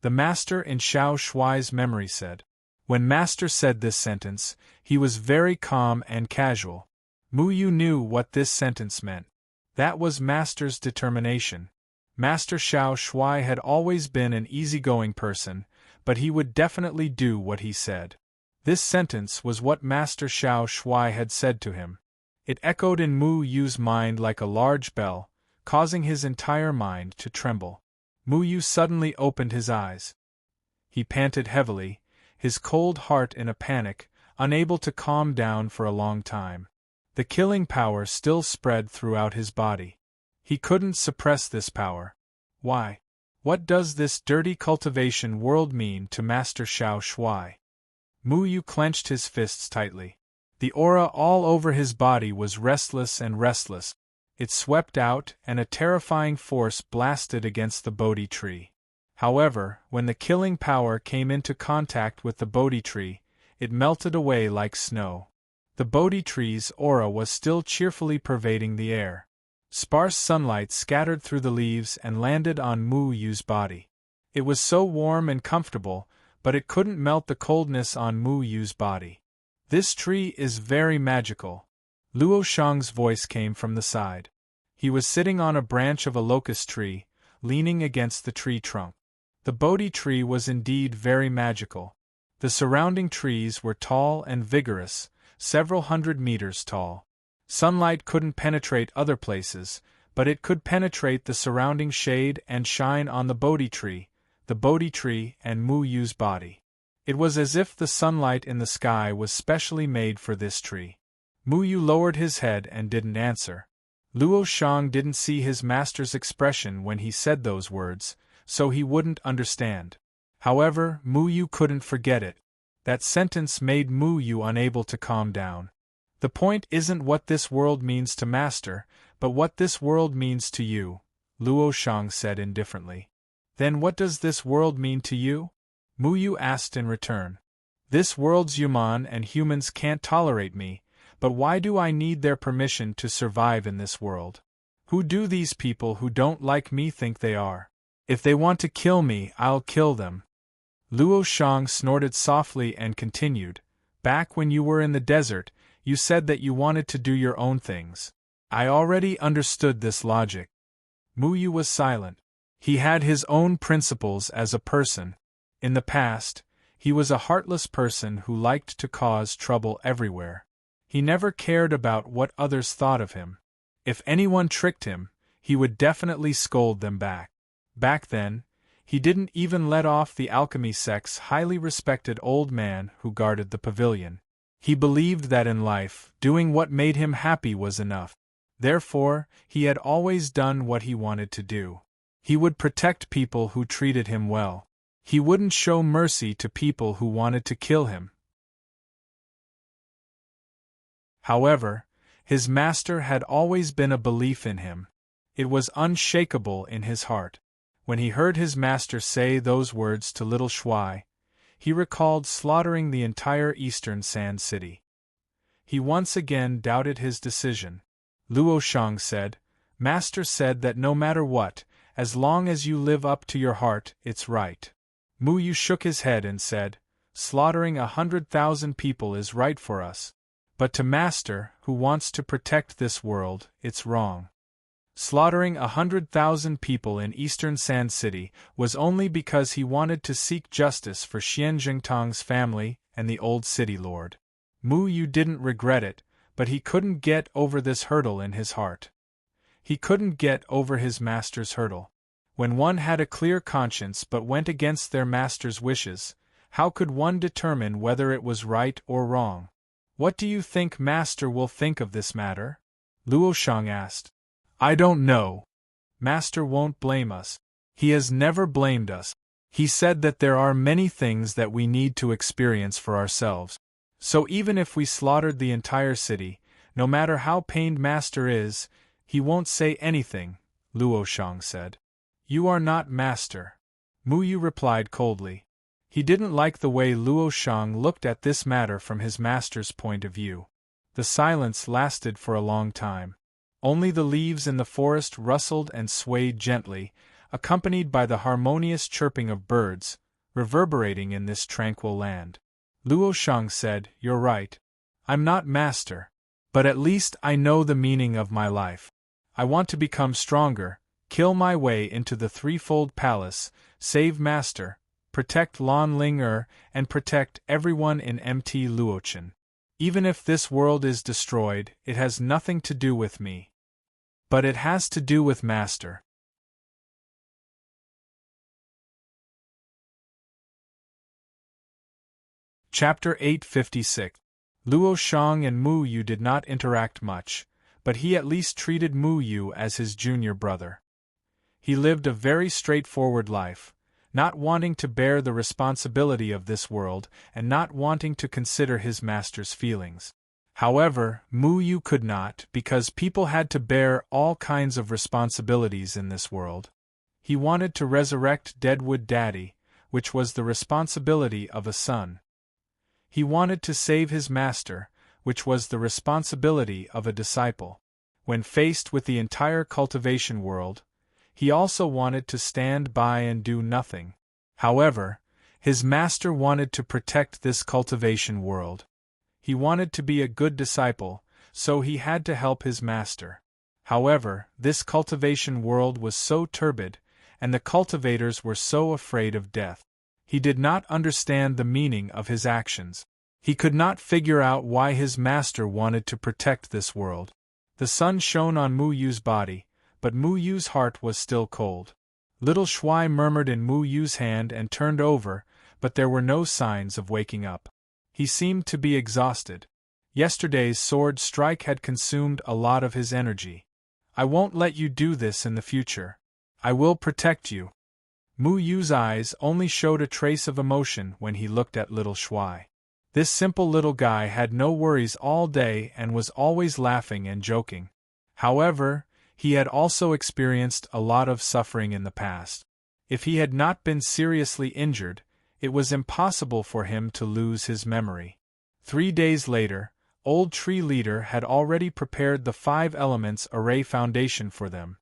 The master in Xiao Shuai's memory said. When Master said this sentence, he was very calm and casual. Mu Yu knew what this sentence meant. That was Master's determination. Master Xiao Shuai had always been an easygoing person, but he would definitely do what he said. This sentence was what Master Xiao Shuai had said to him. It echoed in Mu Yu's mind like a large bell, causing his entire mind to tremble. Mu Yu suddenly opened his eyes. He panted heavily, his cold heart in a panic, unable to calm down for a long time. The killing power still spread throughout his body. He couldn't suppress this power. Why? What does this dirty cultivation world mean to Master Xiao Shuai? Mu Yu clenched his fists tightly. The aura all over his body was restless and restless. It swept out, and a terrifying force blasted against the Bodhi tree. However, when the killing power came into contact with the Bodhi tree, it melted away like snow. The Bodhi tree's aura was still cheerfully pervading the air. Sparse sunlight scattered through the leaves and landed on Mu Yu's body. It was so warm and comfortable, but it couldn't melt the coldness on Mu Yu's body. This tree is very magical. Luo Shang's voice came from the side. He was sitting on a branch of a locust tree, leaning against the tree trunk. The Bodhi tree was indeed very magical. The surrounding trees were tall and vigorous, several hundred meters tall. Sunlight couldn't penetrate other places, but it could penetrate the surrounding shade and shine on the Bodhi tree and Mu Yu's body. It was as if the sunlight in the sky was specially made for this tree. Mu Yu lowered his head and didn't answer. Luo Shang didn't see his master's expression when he said those words, so he wouldn't understand. However, Mu Yu couldn't forget it. That sentence made Mu Yu unable to calm down. The point isn't what this world means to Master, but what this world means to you, Luo Shang said indifferently. Then what does this world mean to you? Mu Yu asked in return. This world's human and humans can't tolerate me, but why do I need their permission to survive in this world? Who do these people who don't like me think they are? If they want to kill me, I'll kill them. Luo Shang snorted softly and continued, Back when you were in the desert, you said that you wanted to do your own things. I already understood this logic. Mu Yu was silent. He had his own principles as a person. In the past, he was a heartless person who liked to cause trouble everywhere. He never cared about what others thought of him. If anyone tricked him, he would definitely scold them back. Back then, he didn't even let off the alchemy sect's highly respected old man who guarded the pavilion. He believed that in life, doing what made him happy was enough. Therefore, he had always done what he wanted to do. He would protect people who treated him well. He wouldn't show mercy to people who wanted to kill him. However, his master had always been a belief in him. It was unshakable in his heart. When he heard his master say those words to little Shuai, he recalled slaughtering the entire eastern Sand City. He once again doubted his decision. Luo Shang said, Master said that no matter what, as long as you live up to your heart, it's right. Mu Yu shook his head and said, Slaughtering 100,000 people is right for us. But to Master, who wants to protect this world, it's wrong. Slaughtering 100,000 people in Eastern Sand City was only because he wanted to seek justice for Xianzhengtang's family and the old city lord. Mu Yu didn't regret it, but he couldn't get over this hurdle in his heart. He couldn't get over his master's hurdle. When one had a clear conscience but went against their master's wishes, how could one determine whether it was right or wrong? What do you think Master will think of this matter? Luo Shang asked. I don't know. Master won't blame us. He has never blamed us. He said that there are many things that we need to experience for ourselves. So even if we slaughtered the entire city, no matter how pained Master is, he won't say anything, Luo Shang said. You are not Master, Mu Yu replied coldly. He didn't like the way Luo Shang looked at this matter from his master's point of view. The silence lasted for a long time. Only the leaves in the forest rustled and swayed gently, accompanied by the harmonious chirping of birds, reverberating in this tranquil land. Luo Shang said, You're right. I'm not Master. But at least I know the meaning of my life. I want to become stronger, kill my way into the threefold palace, save Master, protect Lan Ling and protect everyone in MT Luochen. Even if this world is destroyed, it has nothing to do with me. But it has to do with Master. Chapter 856. Luo Shang and Mu Yu did not interact much, but he at least treated Mu Yu as his junior brother. He lived a very straightforward life, not wanting to bear the responsibility of this world and not wanting to consider his master's feelings. However, Mu Yu could not because people had to bear all kinds of responsibilities in this world. He wanted to resurrect Deadwood Daddy, which was the responsibility of a son. He wanted to save his master, which was the responsibility of a disciple. When faced with the entire cultivation world, he also wanted to stand by and do nothing. However, his master wanted to protect this cultivation world. He wanted to be a good disciple, so he had to help his master. However, this cultivation world was so turbid, and the cultivators were so afraid of death. He did not understand the meaning of his actions. He could not figure out why his master wanted to protect this world. The sun shone on Mu Yu's body, but Mu Yu's heart was still cold. Little Shuai murmured in Mu Yu's hand and turned over, but there were no signs of waking up. He seemed to be exhausted. Yesterday's sword strike had consumed a lot of his energy. I won't let you do this in the future. I will protect you. Mu Yu's eyes only showed a trace of emotion when he looked at little Shuai. This simple little guy had no worries all day and was always laughing and joking. However, he had also experienced a lot of suffering in the past. If he had not been seriously injured, it was impossible for him to lose his memory. 3 days later, Old Tree Leader had already prepared the 5 elements array foundation for them.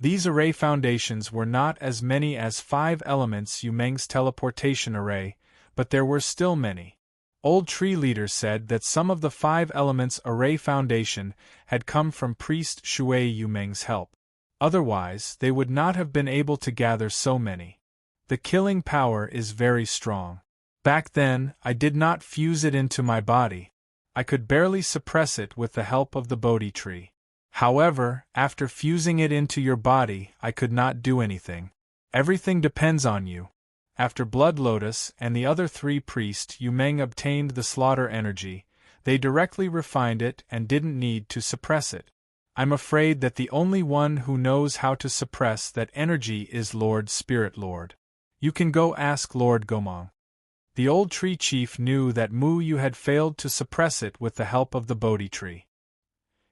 These array foundations were not as many as 5 elements Yu Meng's teleportation array, but there were still many. Old Tree Leader said that some of the 5 elements array foundation had come from Priest Shui Yu Meng's help. Otherwise, they would not have been able to gather so many. The killing power is very strong. Back then, I did not fuse it into my body. I could barely suppress it with the help of the Bodhi tree. However, after fusing it into your body, I could not do anything. Everything depends on you. After Blood Lotus and the other 3 priests Yu Meng obtained the slaughter energy, they directly refined it and didn't need to suppress it. I'm afraid that the only one who knows how to suppress that energy is Lord Spirit Lord. You can go ask Lord Gomang. The old tree chief knew that Mu Yu had failed to suppress it with the help of the Bodhi tree.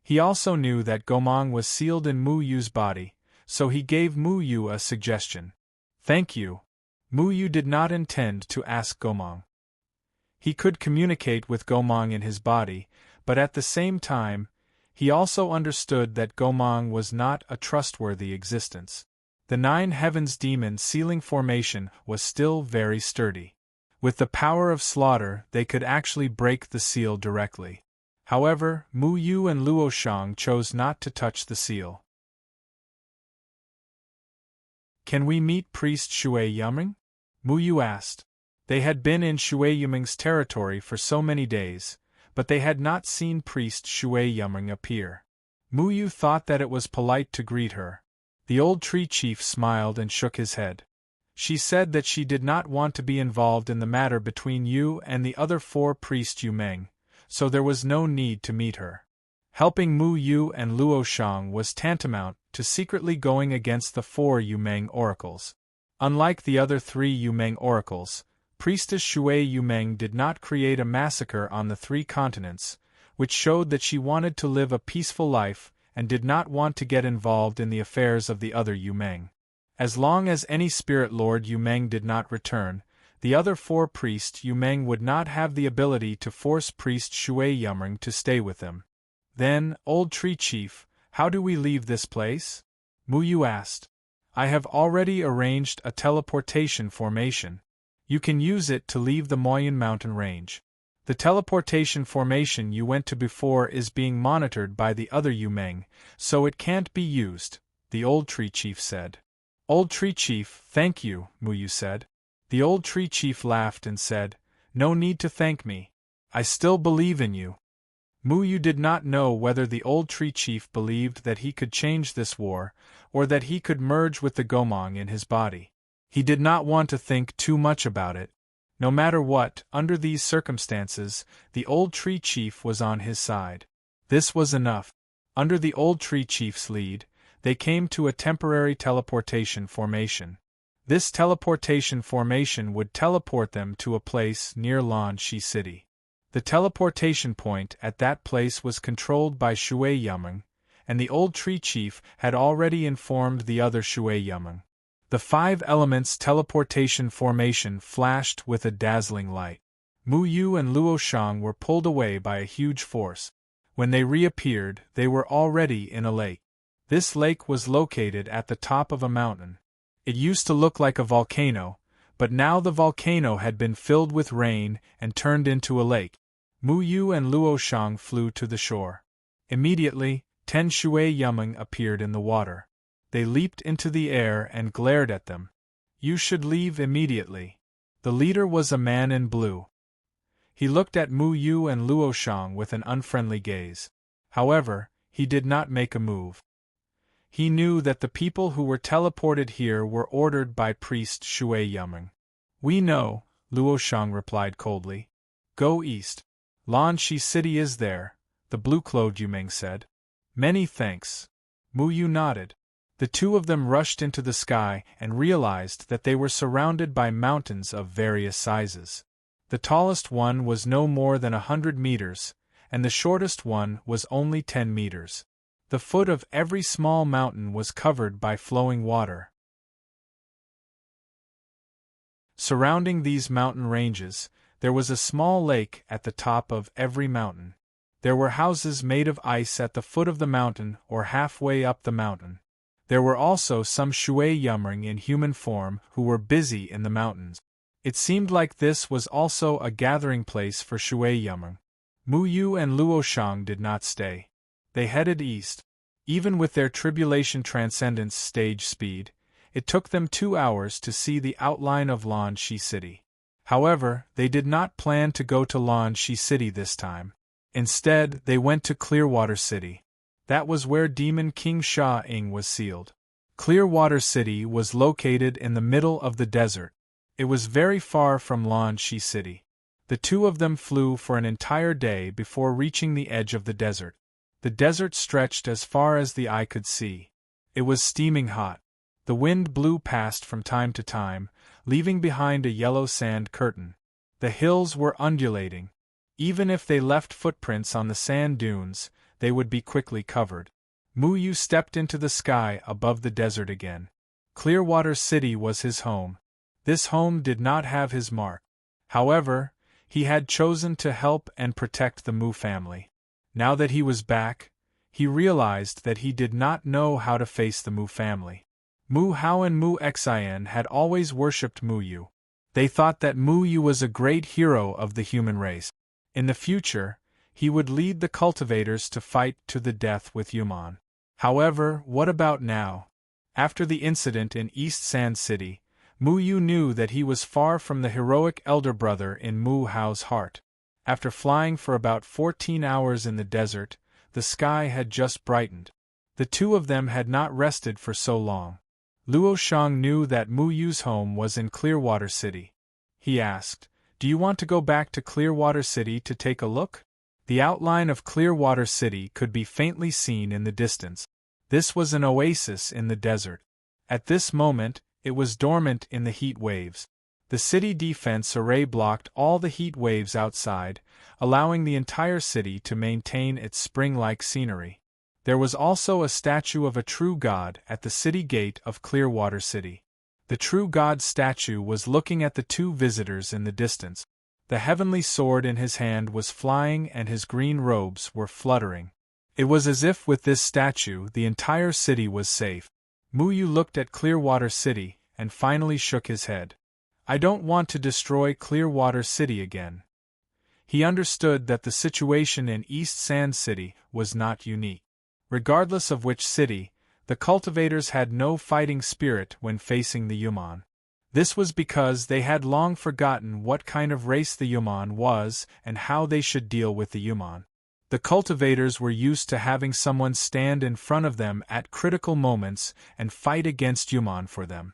He also knew that Gomang was sealed in Mu Yu's body, so he gave Mu Yu a suggestion. Thank you. Mu Yu did not intend to ask Gomang. He could communicate with Gomang in his body, but at the same time, he also understood that Gomang was not a trustworthy existence. The 9 Heavens Demon sealing formation was still very sturdy. With the power of slaughter, they could actually break the seal directly. However, Mu Yu and Luo Shang chose not to touch the seal. Can we meet Priest Shui Yumeng? Mu Yu asked. They had been in Shui Yumeng's territory for so many days, but they had not seen Priest Shui Yumeng appear. Mu Yu thought that it was polite to greet her. The old tree chief smiled and shook his head. She said that she did not want to be involved in the matter between you and the other 4 priests Yu Meng, so there was no need to meet her. Helping Mu Yu and Luo Shang was tantamount to secretly going against the 4 Yu Meng oracles. Unlike the other 3 Yu Meng oracles, Priestess Shui Yumeng did not create a massacre on the 3 continents, which showed that she wanted to live a peaceful life and did not want to get involved in the affairs of the other Yumeng. As long as any spirit lord Yumeng did not return, the other 4 priests Yumeng would not have the ability to force priest Shui Yumeng to stay with them. Then, old tree chief, how do we leave this place? Mu Yu asked. I have already arranged a teleportation formation. You can use it to leave the Moyun mountain range. The teleportation formation you went to before is being monitored by the other Yumeng, so it can't be used, the old tree chief said. Old tree chief, thank you, Mu Yu said. The old tree chief laughed and said, no need to thank me. I still believe in you. Mu Yu did not know whether the old tree chief believed that he could change this war, or that he could merge with the Gomong in his body. He did not want to think too much about it. No matter what, under these circumstances, the old tree chief was on his side. This was enough. Under the old tree chief's lead, they came to a temporary teleportation formation. This teleportation formation would teleport them to a place near Lan Shi City. The teleportation point at that place was controlled by Shui Yumeng, and the old tree chief had already informed the other Shui Yumeng. The 5 elements teleportation formation flashed with a dazzling light. Mu Yu and Luo Shang were pulled away by a huge force. When they reappeared, they were already in a lake. This lake was located at the top of a mountain. It used to look like a volcano, but now the volcano had been filled with rain and turned into a lake. Mu Yu and Luo Shang flew to the shore. Immediately, 10 Shui Yumeng appeared in the water. They leaped into the air and glared at them. You should leave immediately. The leader was a man in blue. He looked at Mu Yu and Luo Shang with an unfriendly gaze. However, he did not make a move. He knew that the people who were teleported here were ordered by priest Shui Yumeng. We know, Luo Shang replied coldly. Go east. Lan Shi City is there, the blue-clothed Yumeng said. Many thanks. Mu Yu nodded. The 2 of them rushed into the sky and realized that they were surrounded by mountains of various sizes. The tallest one was no more than 100 meters, and the shortest one was only 10 meters. The foot of every small mountain was covered by flowing water. Surrounding these mountain ranges, there was a small lake at the top of every mountain. There were houses made of ice at the foot of the mountain or halfway up the mountain. There were also some Shui Yumeng in human form who were busy in the mountains. It seemed like this was also a gathering place for Shui Yumeng. Mu Yu and Luo Shang did not stay. They headed east. Even with their Tribulation Transcendence stage speed, it took them 2 hours to see the outline of Lan Shi City. However, they did not plan to go to Lan Shi City this time. Instead, they went to Clearwater City. That was where Demon King Sha Ing was sealed. Clearwater City was located in the middle of the desert. It was very far from Lan Shi City. The 2 of them flew for an entire day before reaching the edge of the desert. The desert stretched as far as the eye could see. It was steaming hot. The wind blew past from time to time, leaving behind a yellow sand curtain. The hills were undulating. Even if they left footprints on the sand dunes, they would be quickly covered. Mu Yu stepped into the sky above the desert again. Clearwater City was his home. This home did not have his mark. However, he had chosen to help and protect the Mu family. Now that he was back, he realized that he did not know how to face the Mu family. Mu Hao and Mu Xian had always worshipped Mu Yu. They thought that Mu Yu was a great hero of the human race. In the future, he would lead the cultivators to fight to the death with Yuman. However, what about now? After the incident in East Sand City, Mu Yu knew that he was far from the heroic elder brother in Mu Hao's heart. After flying for about 14 hours in the desert, the sky had just brightened. The 2 of them had not rested for so long. Luo Shang knew that Mu Yu's home was in Clearwater City. He asked, "Do you want to go back to Clearwater City to take a look?" The outline of Clearwater City could be faintly seen in the distance. This was an oasis in the desert. At this moment, it was dormant in the heat waves. The city defense array blocked all the heat waves outside, allowing the entire city to maintain its spring-like scenery. There was also a statue of a true god at the city gate of Clearwater City. The true god statue was looking at the two visitors in the distance. The heavenly sword in his hand was flying and his green robes were fluttering. It was as if with this statue the entire city was safe. Muyu looked at Clearwater City and finally shook his head. I don't want to destroy Clearwater City again. He understood that the situation in East Sand City was not unique. Regardless of which city, the cultivators had no fighting spirit when facing the Yuman. This was because they had long forgotten what kind of race the Yuman was and how they should deal with the Yuman. The cultivators were used to having someone stand in front of them at critical moments and fight against Yuman for them.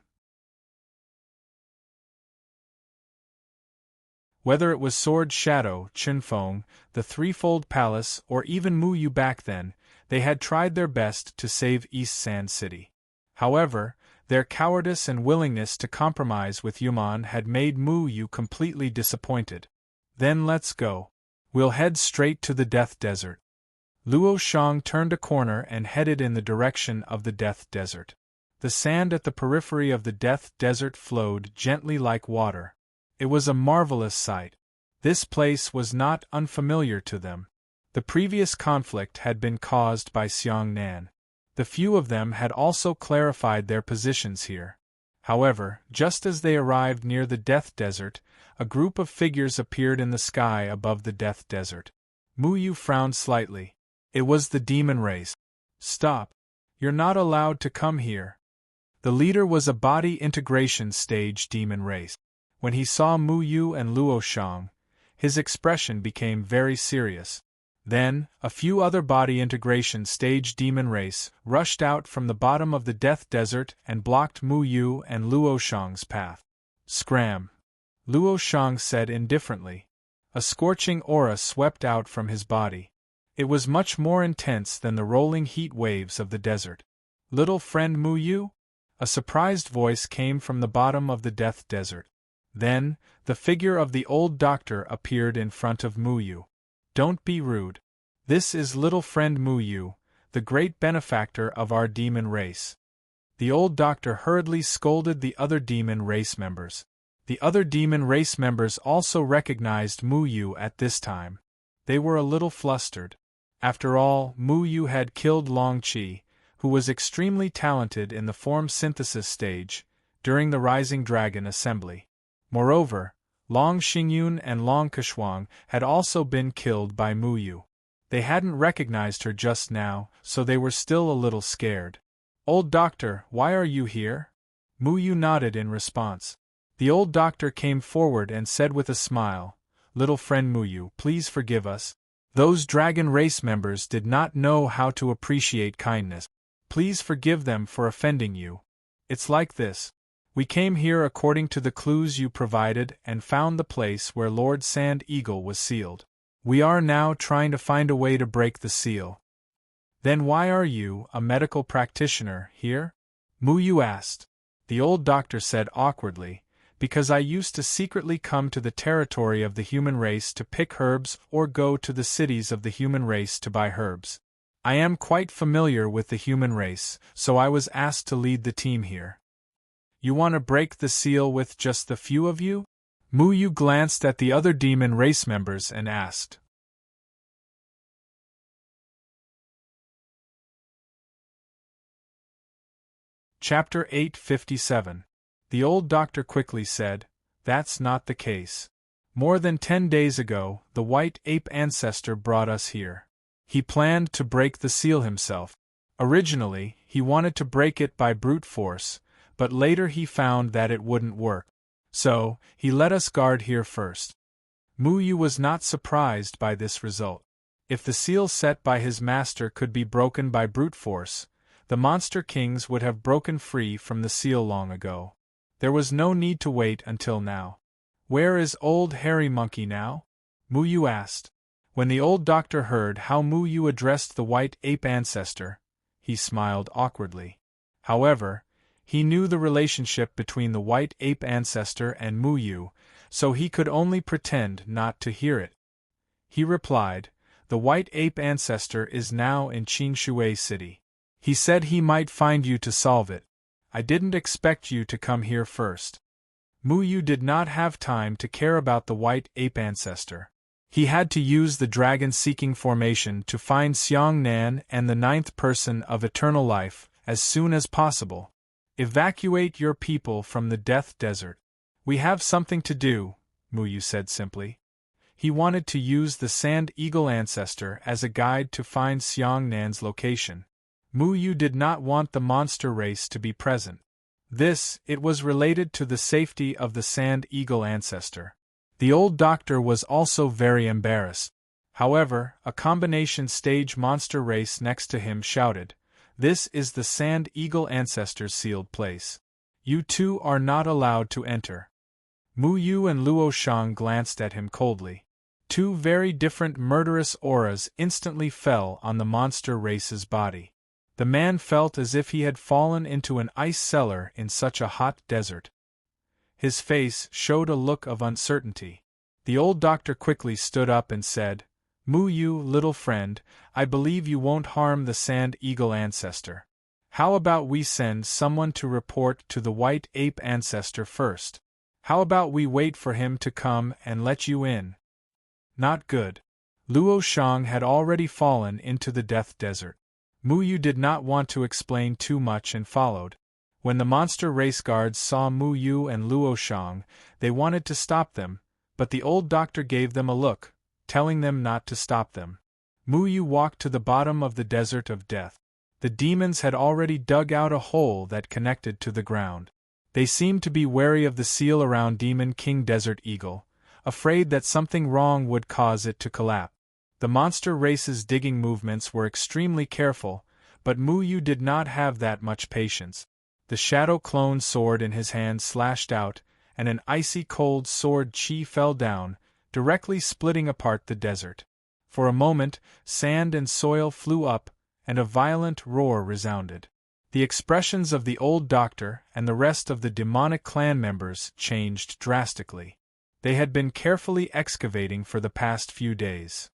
Whether it was Sword Shadow, Chinfeng, the Threefold Palace, or even Muyu back then, they had tried their best to save East Sand City. However, their cowardice and willingness to compromise with Yuman had made Muyu completely disappointed. Then let's go. We'll head straight to the Death Desert. Luo Shang turned a corner and headed in the direction of the Death Desert. The sand at the periphery of the Death Desert flowed gently like water. It was a marvelous sight. This place was not unfamiliar to them. The previous conflict had been caused by Xiongnan. The few of them had also clarified their positions here. However, just as they arrived near the Death Desert, a group of figures appeared in the sky above the Death Desert. Muyu frowned slightly. It was the demon race. Stop. You're not allowed to come here. The leader was a body integration stage demon race. When he saw Muyu and Luo Shang, his expression became very serious. Then, a few other body integration stage demon race rushed out from the bottom of the Death Desert and blocked Muyu and Luo Shang's path. Scram! Luo Shang said indifferently. A scorching aura swept out from his body. It was much more intense than the rolling heat waves of the desert. Little friend Muyu? A surprised voice came from the bottom of the Death Desert. Then, the figure of the old doctor appeared in front of Muyu. Don't be rude. This is little friend Muyu, the great benefactor of our demon race. The old doctor hurriedly scolded the other demon race members. The other demon race members also recognized Muyu at this time. They were a little flustered. After all, Muyu had killed Long Qi, who was extremely talented in the form synthesis stage, during the Rising Dragon Assembly. Moreover, Long Xingyun and Long Keshuang had also been killed by Muyu. They hadn't recognized her just now, so they were still a little scared. Old doctor, why are you here? Muyu nodded in response. The old doctor came forward and said with a smile, Little friend Muyu, please forgive us. Those dragon race members did not know how to appreciate kindness. Please forgive them for offending you. It's like this. We came here according to the clues you provided and found the place where Lord Sand Eagle was sealed. We are now trying to find a way to break the seal. Then why are you, a medical practitioner, here? Muyu asked. The old doctor said awkwardly, because I used to secretly come to the territory of the human race to pick herbs or go to the cities of the human race to buy herbs. I am quite familiar with the human race, so I was asked to lead the team here. You want to break the seal with just the few of you? Muyu glanced at the other demon race members and asked. Chapter 857. The old doctor quickly said, That's not the case. More than 10 days ago, the white ape ancestor brought us here. He planned to break the seal himself. Originally, he wanted to break it by brute force, but later he found that it wouldn't work. So, he let us guard here first. Muyu was not surprised by this result. If the seal set by his master could be broken by brute force, the monster kings would have broken free from the seal long ago. There was no need to wait until now. Where is old hairy monkey now? Muyu asked. When the old doctor heard how Muyu addressed the white ape ancestor, he smiled awkwardly. However, He knew the relationship between the white ape ancestor and Mu Yu, so he could only pretend not to hear it. He replied, "The white ape ancestor is now in Qingshui City. He said he might find you to solve it. I didn't expect you to come here first." Mu Yu did not have time to care about the white ape ancestor. He had to use the dragon-seeking formation to find Xiang Nan and the ninth person of eternal life as soon as possible. "Evacuate your people from the Death Desert. We have something to do," Mu Yu said simply. He wanted to use the Sand Eagle ancestor as a guide to find Xiang Nan's location. Mu Yu did not want the monster race to be present. It was related to the safety of the Sand Eagle ancestor. The old doctor was also very embarrassed. However, a combination stage monster race next to him shouted, "This is the Sand Eagle ancestor's sealed place. You two are not allowed to enter." Mu Yu and Luo Shang glanced at him coldly. Two very different murderous auras instantly fell on the monster race's body. The man felt as if he had fallen into an ice cellar in such a hot desert. His face showed a look of uncertainty. The old doctor quickly stood up and said, "Mu Yu, little friend, I believe you won't harm the Sand Eagle ancestor. How about we send someone to report to the white ape ancestor first? How about we wait for him to come and let you in?" Not good. Luo Shang had already fallen into the Death Desert. Mu Yu did not want to explain too much and followed. When the monster race guards saw Mu Yu and Luo Shang, they wanted to stop them, but the old doctor gave them a look, telling them not to stop them. Mu Yu walked to the bottom of the desert of death. The demons had already dug out a hole that connected to the ground. They seemed to be wary of the seal around Demon King Desert Eagle, afraid that something wrong would cause it to collapse. The monster race's digging movements were extremely careful, but Mu Yu did not have that much patience. The shadow clone sword in his hand slashed out, and an icy cold sword chi fell down, directly splitting apart the desert. For a moment, sand and soil flew up, and a violent roar resounded. The expressions of the old doctor and the rest of the demonic clan members changed drastically. They had been carefully excavating for the past few days.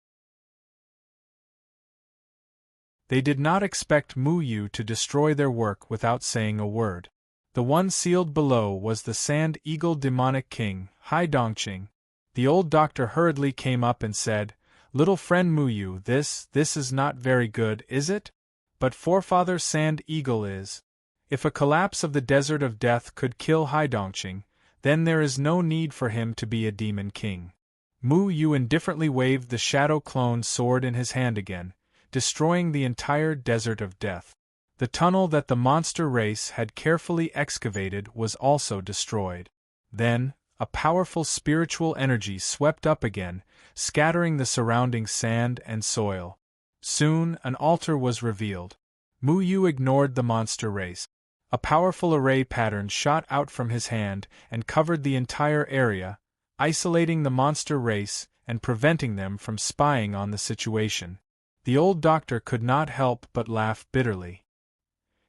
They did not expect Mu Yu to destroy their work without saying a word. The one sealed below was the Sand Eagle Demonic King, Hai Dongqing. The old doctor hurriedly came up and said, "Little friend Mu Yu, this is not very good, is it? But forefather Sand Eagle is. If a collapse of the Desert of Death could kill Hai Dongqing, then there is no need for him to be a demon king." Mu Yu indifferently waved the shadow clone sword in his hand again, destroying the entire Desert of Death. The tunnel that the monster race had carefully excavated was also destroyed. Then, a powerful spiritual energy swept up again, scattering the surrounding sand and soil. Soon, an altar was revealed. Mu Yu ignored the monster race. A powerful array pattern shot out from his hand and covered the entire area, isolating the monster race and preventing them from spying on the situation. The old doctor could not help but laugh bitterly.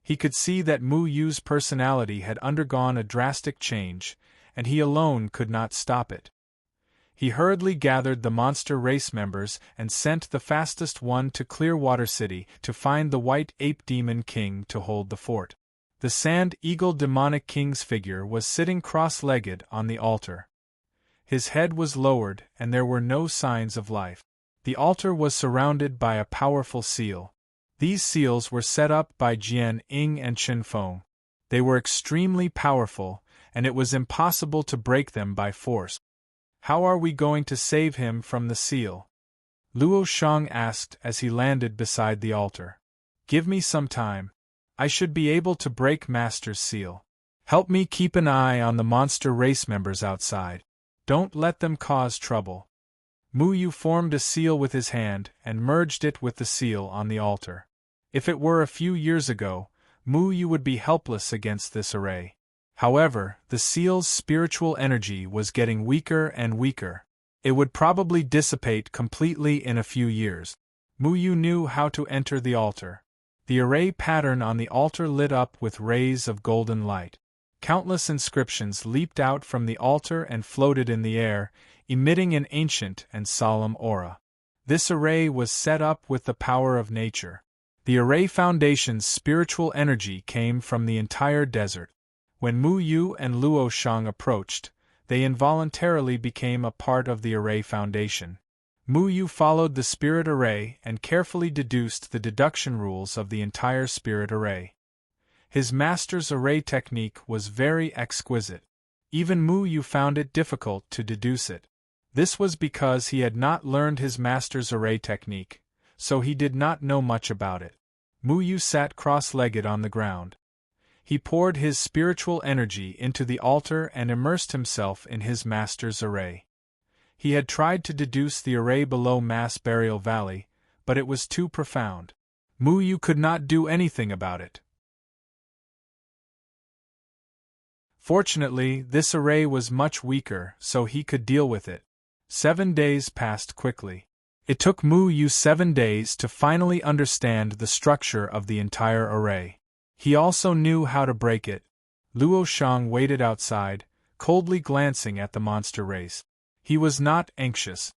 He could see that Mu Yu's personality had undergone a drastic change, and he alone could not stop it. He hurriedly gathered the monster race members and sent the fastest one to Clearwater City to find the White Ape Demon King to hold the fort. The Sand Eagle Demonic King's figure was sitting cross-legged on the altar. His head was lowered and there were no signs of life. The altar was surrounded by a powerful seal. These seals were set up by Jian Ying and Chen Feng. They were extremely powerful, and it was impossible to break them by force. "How are we going to save him from the seal?" Luo Shang asked as he landed beside the altar. "Give me some time. I should be able to break Master's seal. Help me keep an eye on the monster race members outside. Don't let them cause trouble." Mu Yu formed a seal with his hand and merged it with the seal on the altar. If it were a few years ago, Mu Yu would be helpless against this array. However, the seal's spiritual energy was getting weaker and weaker. It would probably dissipate completely in a few years. Mu Yu knew how to enter the altar. The array pattern on the altar lit up with rays of golden light. Countless inscriptions leaped out from the altar and floated in the air, emitting an ancient and solemn aura. This array was set up with the power of nature. The array foundation's spiritual energy came from the entire desert. When Mu Yu and Luo Shang approached, they involuntarily became a part of the array foundation. Mu Yu followed the spirit array and carefully deduced the deduction rules of the entire spirit array. His master's array technique was very exquisite. Even Mu Yu found it difficult to deduce it. This was because he had not learned his master's array technique, so he did not know much about it. Mu Yu sat cross-legged on the ground. He poured his spiritual energy into the altar and immersed himself in his master's array. He had tried to deduce the array below Mass Burial Valley, but it was too profound. Mu Yu could not do anything about it. Fortunately, this array was much weaker, so he could deal with it. 7 days passed quickly. It took Mu Yu 7 days to finally understand the structure of the entire array. He also knew how to break it. Luo Shang waited outside, coldly glancing at the monster race. He was not anxious.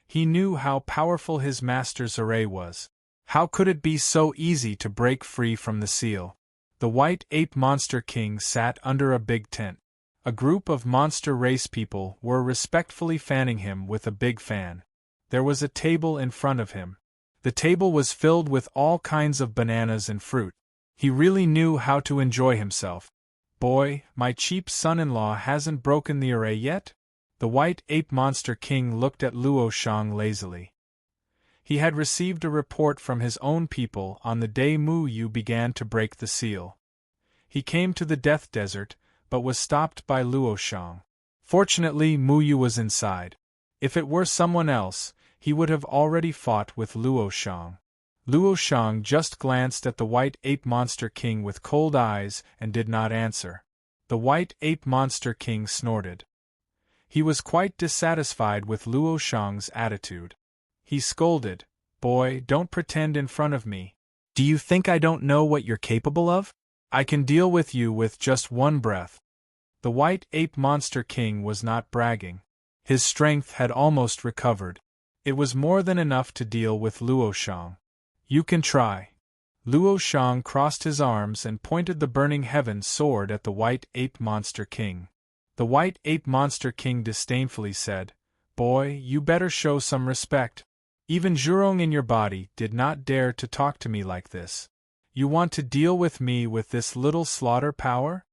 He knew how powerful his master's array was. How could it be so easy to break free from the seal? The White Ape Monster King sat under a big tent. A group of monster race people were respectfully fanning him with a big fan. There was a table in front of him. The table was filled with all kinds of bananas and fruit. He really knew how to enjoy himself. Boy, my cheap son-in-law hasn't broken the array yet? The White Ape Monster King looked at Luo Shang lazily. He had received a report from his own people on the day Mu Yu began to break the seal. He came to the Death Desert, but was stopped by Luo Shang. Fortunately, Mu Yu was inside. If it were someone else, he would have already fought with Luo Shang. Luo Shang just glanced at the White Ape Monster King with cold eyes and did not answer. The White Ape Monster King snorted. He was quite dissatisfied with Luo Shang's attitude. He scolded, "Boy, don't pretend in front of me. Do you think I don't know what you're capable of? I can deal with you with just one breath." The White Ape Monster King was not bragging. His strength had almost recovered. It was more than enough to deal with Luo Shang. "You can try." Luo Shang crossed his arms and pointed the burning heaven sword at the White Ape Monster King. The White Ape Monster King disdainfully said, "Boy, you better show some respect. Even Zhurong in your body did not dare to talk to me like this. You want to deal with me with this little slaughter power?"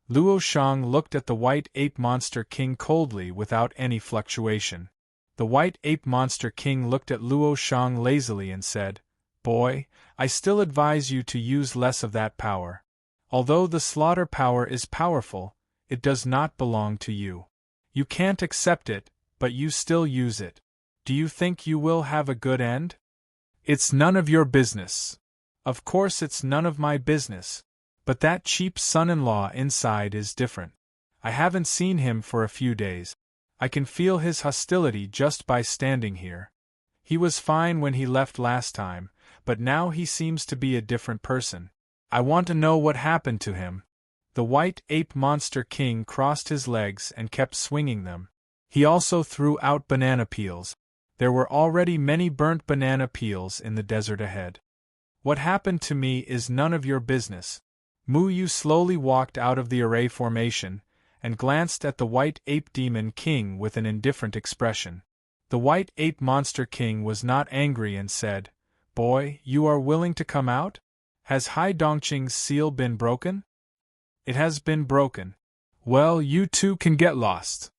Luo Shang looked at the White Ape Monster King coldly without any fluctuation. The White Ape Monster King looked at Luo Shang lazily and said, "Boy, I still advise you to use less of that power. Although the slaughter power is powerful, it does not belong to you. You can't accept it, but you still use it. Do you think you will have a good end? It's none of your business." "Of course it's none of my business. But that cheap son-in-law inside is different. I haven't seen him for a few days. I can feel his hostility just by standing here. He was fine when he left last time, but now he seems to be a different person. I want to know what happened to him." The White Ape Monster King crossed his legs and kept swinging them. He also threw out banana peels. There were already many burnt banana peels in the desert ahead. "What happened to me is none of your business." Mu Yu slowly walked out of the array formation, and glanced at the White Ape Demon King with an indifferent expression. The White Ape Monster King was not angry and said, "Boy, you are willing to come out? Has Hai Dongqing's seal been broken?" "It has been broken." "Well, you two can get lost."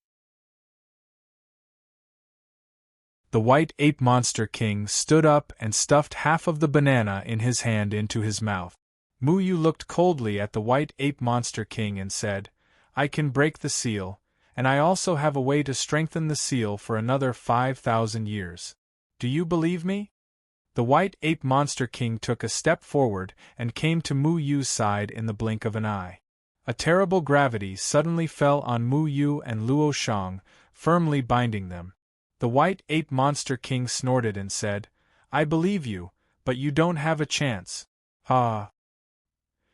The White Ape Monster King stood up and stuffed half of the banana in his hand into his mouth. Mu Yu looked coldly at the White Ape Monster King and said, "I can break the seal, and I also have a way to strengthen the seal for another 5,000 years. Do you believe me?" The White Ape Monster King took a step forward and came to Mu Yu's side in the blink of an eye. A terrible gravity suddenly fell on Mu Yu and Luo Shang, firmly binding them. The White Ape Monster King snorted and said, "I believe you, but you don't have a chance. Ah!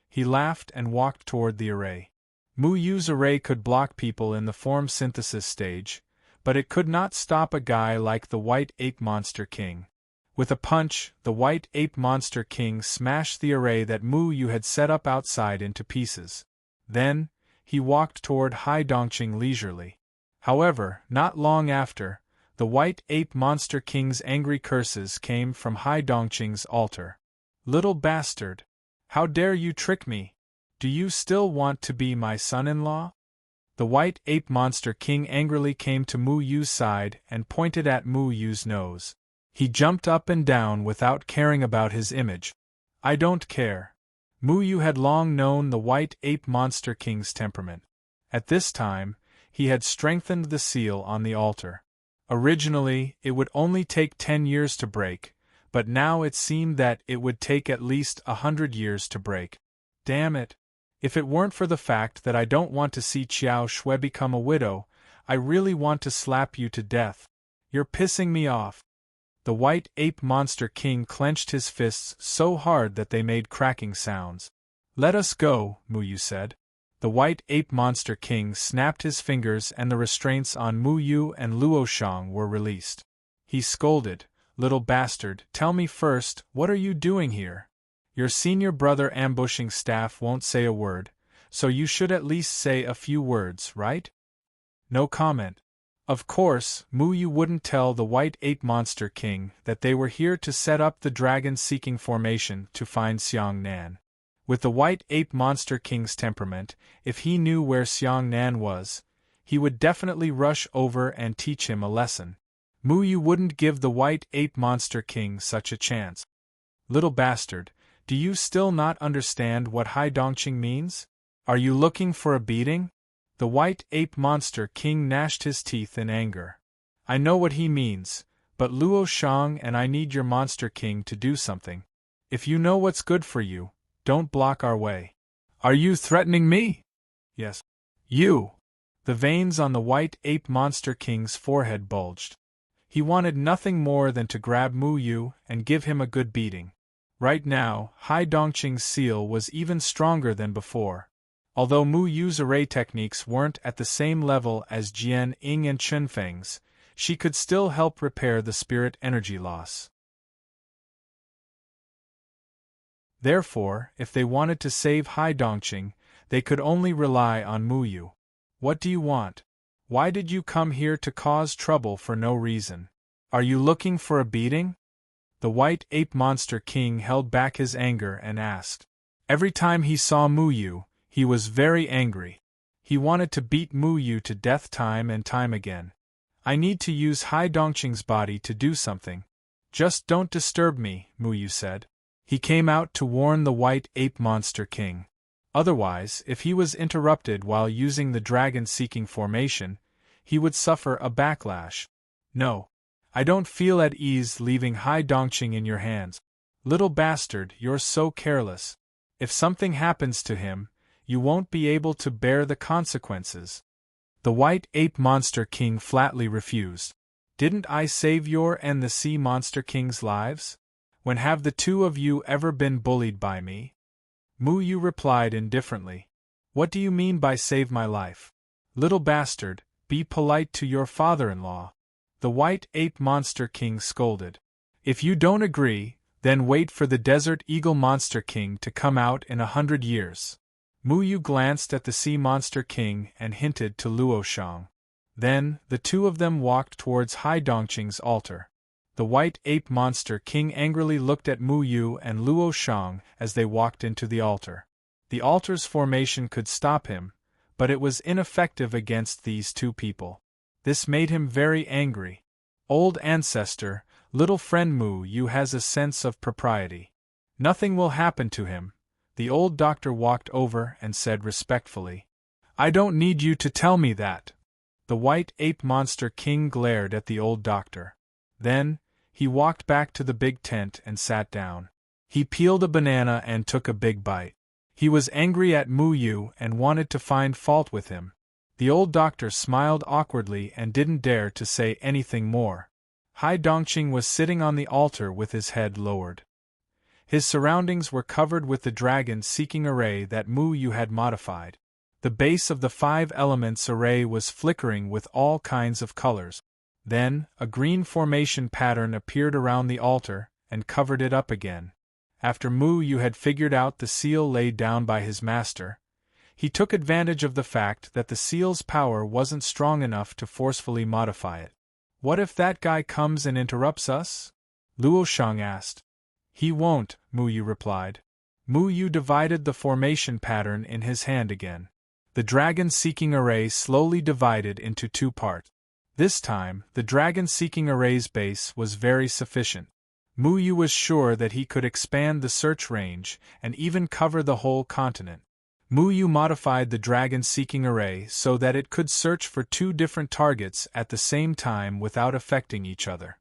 He laughed and walked toward the array. Mu Yu's array could block people in the form synthesis stage, but it could not stop a guy like the White Ape Monster King. With a punch, the White Ape Monster King smashed the array that Mu Yu had set up outside into pieces. Then, he walked toward Hai Dongqing leisurely. However, not long after, the White Ape Monster King's angry curses came from Hai Dongqing's altar. "Little bastard! How dare you trick me? Do you still want to be my son-in-law?" The White Ape Monster King angrily came to Mu Yu's side and pointed at Mu Yu's nose. He jumped up and down without caring about his image. "I don't care." Mu Yu had long known the White Ape Monster King's temperament. At this time, he had strengthened the seal on the altar. Originally, it would only take 10 years to break, but now it seemed that it would take at least 100 years to break. Damn it! If it weren't for the fact that I don't want to see Qiao Shui become a widow, I really want to slap you to death. You're pissing me off. The White Ape Monster King clenched his fists so hard that they made cracking sounds. "Let us go," Mu Yu said. The White Ape Monster King snapped his fingers and the restraints on Mu Yu and Luo Shang were released. He scolded, "Little bastard, tell me first, what are you doing here? Your senior brother ambushing staff won't say a word, so you should at least say a few words, right?" No comment. Of course, Mu Yu wouldn't tell the White Ape Monster King that they were here to set up the dragon-seeking formation to find Xiang Nan. With the White Ape Monster King's temperament, if he knew where Xiang Nan was, he would definitely rush over and teach him a lesson. Mu Yu wouldn't give the White Ape Monster King such a chance. "Little bastard, do you still not understand what Hai Dongqing means? Are you looking for a beating?" The White Ape Monster King gnashed his teeth in anger. "I know what he means, but Luo Shang and I need your Monster King to do something. If you know what's good for you, don't block our way." "Are you threatening me?" "Yes." "You!" The veins on the White Ape Monster King's forehead bulged. He wanted nothing more than to grab Mu Yu and give him a good beating. Right now, Hai Dongqing's seal was even stronger than before. Although Mu Yu's array techniques weren't at the same level as Jian Ying and Chunfeng's, she could still help repair the spirit energy loss. Therefore, if they wanted to save Hai Dongqing, they could only rely on Mu Yu. "What do you want? Why did you come here to cause trouble for no reason? Are you looking for a beating?" The White Ape Monster King held back his anger and asked. Every time he saw Mu Yu, he was very angry. He wanted to beat Mu Yu to death time and time again. "I need to use Hai Dongqing's body to do something. Just don't disturb me," Mu Yu said. He came out to warn the White Ape Monster King. Otherwise, if he was interrupted while using the dragon-seeking formation, he would suffer a backlash. "No. I don't feel at ease leaving Hai Dongqing in your hands. Little bastard, you're so careless. If something happens to him, you won't be able to bear the consequences." The White Ape Monster King flatly refused. "Didn't I save your and the Sea Monster King's lives? When have the two of you ever been bullied by me?" Mu Yu replied indifferently. "What do you mean by save my life? Little bastard, be polite to your father-in-law." The White Ape Monster King scolded. "If you don't agree, then wait for the Desert Eagle Monster King to come out in 100 years. Mu Yu glanced at the Sea Monster King and hinted to Luo Shang. Then, the two of them walked towards Hai Dongqing's altar. The White Ape Monster King angrily looked at Mu Yu and Luo Shang as they walked into the altar. The altar's formation could stop him, but it was ineffective against these two people. This made him very angry. "Old ancestor, little friend Mu Yu has a sense of propriety. Nothing will happen to him." The old doctor walked over and said respectfully. "I don't need you to tell me that." The White Ape Monster King glared at the old doctor. Then, he walked back to the big tent and sat down. He peeled a banana and took a big bite. He was angry at Mu Yu and wanted to find fault with him. The old doctor smiled awkwardly and didn't dare to say anything more. Hai Dongqing was sitting on the altar with his head lowered. His surroundings were covered with the dragon-seeking array that Mu Yu had modified. The base of the 5 elements array was flickering with all kinds of colors. Then, a green formation pattern appeared around the altar and covered it up again. After Mu Yu had figured out the seal laid down by his master, he took advantage of the fact that the seal's power wasn't strong enough to forcefully modify it. "What if that guy comes and interrupts us?" Luo Shang asked. "He won't," Mu Yu replied. Mu Yu divided the formation pattern in his hand again. The dragon-seeking array slowly divided into 2 parts. This time, the dragon-seeking array's base was very sufficient. Mu Yu was sure that he could expand the search range and even cover the whole continent. Mu Yu modified the dragon-seeking array so that it could search for 2 different targets at the same time without affecting each other.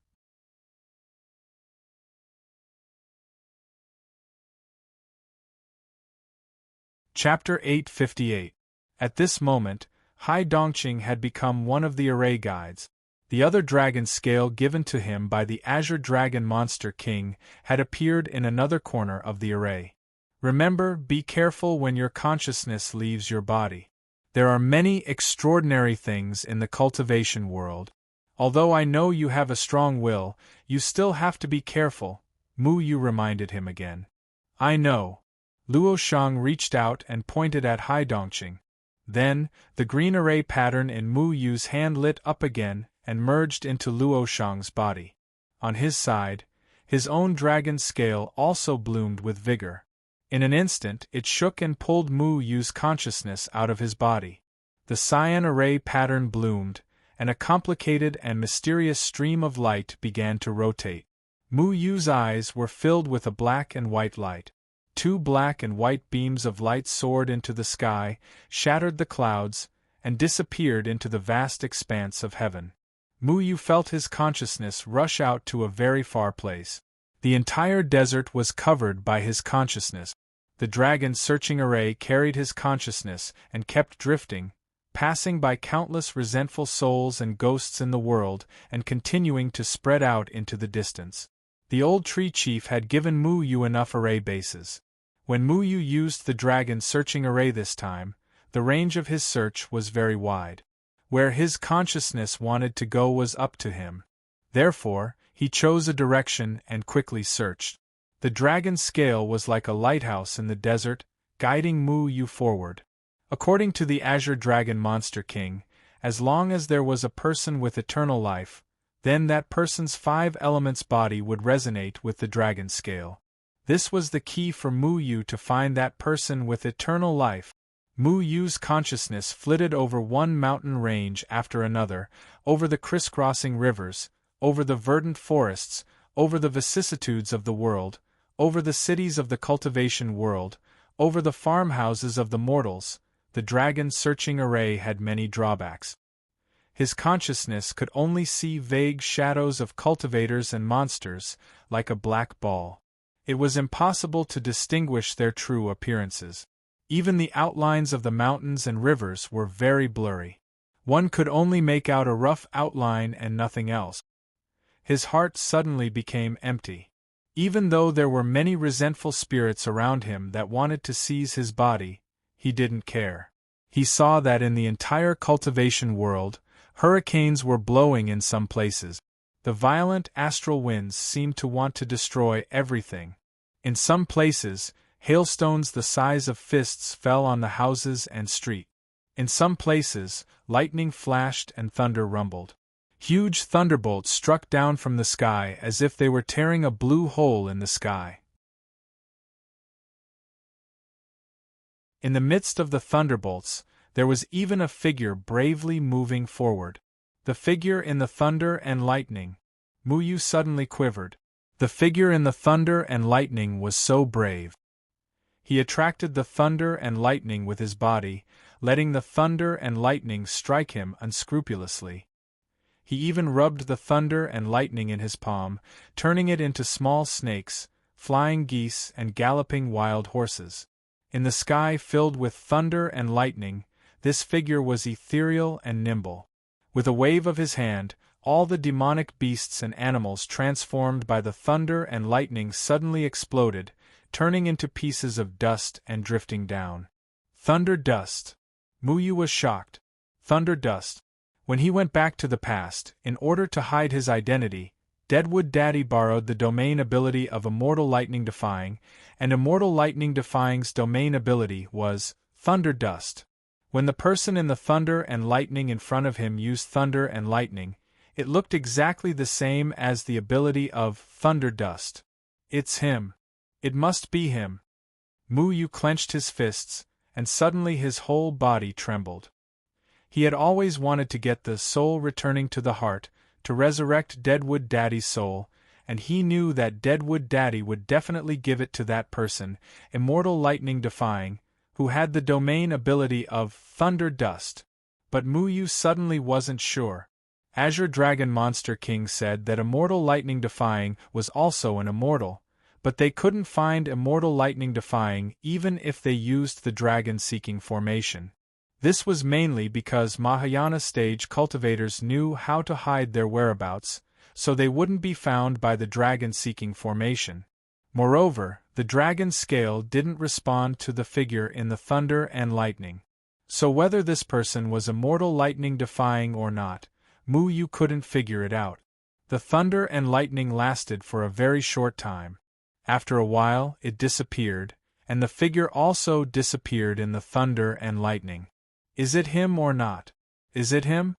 Chapter 858. At this moment, Hai Dongqing had become one of the array guides. The other dragon scale given to him by the Azure Dragon Monster King had appeared in another corner of the array. Remember, be careful when your consciousness leaves your body. There are many extraordinary things in the cultivation world. Although I know you have a strong will, you still have to be careful, Mu Yu reminded him again. I know. Luo Shang reached out and pointed at Hai Dongqing. Then, the green array pattern in Mu Yu's hand lit up again and merged into Luo Shang's body. On his side, his own dragon scale also bloomed with vigor. In an instant it shook and pulled Mu Yu's consciousness out of his body. The cyan array pattern bloomed, and a complicated and mysterious stream of light began to rotate. Mu Yu's eyes were filled with a black and white light. 2 black and white beams of light soared into the sky, shattered the clouds, and disappeared into the vast expanse of heaven. Mu Yu felt his consciousness rush out to a very far place. The entire desert was covered by his consciousness. The dragon-searching array carried his consciousness and kept drifting, passing by countless resentful souls and ghosts in the world and continuing to spread out into the distance. The old tree chief had given Mu Yu enough array bases. When Mu Yu used the dragon-searching array this time, the range of his search was very wide. Where his consciousness wanted to go was up to him. Therefore, he chose a direction and quickly searched. The dragon scale was like a lighthouse in the desert, guiding Mu Yu forward. According to the Azure Dragon Monster King, as long as there was a person with eternal life, then that person's 5 elements body would resonate with the dragon scale. This was the key for Mu Yu to find that person with eternal life. Mu Yu's consciousness flitted over one mountain range after another, over the crisscrossing rivers, over the verdant forests, over the vicissitudes of the world, over the cities of the cultivation world, over the farmhouses of the mortals. The dragon-searching array had many drawbacks. His consciousness could only see vague shadows of cultivators and monsters, like a black ball. It was impossible to distinguish their true appearances. Even the outlines of the mountains and rivers were very blurry. One could only make out a rough outline and nothing else. His heart suddenly became empty. Even though there were many resentful spirits around him that wanted to seize his body, he didn't care. He saw that in the entire cultivation world, hurricanes were blowing in some places. The violent astral winds seemed to want to destroy everything. In some places, hailstones the size of fists fell on the houses and street. In some places, lightning flashed and thunder rumbled. Huge thunderbolts struck down from the sky as if they were tearing a blue hole in the sky. In the midst of the thunderbolts, there was even a figure bravely moving forward. The figure in the thunder and lightning. Mu Yu suddenly quivered. The figure in the thunder and lightning was so brave. He attracted the thunder and lightning with his body, letting the thunder and lightning strike him unscrupulously. He even rubbed the thunder and lightning in his palm, turning it into small snakes, flying geese and galloping wild horses. In the sky filled with thunder and lightning, this figure was ethereal and nimble. With a wave of his hand, all the demonic beasts and animals transformed by the thunder and lightning suddenly exploded, turning into pieces of dust and drifting down. Thunder dust. Mu Yu was shocked. Thunder dust. When he went back to the past, in order to hide his identity, Deadwood Daddy borrowed the domain ability of Immortal Lightning Defying, and Immortal Lightning Defying's domain ability was Thunder Dust. When the person in the thunder and lightning in front of him used thunder and lightning, it looked exactly the same as the ability of Thunder Dust. It's him. It must be him. Mu Yu clenched his fists, and suddenly his whole body trembled. He had always wanted to get the soul returning to the heart, to resurrect Deadwood Daddy's soul, and he knew that Deadwood Daddy would definitely give it to that person, Immortal Lightning Defying, who had the domain ability of Thunder Dust. But Mu Yu suddenly wasn't sure. Azure Dragon Monster King said that Immortal Lightning Defying was also an immortal, but they couldn't find Immortal Lightning Defying even if they used the dragon-seeking formation. This was mainly because Mahayana stage cultivators knew how to hide their whereabouts, so they wouldn't be found by the dragon-seeking formation. Moreover, the dragon scale didn't respond to the figure in the thunder and lightning. So whether this person was Immortal Lightning Defying or not, Mu Yu couldn't figure it out. The thunder and lightning lasted for a very short time. After a while, it disappeared, and the figure also disappeared in the thunder and lightning. Is it him or not? Is it him?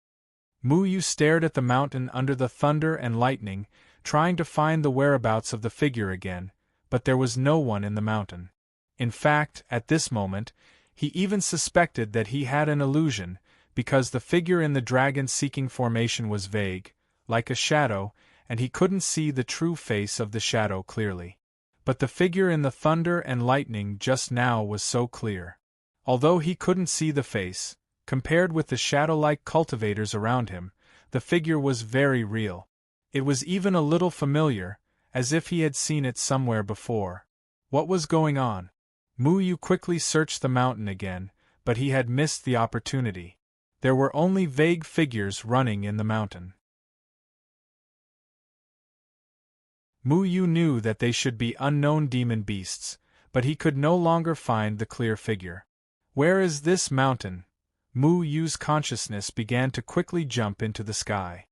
Mu Yu stared at the mountain under the thunder and lightning, trying to find the whereabouts of the figure again, but there was no one in the mountain. In fact, at this moment, he even suspected that he had an illusion, because the figure in the dragon-seeking formation was vague, like a shadow, and he couldn't see the true face of the shadow clearly. But the figure in the thunder and lightning just now was so clear. Although he couldn't see the face, compared with the shadow-like cultivators around him, the figure was very real. It was even a little familiar, as if he had seen it somewhere before. What was going on? Mu Yu quickly searched the mountain again, but he had missed the opportunity. There were only vague figures running in the mountain. Mu Yu knew that they should be unknown demon beasts, but he could no longer find the clear figure. Where is this mountain? Mu Yu's consciousness began to quickly jump into the sky.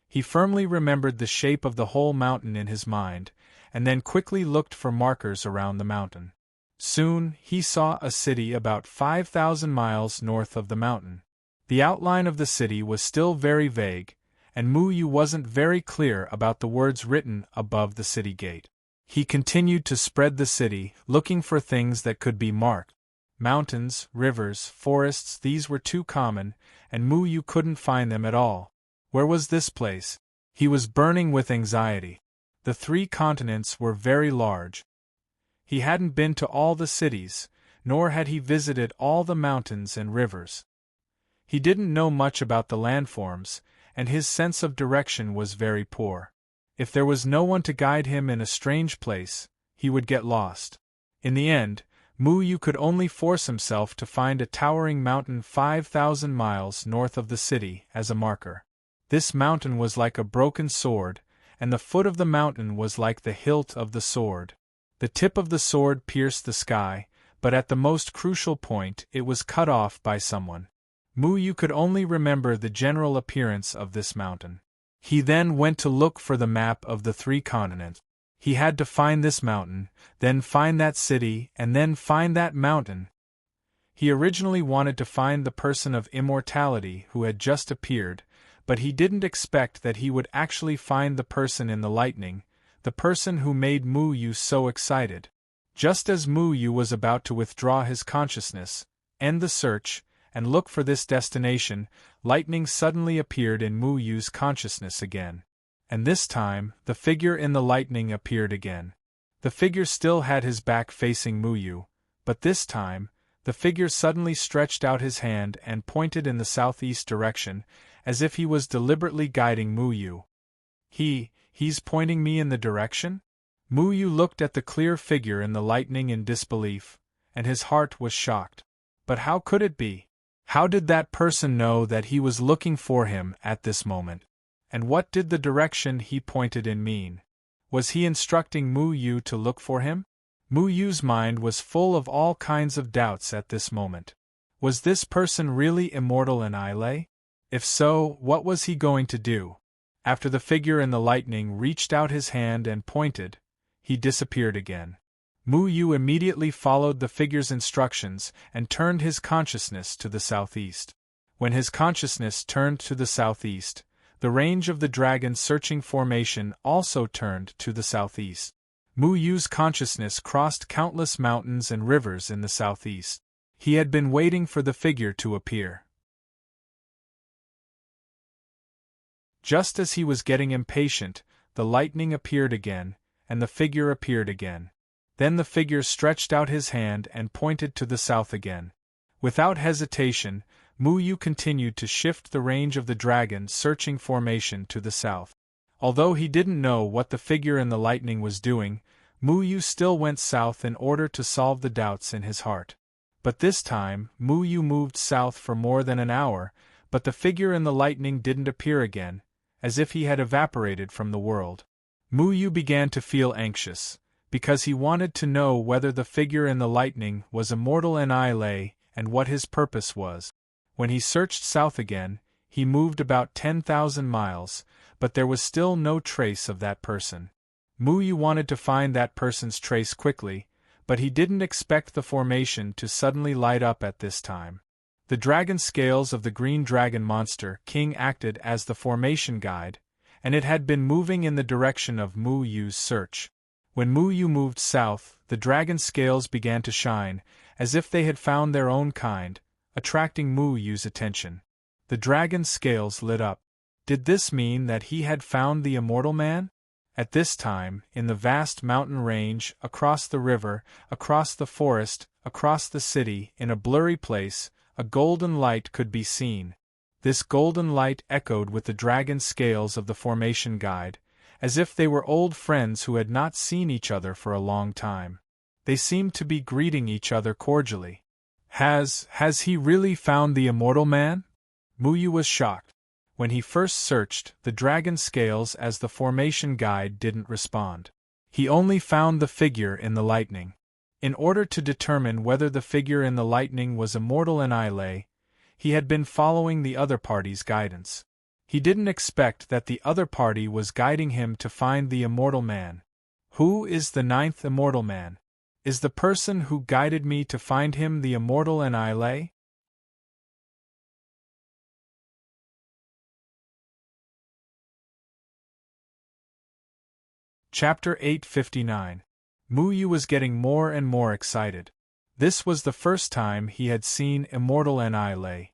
He firmly remembered the shape of the whole mountain in his mind, and then quickly looked for markers around the mountain. Soon, he saw a city about 5,000 miles north of the mountain. The outline of the city was still very vague, and Mu Yu wasn't very clear about the words written above the city gate. He continued to spread the city, looking for things that could be marked. Mountains, rivers, forests, these were too common, and Mu Yu couldn't find them at all. Where was this place? He was burning with anxiety. The 3 continents were very large. He hadn't been to all the cities, nor had he visited all the mountains and rivers. He didn't know much about the landforms, and his sense of direction was very poor. If there was no one to guide him in a strange place, he would get lost. In the end, Mu Yu could only force himself to find a towering mountain 5,000 miles north of the city as a marker. This mountain was like a broken sword, and the foot of the mountain was like the hilt of the sword. The tip of the sword pierced the sky, but at the most crucial point it was cut off by someone. Mu Yu could only remember the general appearance of this mountain. He then went to look for the map of the 3 continents. He had to find this mountain, then find that city, and then find that mountain. He originally wanted to find the person of immortality who had just appeared, but he didn't expect that he would actually find the person in the lightning, the person who made Mu Yu so excited. Just as Mu Yu was about to withdraw his consciousness, end the search, and look for this destination, lightning suddenly appeared in Mu Yu's consciousness again. And this time, the figure in the lightning appeared again. The figure still had his back facing Mu Yu, but this time, the figure suddenly stretched out his hand and pointed in the southeast direction, as if he was deliberately guiding Mu Yu. He's pointing me in the direction? Mu Yu looked at the clear figure in the lightning in disbelief, and his heart was shocked. But how could it be? How did that person know that he was looking for him at this moment? And what did the direction he pointed in mean? Was he instructing Mu Yu to look for him? Mu Yu's mind was full of all kinds of doubts at this moment. Was this person really immortal in Ile? If so, what was he going to do? After the figure in the lightning reached out his hand and pointed, he disappeared again. Mu Yu immediately followed the figure's instructions and turned his consciousness to the southeast. When his consciousness turned to the southeast, the range of the dragon's searching formation also turned to the southeast. Mu Yu's consciousness crossed countless mountains and rivers in the southeast. He had been waiting for the figure to appear. Just as he was getting impatient, the lightning appeared again, and the figure appeared again. Then the figure stretched out his hand and pointed to the south again. Without hesitation, Mu Yu continued to shift the range of the dragon's searching formation to the south. Although he didn't know what the figure in the lightning was doing, Mu Yu still went south in order to solve the doubts in his heart. But this time, Mu Yu moved south for more than an hour, but the figure in the lightning didn't appear again, as if he had evaporated from the world. Mu Yu began to feel anxious, because he wanted to know whether the figure in the lightning was immortal in Ile and what his purpose was. When he searched south again, he moved about 10,000 miles, but there was still no trace of that person. Mu Yu wanted to find that person's trace quickly, but he didn't expect the formation to suddenly light up at this time. The dragon scales of the green dragon monster king acted as the formation guide, and it had been moving in the direction of Mu Yu's search. When Mu Yu moved south, the dragon scales began to shine, as if they had found their own kind, attracting Mu Yu's attention. The dragon's scales lit up. Did this mean that he had found the immortal man? At this time, in the vast mountain range, across the river, across the forest, across the city, in a blurry place, a golden light could be seen. This golden light echoed with the dragon scales of the formation guide, as if they were old friends who had not seen each other for a long time. They seemed to be greeting each other cordially. Has he really found the immortal man? Mu Yu was shocked. When he first searched the dragon scales as the formation guide didn't respond. He only found the figure in the lightning. In order to determine whether the figure in the lightning was immortal in Ile, he had been following the other party's guidance. He didn't expect that the other party was guiding him to find the immortal man. Who is the ninth immortal man? Is the person who guided me to find him the immortal in Ile? Chapter 859. Mu Yu was getting more and more excited. This was the first time he had seen immortal Ile.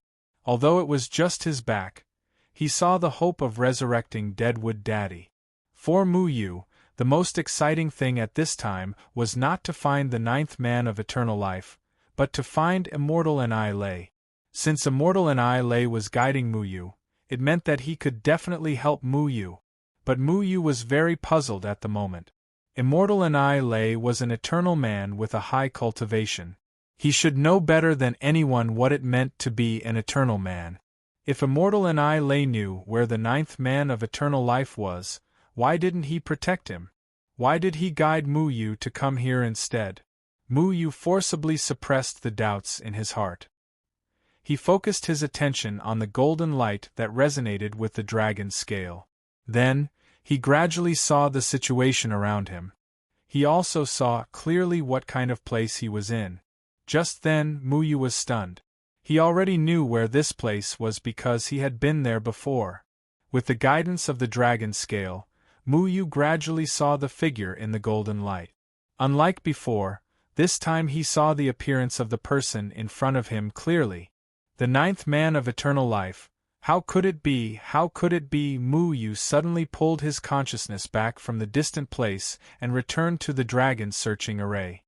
Although it was just his back, he saw the hope of resurrecting Deadwood Daddy. For Mu Yu, the most exciting thing at this time was not to find the ninth man of eternal life, but to find immortal Ile. Since immortal Ile was guiding Mu Yu, it meant that he could definitely help Mu Yu. But Mu Yu was very puzzled at the moment. Immortal Ile was an eternal man with a high cultivation. He should know better than anyone what it meant to be an eternal man. If immortal Ile knew where the ninth man of eternal life was, why didn't he protect him? Why did he guide Mu Yu to come here instead? Mu Yu forcibly suppressed the doubts in his heart. He focused his attention on the golden light that resonated with the dragon's scale. Then, he gradually saw the situation around him. He also saw clearly what kind of place he was in. Just then, Mu Yu was stunned. He already knew where this place was because he had been there before. With the guidance of the dragon scale, Mu Yu gradually saw the figure in the golden light. Unlike before, this time he saw the appearance of the person in front of him clearly. The ninth man of eternal life. How could it be? How could it be? Mu Yu suddenly pulled his consciousness back from the distant place and returned to the dragon's searching array.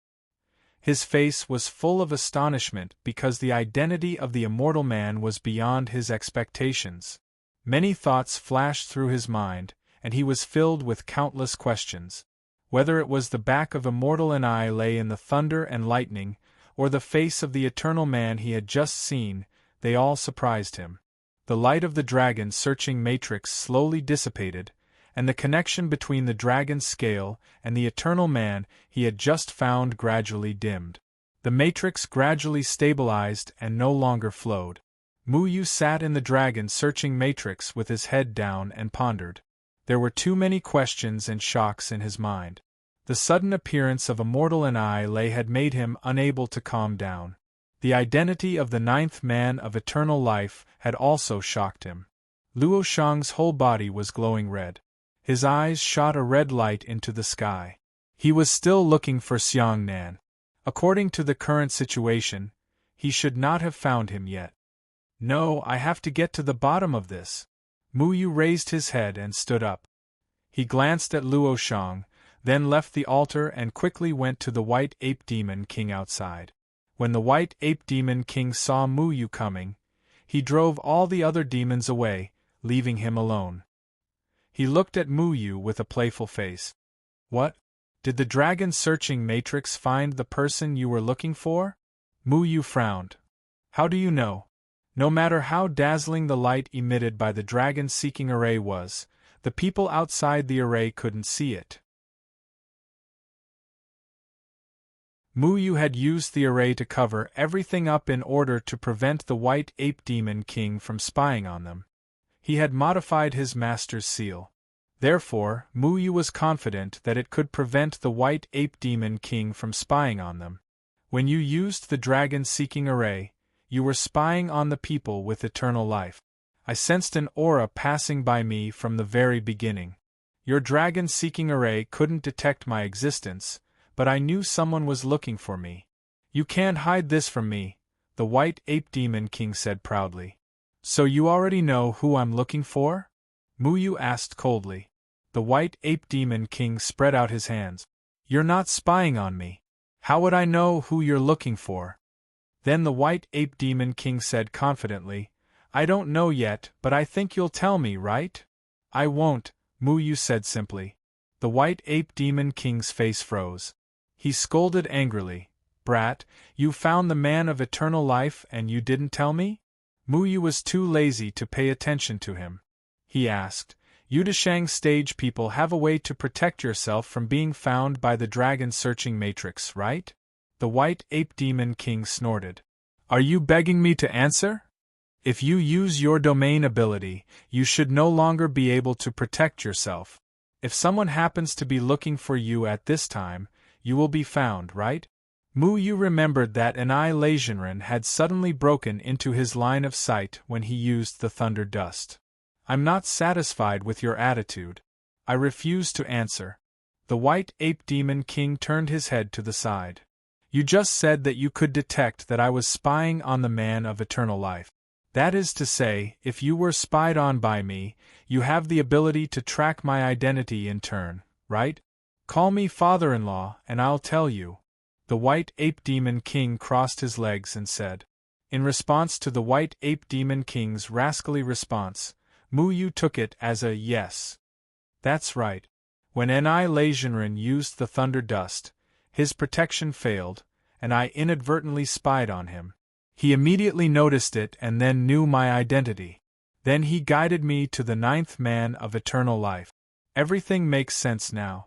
His face was full of astonishment because the identity of the immortal man was beyond his expectations. Many thoughts flashed through his mind, and he was filled with countless questions. Whether it was the back of immortal Ile in the thunder and lightning, or the face of the eternal man he had just seen, they all surprised him. The light of the dragon's searching matrix slowly dissipated, and the connection between the dragon's scale and the eternal man he had just found gradually dimmed. The matrix gradually stabilized and no longer flowed. Mu Yu sat in the dragon-searching matrix with his head down and pondered. There were too many questions and shocks in his mind. The sudden appearance of a mortal En'ai had made him unable to calm down. The identity of the ninth man of eternal life had also shocked him. Luo Shang's whole body was glowing red. His eyes shot a red light into the sky. He was still looking for Xiang Nan. According to the current situation, he should not have found him yet. No, I have to get to the bottom of this. Mu Yu raised his head and stood up. He glanced at Luo Shang, then left the altar and quickly went to the White Ape Demon King outside. When the White Ape Demon King saw Mu Yu coming, he drove all the other demons away, leaving him alone. He looked at Mu Yu with a playful face. What? Did the dragon-searching matrix find the person you were looking for? Mu Yu frowned. How do you know? No matter how dazzling the light emitted by the dragon-seeking array was, the people outside the array couldn't see it. Mu Yu had used the array to cover everything up in order to prevent the White Ape Demon King from spying on them. He had modified his master's seal. Therefore, Mu Yu was confident that it could prevent the White Ape Demon King from spying on them. When you used the dragon-seeking array, you were spying on the people with eternal life. I sensed an aura passing by me from the very beginning. Your dragon-seeking array couldn't detect my existence, but I knew someone was looking for me. You can't hide this from me, the White Ape Demon King said proudly. So you already know who I'm looking for? Mu Yu asked coldly. The White Ape Demon King spread out his hands. You're not spying on me. How would I know who you're looking for? Then the White Ape Demon King said confidently, I don't know yet, but I think you'll tell me, right? I won't, Mu Yu said simply. The White Ape Demon King's face froze. He scolded angrily, Brat, you found the man of eternal life and you didn't tell me? Mu Yu was too lazy to pay attention to him. He asked, You Deshang stage people have a way to protect yourself from being found by the dragon-searching matrix, right? The White Ape Demon King snorted. Are you begging me to answer? If you use your domain ability, you should no longer be able to protect yourself. If someone happens to be looking for you at this time, you will be found, right? Mu Yu remembered that En'ai Leizhenren had suddenly broken into his line of sight when he used the thunder dust. I'm not satisfied with your attitude. I refuse to answer. The White Ape Demon King turned his head to the side. You just said that you could detect that I was spying on the man of eternal life. That is to say, if you were spied on by me, you have the ability to track my identity in turn, right? Call me father-in-law and I'll tell you. The White Ape Demon King crossed his legs and said. In response to the White Ape Demon King's rascally response, Mu Yu took it as a yes. That's right. When En'ai Leizhenren used the thunder dust, his protection failed, and I inadvertently spied on him. He immediately noticed it and then knew my identity. Then he guided me to the ninth man of eternal life. Everything makes sense now.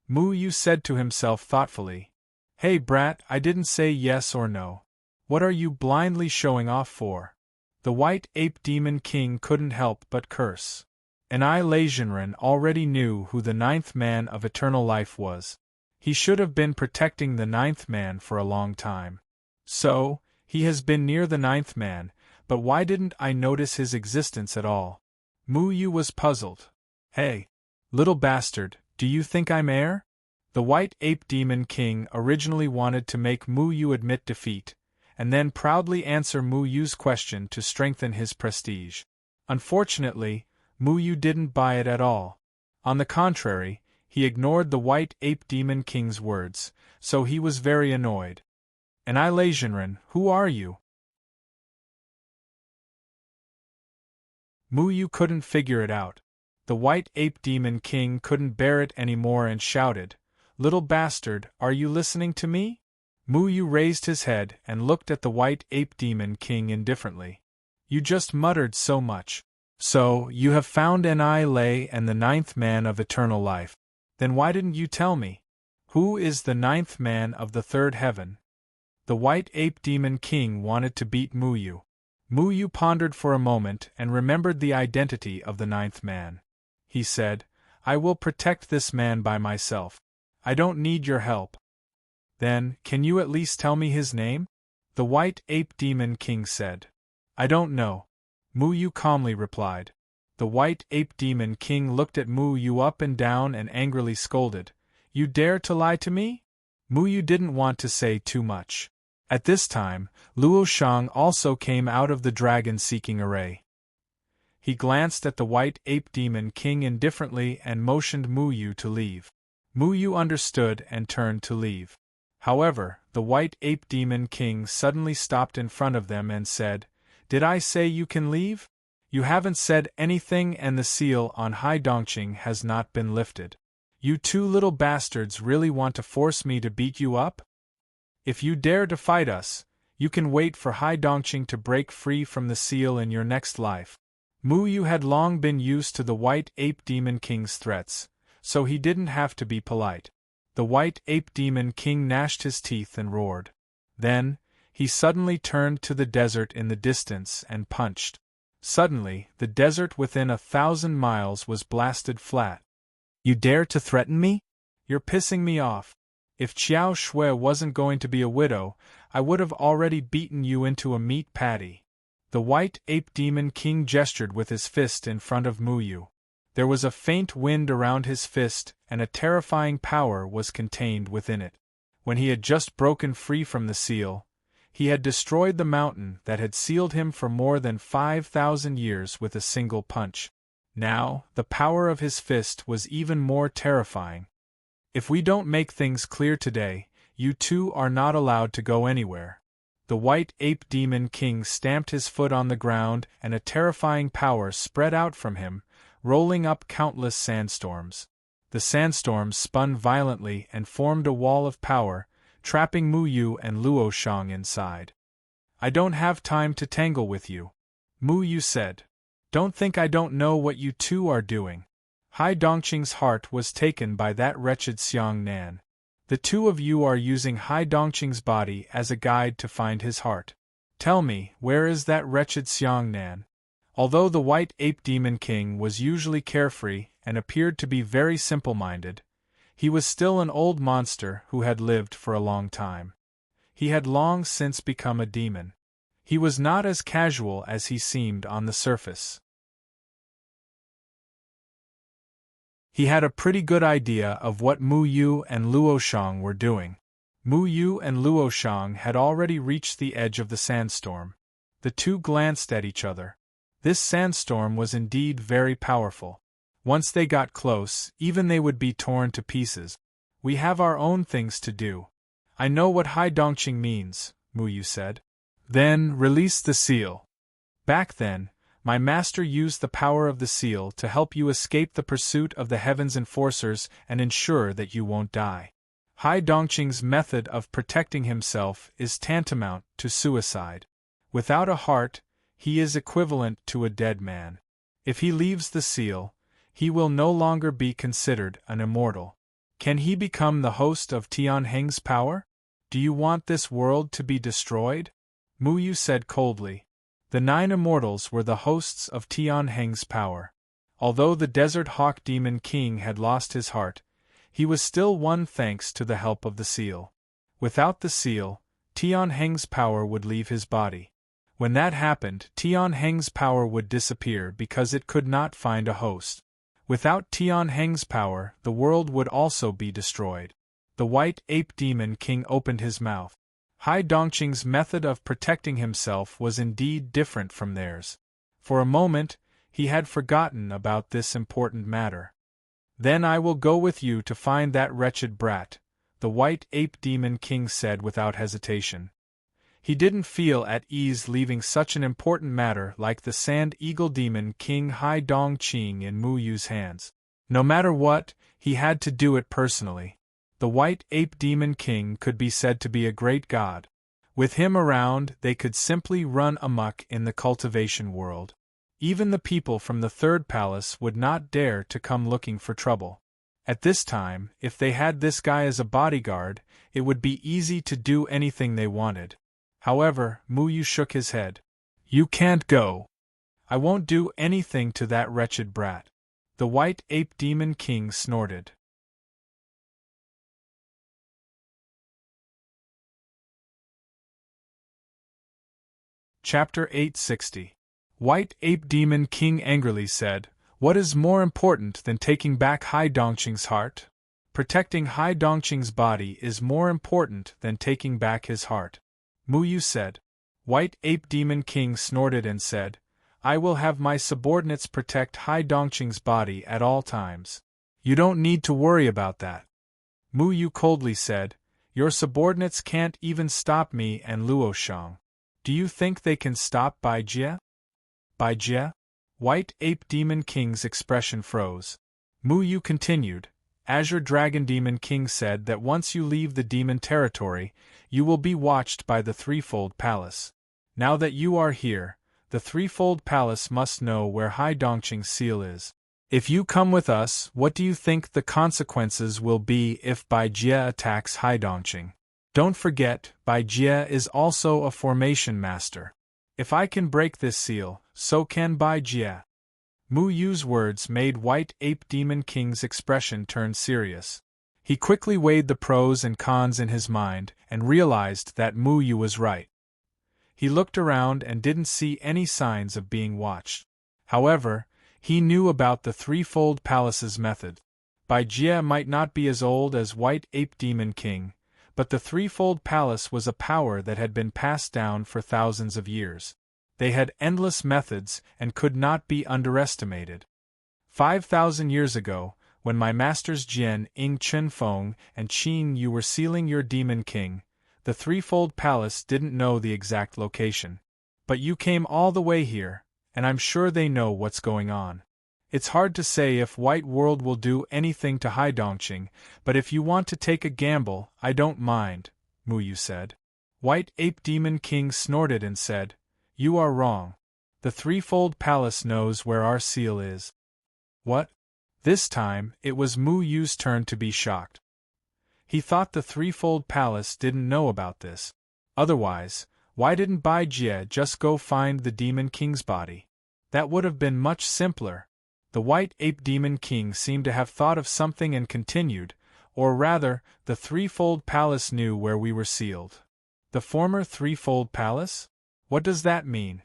Mu Yu said to himself thoughtfully. Hey brat, I didn't say yes or no. What are you blindly showing off for? The White Ape Demon King couldn't help but curse. En'ai Leizhenren already knew who the ninth man of eternal life was. He should have been protecting the ninth man for a long time. So, he has been near the ninth man, but why didn't I notice his existence at all? Mu Yu was puzzled. Hey, little bastard, do you think I'm heir? The White Ape Demon King originally wanted to make Mu Yu admit defeat, and then proudly answer Mu Yu's question to strengthen his prestige. Unfortunately, Mu Yu didn't buy it at all. On the contrary, he ignored the White Ape Demon King's words, so he was very annoyed. En'ai Leizhenren, who are you? Mu Yu couldn't figure it out. The White Ape Demon King couldn't bear it anymore and shouted, Little bastard, are you listening to me? Mu Yu raised his head and looked at the White Ape Demon King indifferently. You just muttered so much. So, you have found Enchilarating and the ninth man of eternal life. Then why didn't you tell me? Who is the ninth man of the third heaven? The White Ape Demon King wanted to beat Muyu. Muyu pondered for a moment and remembered the identity of the ninth man. He said, I will protect this man by myself. I don't need your help. Then, can you at least tell me his name? The White Ape Demon King said. I don't know. Muyu calmly replied. The White Ape Demon King looked at Muyu up and down and angrily scolded. You dare to lie to me? Muyu didn't want to say too much. At this time, Luo Shang also came out of the dragon-seeking array. He glanced at the White Ape Demon King indifferently and motioned Muyu to leave. Muyu understood and turned to leave. However, the White Ape Demon King suddenly stopped in front of them and said, Did I say you can leave? You haven't said anything and the seal on Hai Dongqing has not been lifted. You two little bastards really want to force me to beat you up? If you dare to fight us, you can wait for Hai Dongqing to break free from the seal in your next life. Muyu had long been used to the White Ape Demon King's threats, so he didn't have to be polite. The White Ape Demon King gnashed his teeth and roared. Then, he suddenly turned to the desert in the distance and punched. Suddenly, the desert within 1,000 miles was blasted flat. You dare to threaten me? You're pissing me off. If Qiao Shui wasn't going to be a widow, I would have already beaten you into a meat patty. The White Ape Demon King gestured with his fist in front of Muyu. There was a faint wind around his fist, and a terrifying power was contained within it. When he had just broken free from the seal, he had destroyed the mountain that had sealed him for more than 5,000 years with a single punch. Now, the power of his fist was even more terrifying. If we don't make things clear today, you two are not allowed to go anywhere. The White Ape Demon King stamped his foot on the ground and a terrifying power spread out from him, rolling up countless sandstorms. The sandstorms spun violently and formed a wall of power, trapping Muyu and Luo Shang inside. I don't have time to tangle with you, Muyu said. Don't think I don't know what you two are doing. Hai Dongqing's heart was taken by that wretched Xiang Nan. The two of you are using Hai Dongqing's body as a guide to find his heart. Tell me, where is that wretched Xiang Nan? Although the White Ape Demon King was usually carefree and appeared to be very simple-minded, he was still an old monster who had lived for a long time. He had long since become a demon. He was not as casual as he seemed on the surface. He had a pretty good idea of what Muyu and Luo Shang were doing. Muyu and Luo Shang had already reached the edge of the sandstorm. The two glanced at each other. This sandstorm was indeed very powerful. Once they got close, even they would be torn to pieces. We have our own things to do. I know what Hai Dongqing means, Muyu said. Then, release the seal. Back then, my master used the power of the seal to help you escape the pursuit of the Heaven's enforcers and ensure that you won't die. Hai Dongqing's method of protecting himself is tantamount to suicide. Without a heart, he is equivalent to a dead man. If he leaves the seal, he will no longer be considered an immortal. Can he become the host of Tianheng's power? Do you want this world to be destroyed? Muyu said coldly. The 9 immortals were the hosts of Tianheng's power. Although the Desert Hawk Demon King had lost his heart, he was still one thanks to the help of the seal. Without the seal, Tianheng's power would leave his body. When that happened, Tianheng's power would disappear because it could not find a host. Without Tianheng's power, the world would also be destroyed. The White Ape Demon King opened his mouth. Hai Dongqing's method of protecting himself was indeed different from theirs. For a moment, he had forgotten about this important matter. Then I will go with you to find that wretched brat, the White Ape Demon King said without hesitation. He didn't feel at ease leaving such an important matter like the Sand Eagle Demon King Hai Dongqing in Muyu's hands. No matter what, he had to do it personally. The White Ape Demon King could be said to be a great god. With him around, they could simply run amok in the cultivation world. Even the people from the third palace would not dare to come looking for trouble. At this time, if they had this guy as a bodyguard, it would be easy to do anything they wanted. However, Muyu shook his head. You can't go. I won't do anything to that wretched brat. The White Ape Demon King snorted. Chapter 860. White Ape Demon King angrily said, "What is more important than taking back Hai Dongqing's heart? Protecting Hai Dongqing's body is more important than taking back his heart." Muyu said. White Ape Demon King snorted and said, "I will have my subordinates protect Hai Dongqing's body at all times. You don't need to worry about that." Muyu coldly said, "Your subordinates can't even stop me and Luo Shang. Do you think they can stop Bai Jie?" Bai Jie? White Ape Demon King's expression froze. Muyu continued, Azure Dragon Demon King said that once you leave the demon territory, you will be watched by the Threefold Palace. Now that you are here, the Threefold Palace must know where Hai Dongqing's seal is. If you come with us, what do you think the consequences will be if Bai Jie attacks Hai Dongqing? Don't forget, Bai Jie is also a formation master. If I can break this seal, so can Bai Jie. Muyu's words made White Ape Demon King's expression turn serious. He quickly weighed the pros and cons in his mind and realized that Muyu was right. He looked around and didn't see any signs of being watched. However, he knew about the Threefold Palace's method. Bai Jie might not be as old as White Ape Demon King, but the Threefold Palace was a power that had been passed down for thousands of years. They had endless methods and could not be underestimated. 5,000 years ago, when my masters Jian, Ying Chen Feng, and Qin Yu were sealing your Demon King, the Threefold Palace didn't know the exact location. But you came all the way here, and I'm sure they know what's going on. It's hard to say if White World will do anything to Hai Dongqing, but if you want to take a gamble, I don't mind, Muyu said. White Ape Demon King snorted and said, You are wrong. The Threefold Palace knows where our seal is. What? This time, it was Muyu's turn to be shocked. He thought the Threefold Palace didn't know about this. Otherwise, why didn't Bai Jie just go find the Demon King's body? That would have been much simpler. The White Ape Demon King seemed to have thought of something and continued, or rather, the Threefold Palace knew where we were sealed. The former Threefold Palace? What does that mean?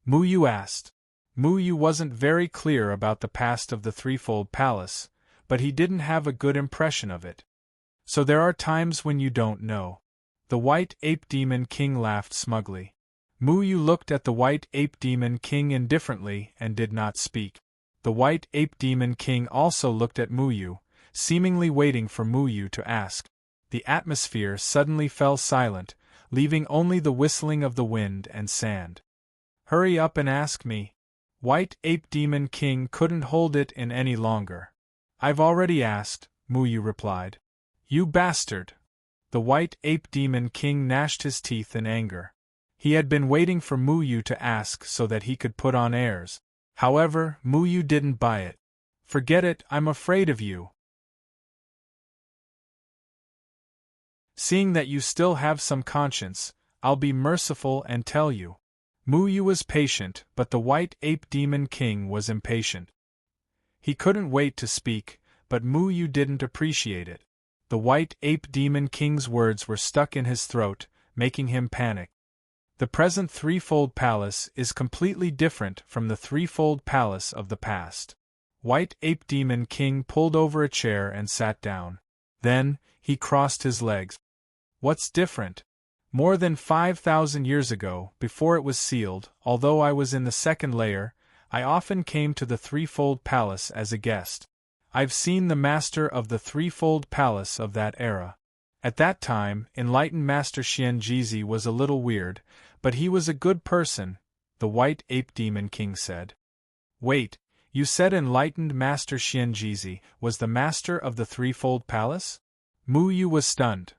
Muyu asked. Muyu wasn't very clear about the past of the Threefold Palace, but he didn't have a good impression of it. So there are times when you don't know. The White Ape Demon King laughed smugly. Muyu looked at the White Ape Demon King indifferently and did not speak. The White Ape Demon King also looked at Muyu, seemingly waiting for Muyu to ask. The atmosphere suddenly fell silent, leaving only the whistling of the wind and sand. Hurry up and ask me. White Ape Demon King couldn't hold it in any longer. I've already asked, Muyu replied. You bastard! The White Ape Demon King gnashed his teeth in anger. He had been waiting for Muyu to ask so that he could put on airs. However, Muyu didn't buy it. Forget it, I'm afraid of you. Seeing that you still have some conscience, I'll be merciful and tell you. Muyu was patient, but the White Ape Demon King was impatient. He couldn't wait to speak, but Muyu didn't appreciate it. The White Ape Demon King's words were stuck in his throat, making him panic. The present Threefold Palace is completely different from the Threefold Palace of the past. White Ape Demon King pulled over a chair and sat down. Then, he crossed his legs. What's different? More than 5,000 years ago, before it was sealed, although I was in the second layer, I often came to the Threefold Palace as a guest. I've seen the master of the Threefold Palace of that era. At that time, enlightened Master Xian Jizi was a little weird, but he was a good person, the White Ape Demon King said. Wait, you said enlightened Master Xian Jizi was the master of the Threefold Palace? Muyu was stunned.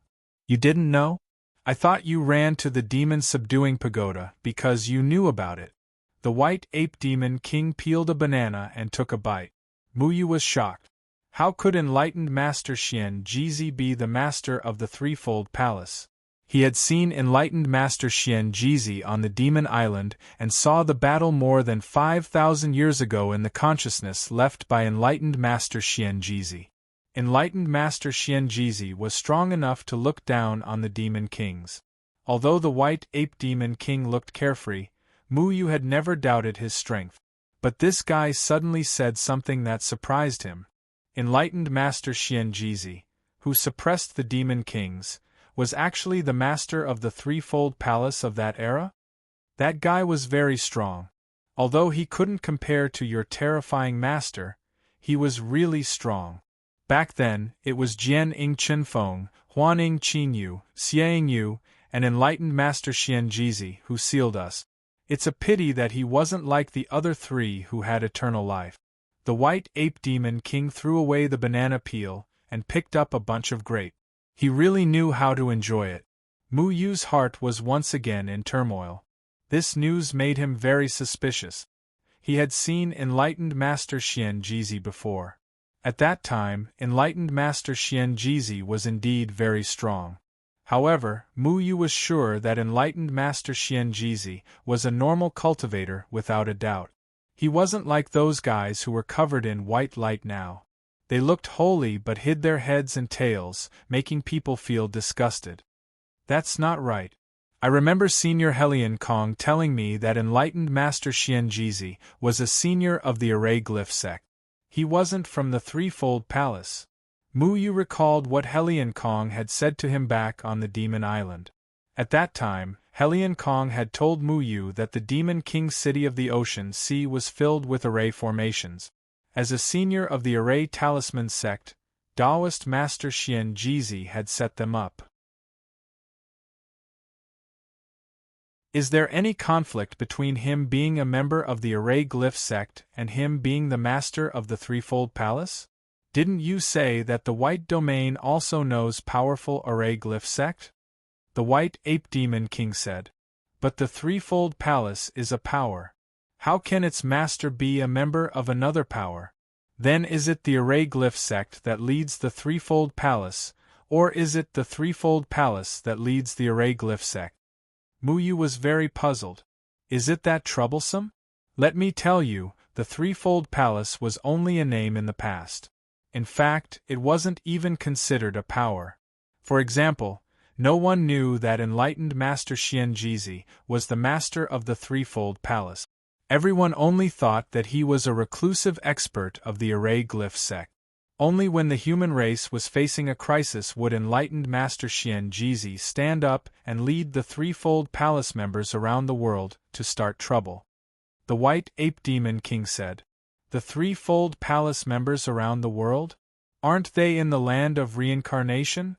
You didn't know? I thought you ran to the demon-subduing pagoda because you knew about it. The The White Ape Demon King peeled a banana and took a bite. Muyu was shocked. How could enlightened Master Xian Jizi be the master of the Threefold Palace? He had seen enlightened Master Xian Jizi on the Demon Island and saw the battle more than 5,000 years ago in the consciousness left by enlightened Master Xian Jizi. Enlightened Master Xian Jizi was strong enough to look down on the Demon Kings. Although the White Ape Demon King looked carefree, Muyu had never doubted his strength. But this guy suddenly said something that surprised him. Enlightened Master Xian Jizi, who suppressed the Demon Kings, was actually the master of the Threefold Palace of that era? That guy was very strong. Although he couldn't compare to your terrifying master, he was really strong. Back then, it was Jian Ing Chenfeng, Huan Ing Qinyu, Xiang Yu, and enlightened Master Xian Jizi who sealed us. It's a pity that he wasn't like the other three who had eternal life. The White Ape Demon King threw away the banana peel and picked up a bunch of grape. He really knew how to enjoy it. Muyu's heart was once again in turmoil. This news made him very suspicious. He had seen enlightened Master Xian Jizi before. At that time, enlightened Master Xian Jizi was indeed very strong. However, Muyu was sure that enlightened Master Xian Jizi was a normal cultivator without a doubt. He wasn't like those guys who were covered in white light now. They looked holy but hid their heads and tails, making people feel disgusted. That's not right. I remember Senior Helion Kong telling me that enlightened Master Xian Jizi was a senior of the Array Glyph sect. He wasn't from the Threefold Palace. Muyu recalled what Helion Kong had said to him back on the Demon Island. At that time, Helion Kong had told Muyu that the Demon King city of the ocean sea was filled with array formations. As a senior of the Array Talisman sect, Taoist Master Xian Jizi had set them up. Is there any conflict between him being a member of the Array Glyph sect and him being the master of the Threefold Palace? Didn't you say that the White Domain also knows powerful Array Glyph sect? The White Ape Demon King said. But the Threefold Palace is a power. How can its master be a member of another power? Then is it the Array Glyph sect that leads the Threefold Palace, or is it the Threefold Palace that leads the Array Glyph sect? Muyu was very puzzled. Is it that troublesome? Let me tell you, the Threefold Palace was only a name in the past. In fact, it wasn't even considered a power. For example, no one knew that enlightened Master Xian Jizi was the master of the Threefold Palace. Everyone only thought that he was a reclusive expert of the Array Glyph sect. Only when the human race was facing a crisis would enlightened Master Xian Jizi stand up and lead the Threefold Palace members around the world to start trouble. The White Ape Demon King said, "The Threefold Palace members around the world? Aren't they in the land of reincarnation?"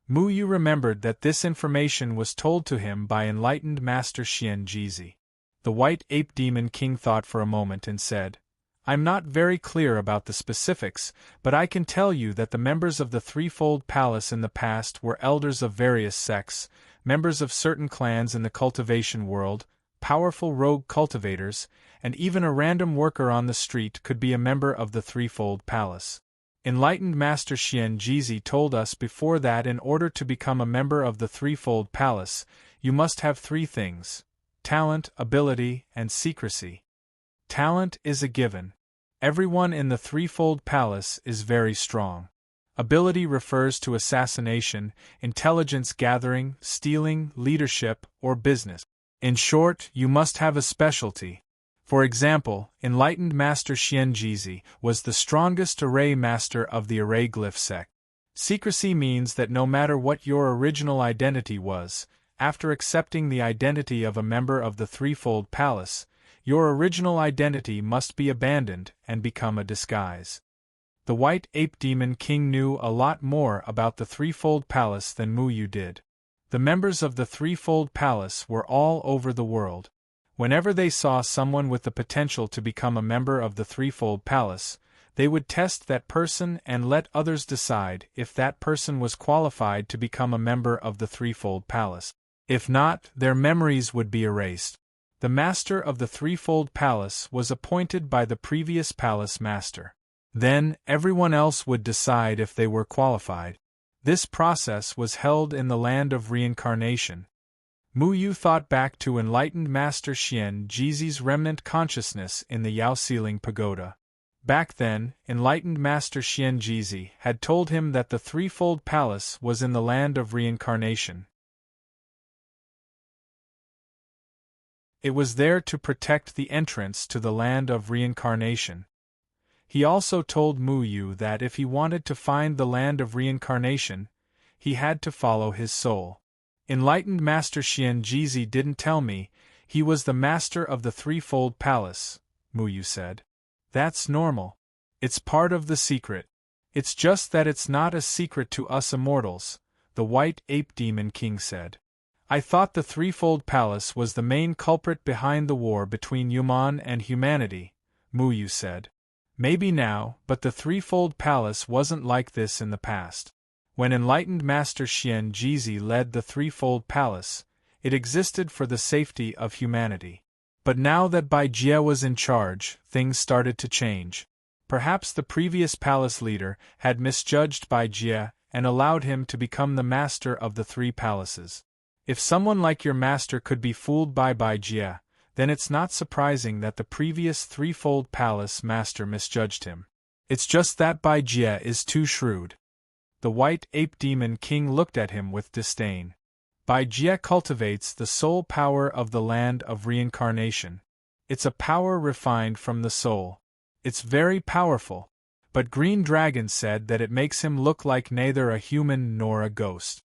Muyu remembered that this information was told to him by enlightened Master Xian Jizi. The White Ape Demon King thought for a moment and said, "I'm not very clear about the specifics, but I can tell you that the members of the Threefold Palace in the past were elders of various sects, members of certain clans in the cultivation world, powerful rogue cultivators, and even a random worker on the street could be a member of the Threefold Palace. Enlightened Master Xian Jizi told us before that in order to become a member of the Threefold Palace, you must have three things: talent, ability, and secrecy. Talent is a given. Everyone in the Threefold Palace is very strong. Ability refers to assassination, intelligence gathering, stealing, leadership, or business. In short, you must have a specialty. For example, enlightened Master Xian Jizi was the strongest array master of the Array Glyph sect. Secrecy means that no matter what your original identity was, after accepting the identity of a member of the Threefold Palace, your original identity must be abandoned and become a disguise. The White Ape Demon King knew a lot more about the Threefold Palace than Muyu did. The members of the Threefold Palace were all over the world. Whenever they saw someone with the potential to become a member of the Threefold Palace, they would test that person and let others decide if that person was qualified to become a member of the Threefold Palace. If not, their memories would be erased. The master of the threefold palace was appointed by the previous palace master. Then, everyone else would decide if they were qualified. This process was held in the land of reincarnation. Mu Yu thought back to enlightened Master Xian Jizi's remnant consciousness in the Yaoxiling Pagoda. Back then, enlightened Master Xian Jizi had told him that the threefold palace was in the land of reincarnation. It was there to protect the entrance to the land of reincarnation. He also told Mu Yu that if he wanted to find the land of reincarnation, he had to follow his soul. Enlightened Master Xian Jizi didn't tell me he was the master of the threefold palace, Mu Yu said. That's normal. It's part of the secret. It's just that it's not a secret to us immortals, the White Ape Demon King said. I thought the threefold palace was the main culprit behind the war between human and humanity, Mu Yu said. Maybe now, but the threefold palace wasn't like this in the past. When enlightened Master Xian Jizi led the threefold palace, it existed for the safety of humanity. But now that Bai Jie was in charge, things started to change. Perhaps the previous palace leader had misjudged Bai Jie and allowed him to become the master of the three palaces. If someone like your master could be fooled by Bai Jie, then it's not surprising that the previous threefold palace master misjudged him. It's just that Bai Jie is too shrewd. The White Ape Demon King looked at him with disdain. Bai Jie cultivates the soul power of the land of reincarnation. It's a power refined from the soul. It's very powerful. But Green Dragon said that it makes him look like neither a human nor a ghost.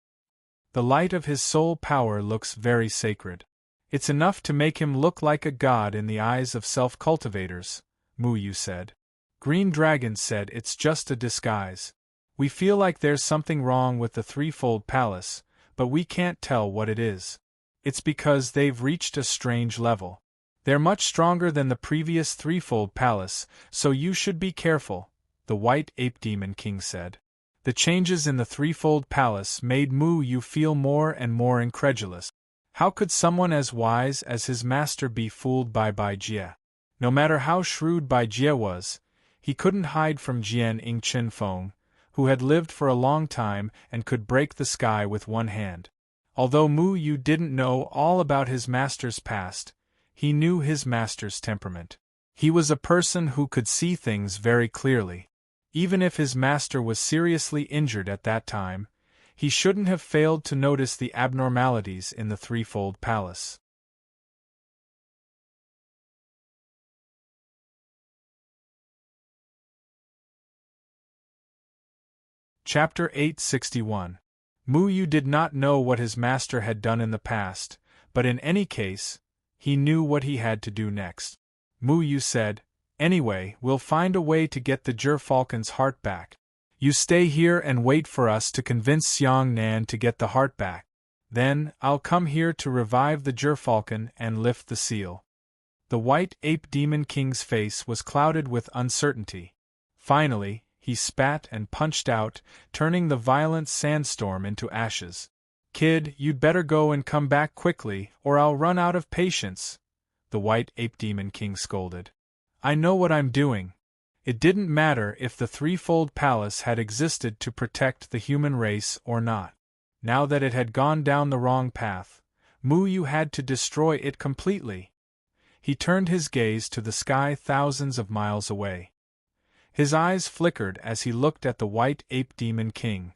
The light of his soul power looks very sacred. It's enough to make him look like a god in the eyes of self-cultivators, Mu Yu said. Green Dragon said it's just a disguise. We feel like there's something wrong with the threefold palace, but we can't tell what it is. It's because they've reached a strange level. They're much stronger than the previous threefold palace, so you should be careful, the White Ape Demon King said. The changes in the threefold palace made Mu Yu feel more and more incredulous. How could someone as wise as his master be fooled by Bai Jie? No matter how shrewd Bai Jie was, he couldn't hide from Jian Ing Chen Feng, who had lived for a long time and could break the sky with one hand. Although Mu Yu didn't know all about his master's past, he knew his master's temperament. He was a person who could see things very clearly. Even if his master was seriously injured at that time, he shouldn't have failed to notice the abnormalities in the threefold palace. Chapter 861. Mu Yu did not know what his master had done in the past, but in any case, he knew what he had to do next. Mu Yu said, "Anyway, we'll find a way to get the gerfalcon's heart back. You stay here and wait for us to convince Xiang Nan to get the heart back. Then, I'll come here to revive the gerfalcon and lift the seal." The White Ape Demon King's face was clouded with uncertainty. Finally, he spat and punched out, turning the violent sandstorm into ashes. "Kid, you'd better go and come back quickly, or I'll run out of patience," the White Ape Demon King scolded. "I know what I'm doing." It didn't matter if the threefold palace had existed to protect the human race or not. Now that it had gone down the wrong path, Mu Yu had to destroy it completely. He turned his gaze to the sky thousands of miles away. His eyes flickered as he looked at the White Ape Demon King.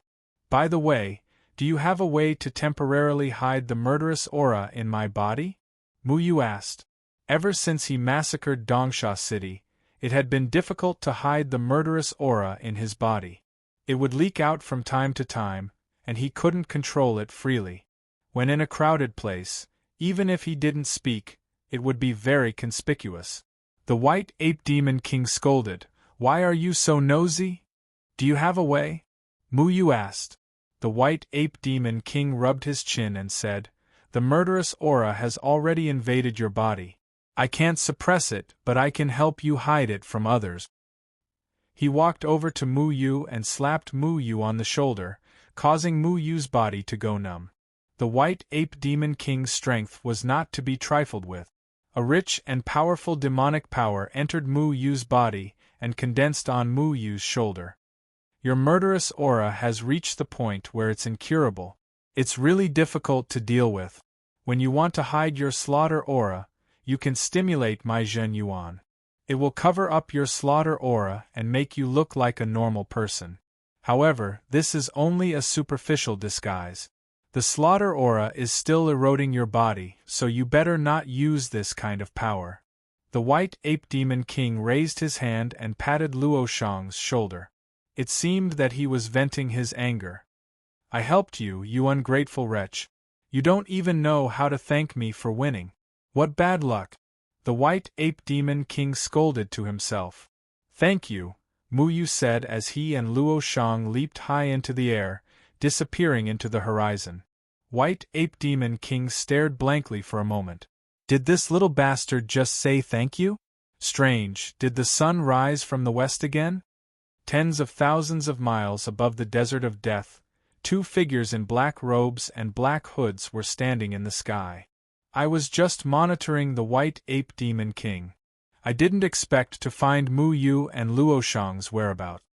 "By the way, do you have a way to temporarily hide the murderous aura in my body?" Mu Yu asked. Ever since he massacred Dongsha City, it had been difficult to hide the murderous aura in his body. It would leak out from time to time, and he couldn't control it freely. When in a crowded place, even if he didn't speak, it would be very conspicuous. The White Ape Demon King scolded, "Why are you so nosy? Do you have a way?" Mu Yu asked. The White Ape Demon King rubbed his chin and said, "The murderous aura has already invaded your body. I can't suppress it, but I can help you hide it from others." He walked over to Mu Yu and slapped Mu Yu on the shoulder, causing Mu Yu's body to go numb. The White Ape Demon King's strength was not to be trifled with. A rich and powerful demonic power entered Mu Yu's body and condensed on Mu Yu's shoulder. Your murderous aura has reached the point where it's incurable. It's really difficult to deal with. When you want to hide your slaughter aura, you can stimulate my Zhen Yuan. It will cover up your slaughter aura and make you look like a normal person. However, this is only a superficial disguise. The slaughter aura is still eroding your body, so you better not use this kind of power. The White Ape Demon King raised his hand and patted Luo Shang's shoulder. It seemed that he was venting his anger. I helped you, you ungrateful wretch. You don't even know how to thank me for winning. What bad luck! The White Ape Demon King scolded to himself. Thank you, Mu Yu said as he and Luo Shang leaped high into the air, disappearing into the horizon. White Ape Demon King stared blankly for a moment. Did this little bastard just say thank you? Strange, did the sun rise from the west again? Tens of thousands of miles above the desert of death, two figures in black robes and black hoods were standing in the sky. I was just monitoring the White Ape Demon King. I didn't expect to find Mu Yu and Luo Shang's whereabouts.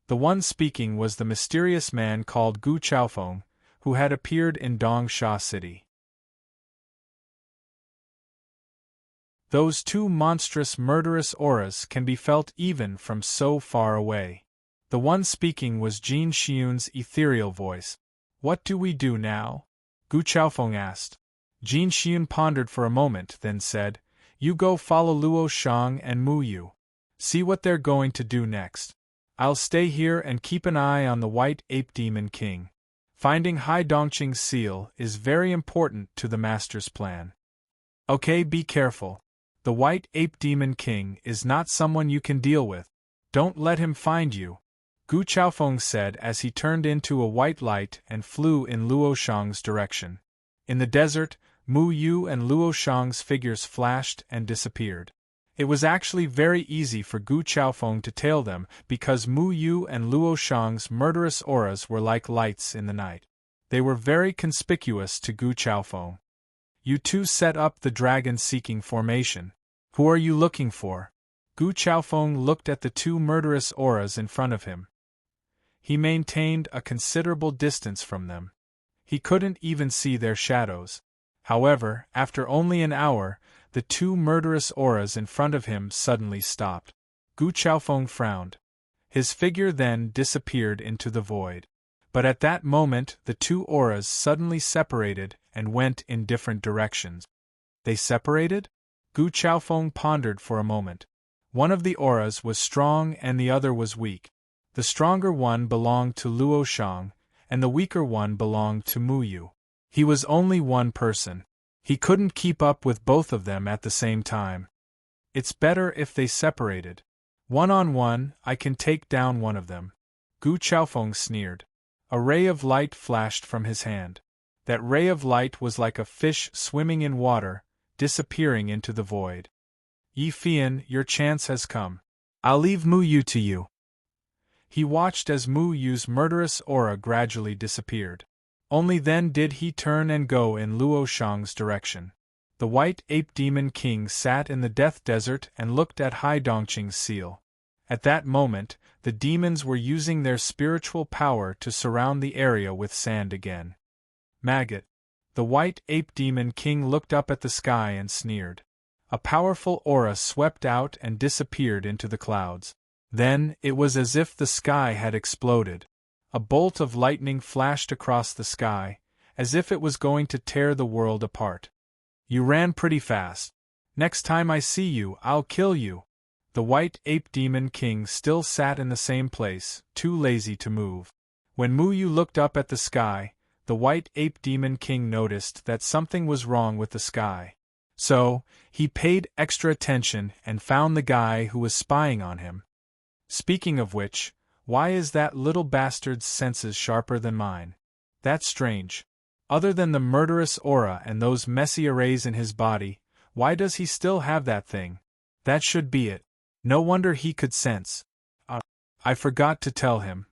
The one speaking was the mysterious man called Gu Chaofeng, who had appeared in Dongsha City. Those two monstrous murderous auras can be felt even from so far away. The one speaking was Jin Xiun's ethereal voice. What do we do now? Gu Chaofeng asked. Jin Xiun pondered for a moment, then said, You go follow Luo Shang and Mu Yu. See what they're going to do next. I'll stay here and keep an eye on the White Ape Demon King. Finding Hai Dongqing's seal is very important to the Master's plan. Okay, be careful. The White Ape Demon King is not someone you can deal with. Don't let him find you, Gu Chaofeng said as he turned into a white light and flew in Luo Shang's direction. In the desert, Mu Yu and Luo Shang's figures flashed and disappeared. It was actually very easy for Gu Chaofeng to tail them because Mu Yu and Luo Shang's murderous auras were like lights in the night. They were very conspicuous to Gu Chaofeng. You two set up the dragon-seeking formation. Who are you looking for? Gu Chaofeng looked at the two murderous auras in front of him. He maintained a considerable distance from them. He couldn't even see their shadows. However, after only an hour, the two murderous auras in front of him suddenly stopped. Gu Chaofeng frowned. His figure then disappeared into the void. But at that moment the two auras suddenly separated and went in different directions. They separated? Gu Chaofeng pondered for a moment. One of the auras was strong and the other was weak. The stronger one belonged to Luo Shang, and the weaker one belonged to Mu Yu. He was only one person. He couldn't keep up with both of them at the same time. It's better if they separated. One-on-one, I can take down one of them. Gu Chaofeng sneered. A ray of light flashed from his hand. That ray of light was like a fish swimming in water, disappearing into the void. Yi Fian, your chance has come. I'll leave Mu Yu to you. He watched as Mu Yu's murderous aura gradually disappeared. Only then did he turn and go in Luo Shang's direction. The White Ape Demon King sat in the Death Desert and looked at Hai Dongqing's seal. At that moment, the demons were using their spiritual power to surround the area with sand again. Maggot. The White Ape Demon King looked up at the sky and sneered. A powerful aura swept out and disappeared into the clouds. Then, it was as if the sky had exploded. A bolt of lightning flashed across the sky, as if it was going to tear the world apart. You ran pretty fast. Next time I see you, I'll kill you. The White Ape Demon King still sat in the same place, too lazy to move. When Mu Yu looked up at the sky, the White Ape Demon King noticed that something was wrong with the sky. So, he paid extra attention and found the guy who was spying on him. Speaking of which, why is that little bastard's senses sharper than mine? That's strange. Other than the murderous aura and those messy arrays in his body, why does he still have that thing? That should be it. No wonder he could sense. I forgot to tell him.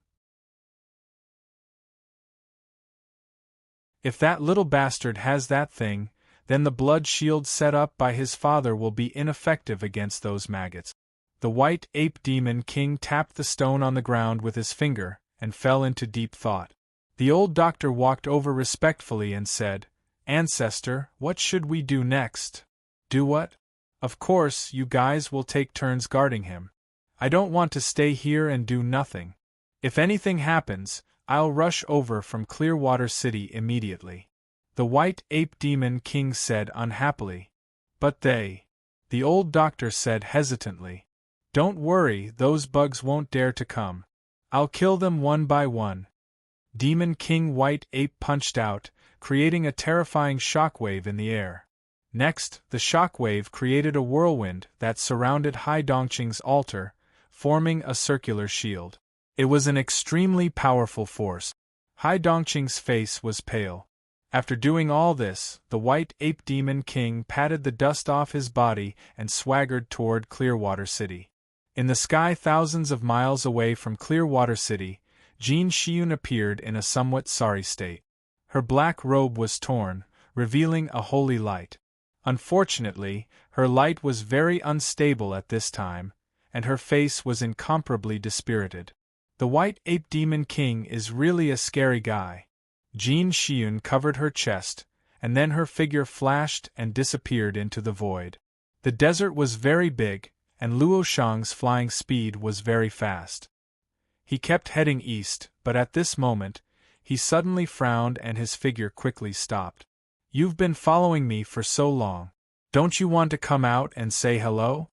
If that little bastard has that thing, then the blood shield set up by his father will be ineffective against those maggots. The white ape demon king tapped the stone on the ground with his finger, and fell into deep thought. The old doctor walked over respectfully and said, "Ancestor, what should we do next?" "Do what?" "Of course, you guys will take turns guarding him. I don't want to stay here and do nothing. If anything happens, I'll rush over from Clearwater City immediately." The white ape demon king said unhappily. "But they..." The old doctor said hesitantly. "Don't worry, those bugs won't dare to come. I'll kill them one by one." Demon King White Ape punched out, creating a terrifying shockwave in the air. Next, the shockwave created a whirlwind that surrounded Hai Dongqing's altar, forming a circular shield. It was an extremely powerful force. Hai Dongqing's face was pale. After doing all this, the White Ape Demon King patted the dust off his body and swaggered toward Clearwater City. In the sky thousands of miles away from Clearwater City, Jin Xiun appeared in a somewhat sorry state. Her black robe was torn, revealing a holy light. Unfortunately, her light was very unstable at this time, and her face was incomparably dispirited. The White Ape Demon King is really a scary guy. Jin Xiun covered her chest, and then her figure flashed and disappeared into the void. The desert was very big, and Luo Shang's flying speed was very fast. He kept heading east, but at this moment, he suddenly frowned and his figure quickly stopped. "You've been following me for so long. Don't you want to come out and say hello?"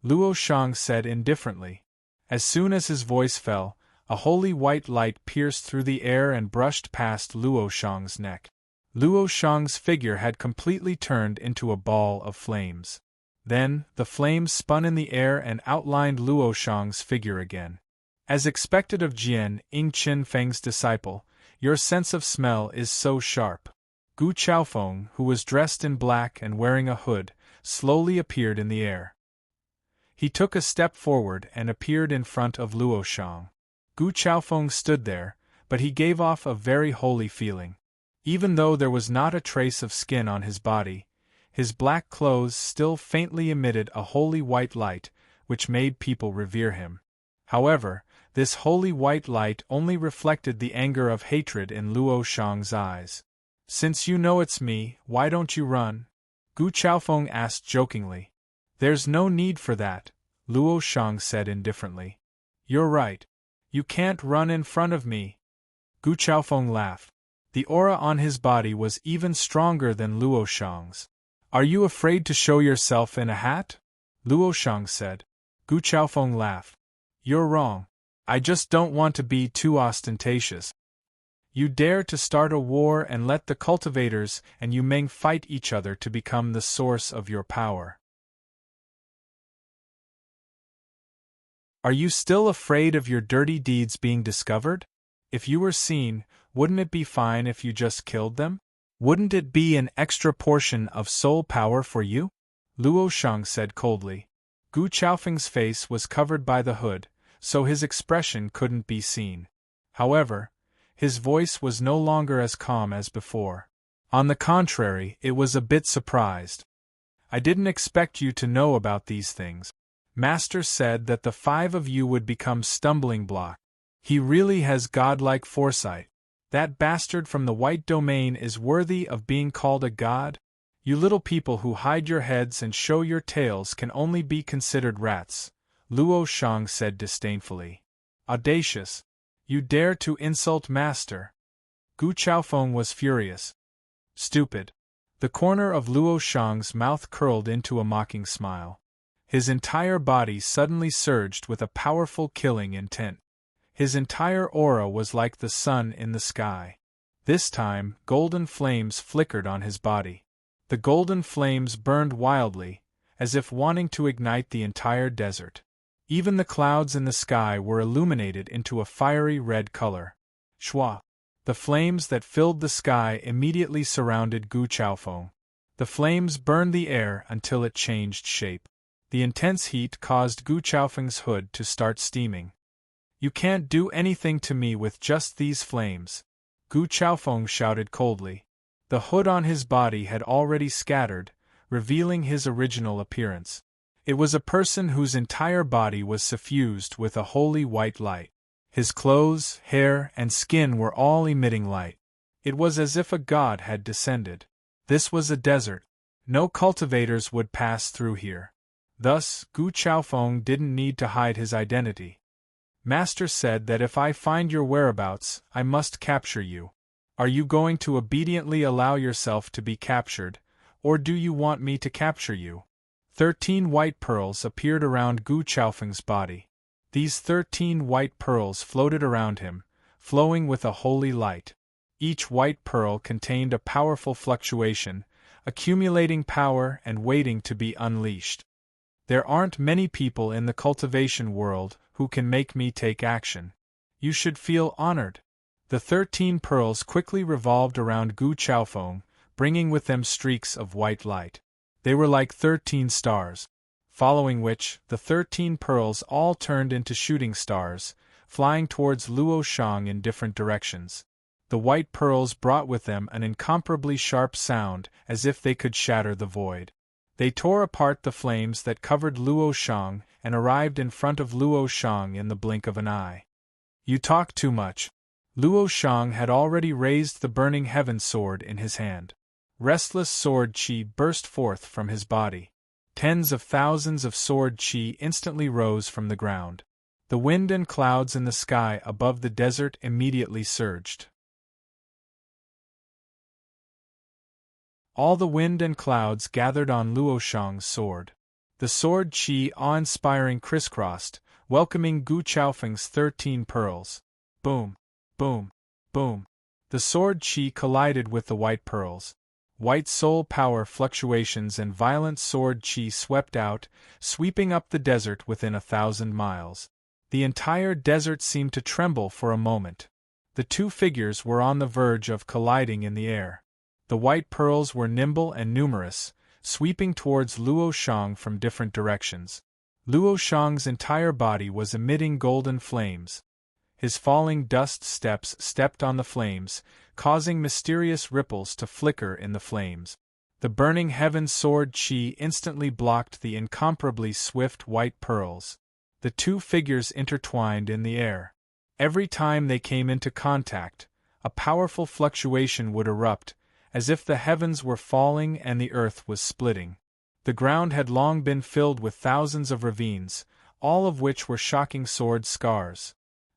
Luo Shang said indifferently. As soon as his voice fell, a holy white light pierced through the air and brushed past Luo Shang's neck. Luo Shang's figure had completely turned into a ball of flames. Then, the flames spun in the air and outlined Luo Shang's figure again. As expected of Jian Ying Qin Feng's disciple, your sense of smell is so sharp. Gu Chaofeng, who was dressed in black and wearing a hood, slowly appeared in the air. He took a step forward and appeared in front of Luo Shang. Gu Chaofeng stood there, but he gave off a very holy feeling. Even though there was not a trace of skin on his body, his black clothes still faintly emitted a holy white light, which made people revere him. However, this holy white light only reflected the anger of hatred in Luo Shang's eyes. "Since you know it's me, why don't you run?" Gu Chaofeng asked jokingly. "There's no need for that," Luo Shang said indifferently. "You're right. You can't run in front of me." Gu Chaofeng laughed. The aura on his body was even stronger than Luo Shang's. "Are you afraid to show yourself in a hat?" Luo Shang said. Gu Chaofeng laughed. "You're wrong. I just don't want to be too ostentatious. You dare to start a war and let the cultivators and Yu Meng fight each other to become the source of your power. Are you still afraid of your dirty deeds being discovered? If you were seen, wouldn't it be fine if you just killed them? Wouldn't it be an extra portion of soul power for you?" Luo Shang said coldly. Gu Chaofeng's face was covered by the hood, so his expression couldn't be seen. However, his voice was no longer as calm as before. On the contrary, it was a bit surprised. "I didn't expect you to know about these things. Master said that the 5 of you would become stumbling block. He really has godlike foresight. That bastard from the White Domain is worthy of being called a god? You little people who hide your heads and show your tails can only be considered rats," Luo Shang said disdainfully. "Audacious! You dare to insult Master!" Gu Chaofeng was furious. "Stupid!" The corner of Luo Shang's mouth curled into a mocking smile. His entire body suddenly surged with a powerful killing intent. His entire aura was like the sun in the sky. This time, golden flames flickered on his body. The golden flames burned wildly, as if wanting to ignite the entire desert. Even the clouds in the sky were illuminated into a fiery red color. Shwa! The flames that filled the sky immediately surrounded Gu Chaofeng. The flames burned the air until it changed shape. The intense heat caused Gu Chaofeng's hood to start steaming. "You can't do anything to me with just these flames," Gu Chaofeng shouted coldly. The hood on his body had already scattered, revealing his original appearance. It was a person whose entire body was suffused with a holy white light. His clothes, hair, and skin were all emitting light. It was as if a god had descended. This was a desert. No cultivators would pass through here. Thus, Gu Chaofeng didn't need to hide his identity. Master said that if I find your whereabouts, I must capture you. Are you going to obediently allow yourself to be captured, or do you want me to capture you? 13 white pearls appeared around Gu Chaofeng's body. These 13 white pearls floated around him, flowing with a holy light. Each white pearl contained a powerful fluctuation, accumulating power and waiting to be unleashed. There aren't many people in the cultivation world who can make me take action. You should feel honored. The 13 pearls quickly revolved around Gu Chaofeng, bringing with them streaks of white light. They were like 13 stars. Following which, the 13 pearls all turned into shooting stars, flying towards Luo Shang in different directions. The white pearls brought with them an incomparably sharp sound, as if they could shatter the void. They tore apart the flames that covered Luo Shang and arrived in front of Luo Shang in the blink of an eye. You talk too much. Luo Shang had already raised the burning heaven sword in his hand. Restless sword qi burst forth from his body. Tens of thousands of sword qi instantly rose from the ground. The wind and clouds in the sky above the desert immediately surged. All the wind and clouds gathered on Luo Shang's sword. The sword qi awe-inspiring crisscrossed, welcoming Gu Chaofeng's 13 pearls. Boom, boom, boom. The sword qi collided with the white pearls. White soul power fluctuations and violent sword qi swept out, sweeping up the desert within 1,000 miles. The entire desert seemed to tremble for a moment. The two figures were on the verge of colliding in the air. The white pearls were nimble and numerous, sweeping towards Luo Shang from different directions. Luo Shang's entire body was emitting golden flames. His falling dust steps stepped on the flames, causing mysterious ripples to flicker in the flames. The burning heaven sword qi instantly blocked the incomparably swift white pearls. The two figures intertwined in the air. Every time they came into contact, a powerful fluctuation would erupt, as if the heavens were falling and the earth was splitting. The ground had long been filled with thousands of ravines, all of which were shocking sword scars.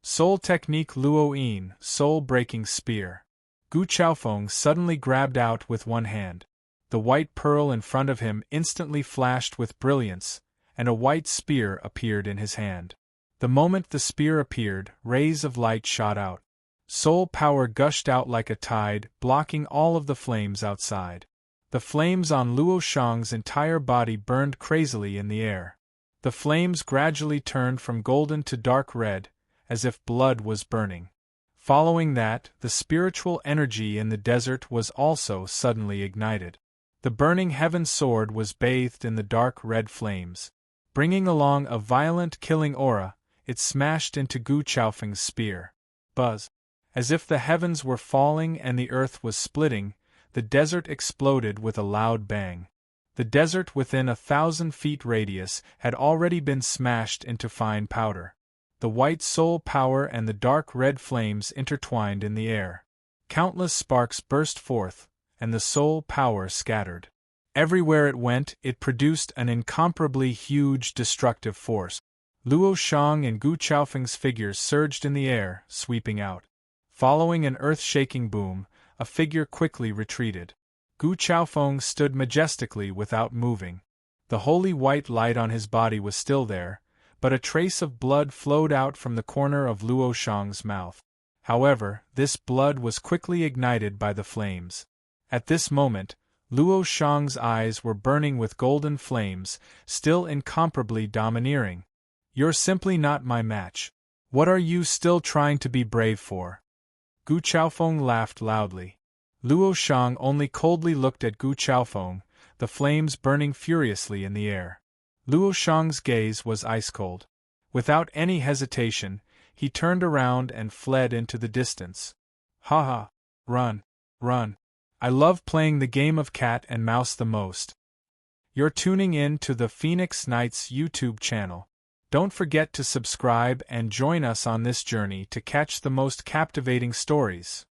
Soul Technique Luo Yin, Soul-Breaking Spear. Gu Chaofeng suddenly grabbed out with one hand. The white pearl in front of him instantly flashed with brilliance, and a white spear appeared in his hand. The moment the spear appeared, rays of light shot out. Soul power gushed out like a tide, blocking all of the flames outside. The flames on Luo Shang's entire body burned crazily in the air. The flames gradually turned from golden to dark red, as if blood was burning. Following that, the spiritual energy in the desert was also suddenly ignited. The burning heaven sword was bathed in the dark red flames. Bringing along a violent killing aura, it smashed into Gu Chaofeng's spear. Buzz. As if the heavens were falling and the earth was splitting, the desert exploded with a loud bang. The desert within 1,000 feet radius had already been smashed into fine powder. The white soul power and the dark red flames intertwined in the air. Countless sparks burst forth, and the soul power scattered. Everywhere it went, it produced an incomparably huge destructive force. Luo Shang and Gu Chaofeng's figures surged in the air, sweeping out. Following an earth-shaking boom, a figure quickly retreated. Gu Chaofeng stood majestically without moving. The holy white light on his body was still there, but a trace of blood flowed out from the corner of Luo Shang's mouth. However, this blood was quickly ignited by the flames. At this moment, Luo Shang's eyes were burning with golden flames, still incomparably domineering. You're simply not my match. What are you still trying to be brave for? Gu Chaofeng laughed loudly. Luo Shang only coldly looked at Gu Chaofeng, the flames burning furiously in the air. Luo Shang's gaze was ice-cold. Without any hesitation, he turned around and fled into the distance. Ha ha! Run! Run! I love playing the game of cat and mouse the most. You're tuning in to the Phoenix Nights YouTube channel. Don't forget to subscribe and join us on this journey to catch the most captivating stories.